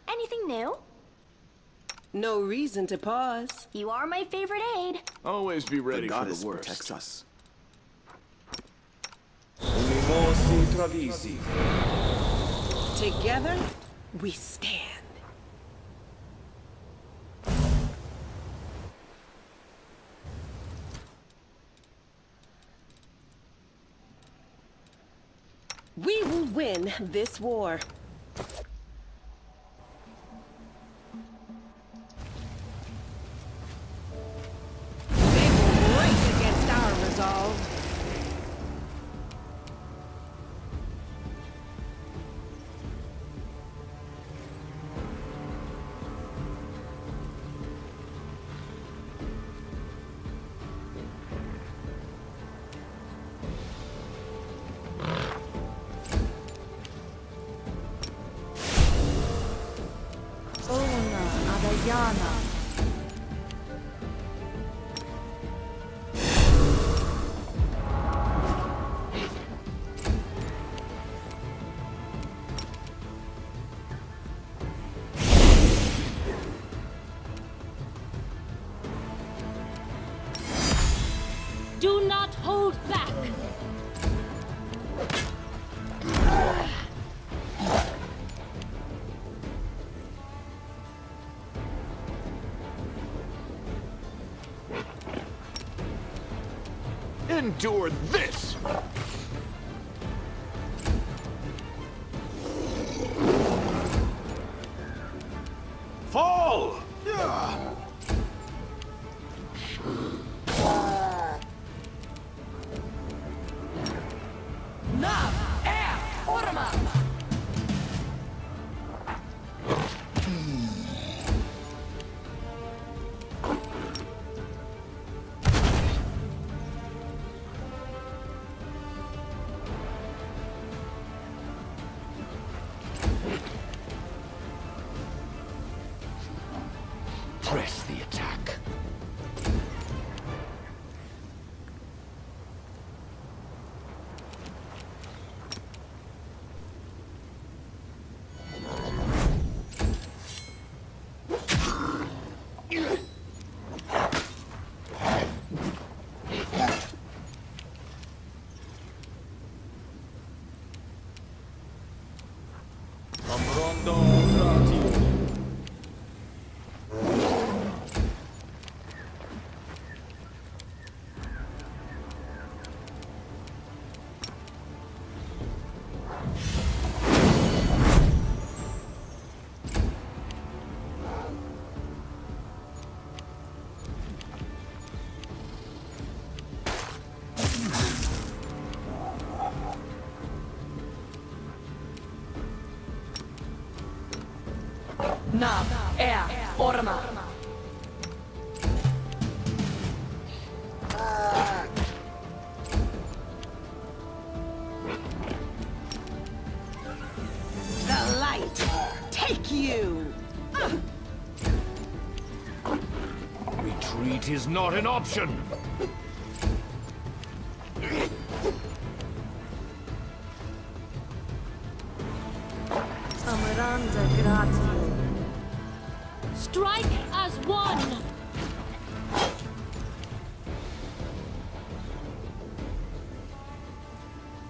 Anything new? No reason to pause. You are my favorite aide. Always be ready The for goddess the worst. protects us. Inimosi travisi. Together, we stand. We will win this war. They will race against our resolve. Ona Adayana. Do not hold back. Endure this! Fall! Press the attack. Amrondo grati. Nav, Air, Orma. The light, take you! Retreat is not an option. Amaranda Grati. Strike as one.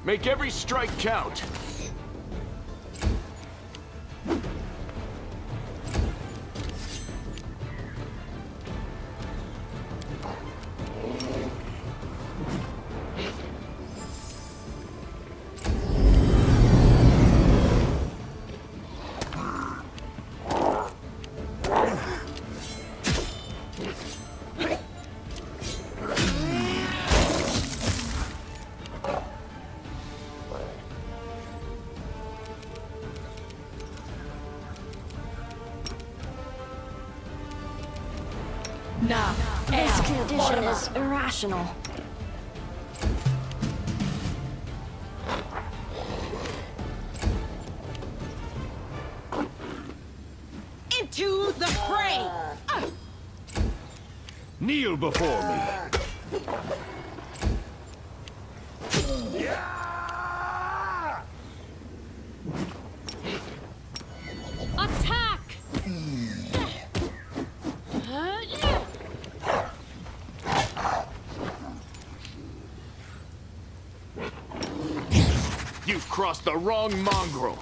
Make every strike count. Na. This condition is irrational. Into the fray! Kneel before me. Attack! You've crossed the wrong mongrel.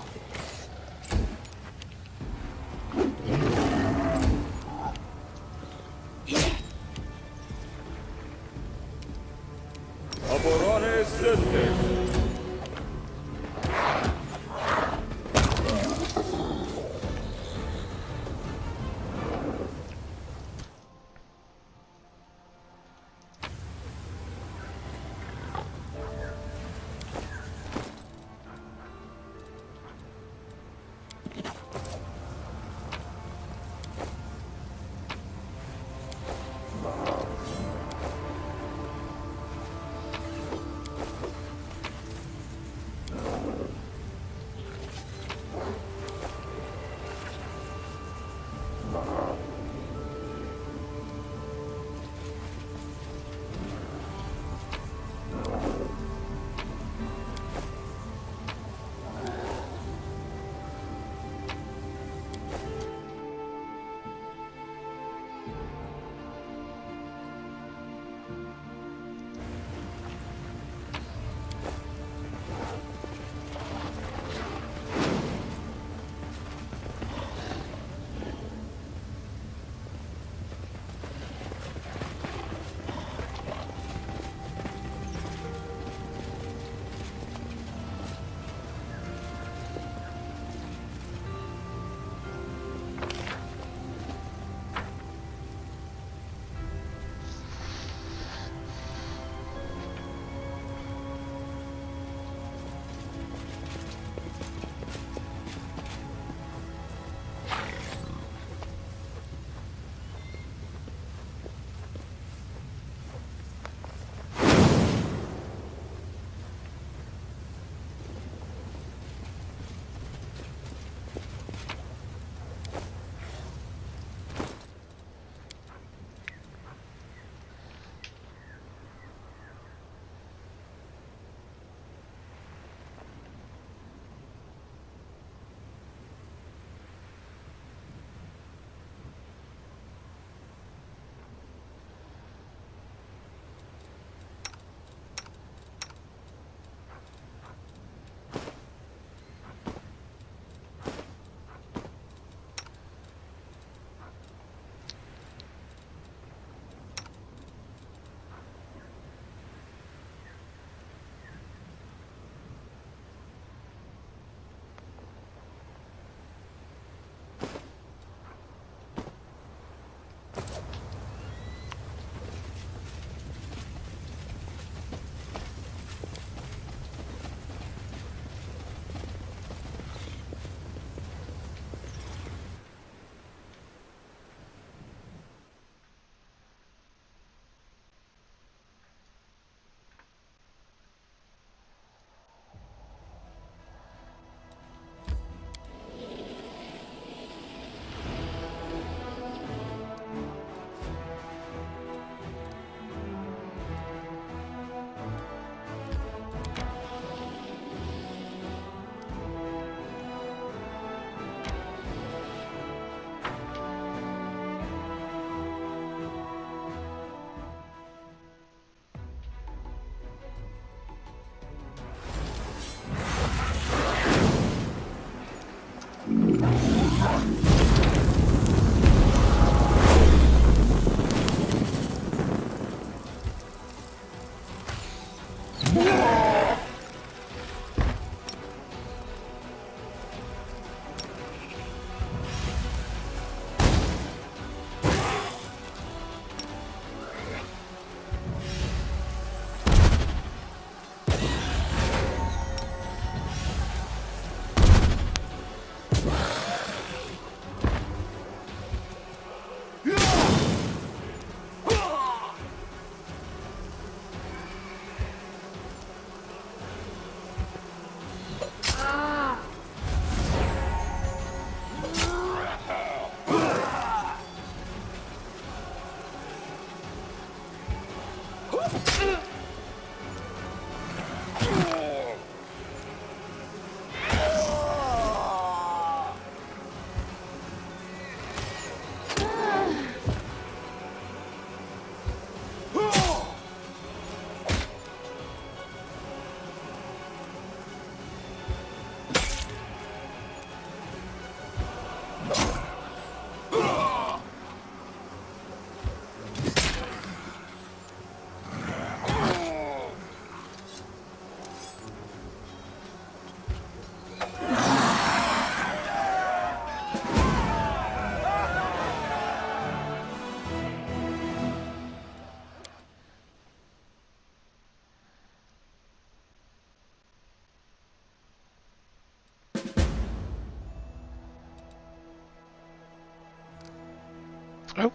Oh.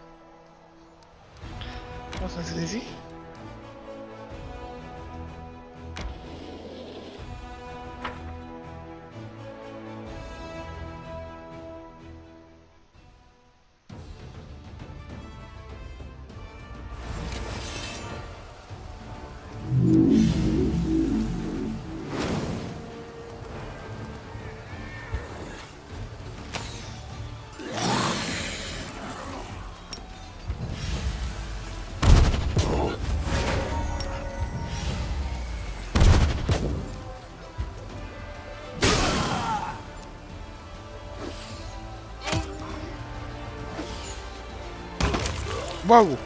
Wasn't it easy? Whoa!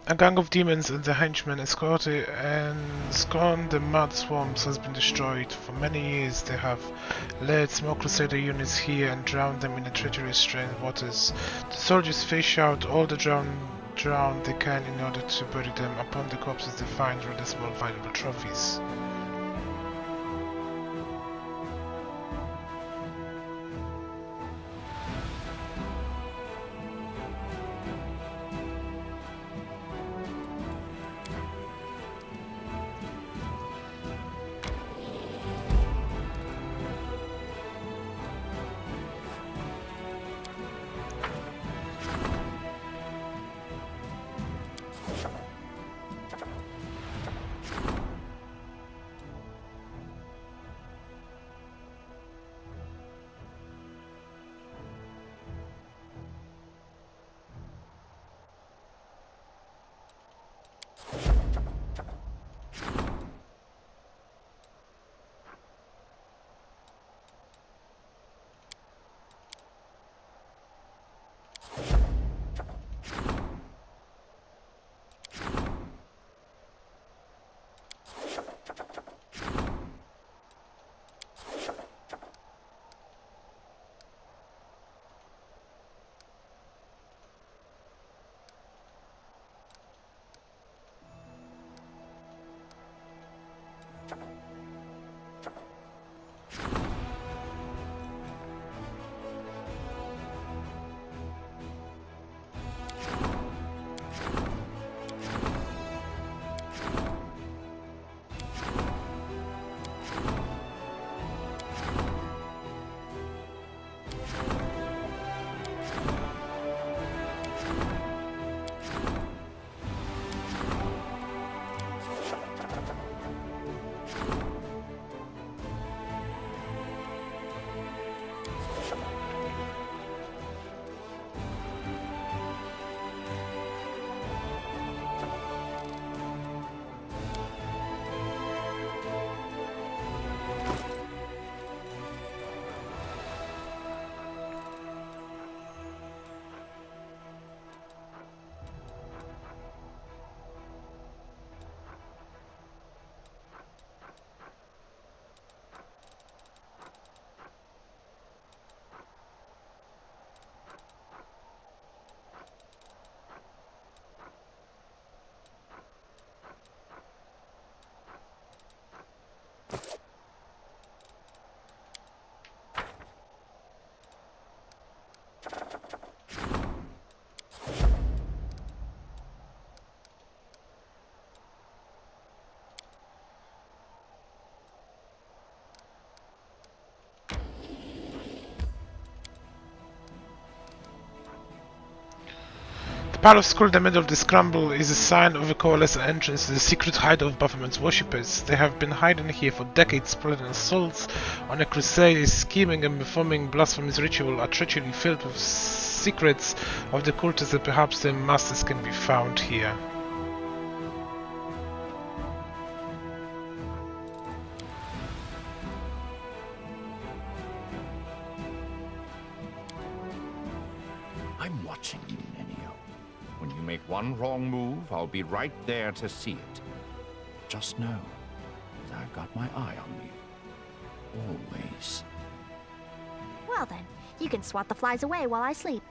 A gang of demons and their henchmen escorted and scorned the mud swamps has been destroyed. For many years they have led small crusader units here and drowned them in the treacherous strained waters. The soldiers fish out all the drowned they can in order to bury them. Upon the corpses they find rather small valuable trophies. The pile of skull in the middle of the scramble is a sign of a coalescent entrance to the secret hideout of Baphomet's worshippers. They have been hiding here for decades, spreading assaults on a crusade, scheming and performing blasphemous ritual, a treachery filled with secrets of the cultists that perhaps their masters can be found here. I'm watching you, Nenio. When you make one wrong move, I'll be right there to see it. Just know that I've got my eye on you. Always. Well then, you can swat the flies away while I sleep.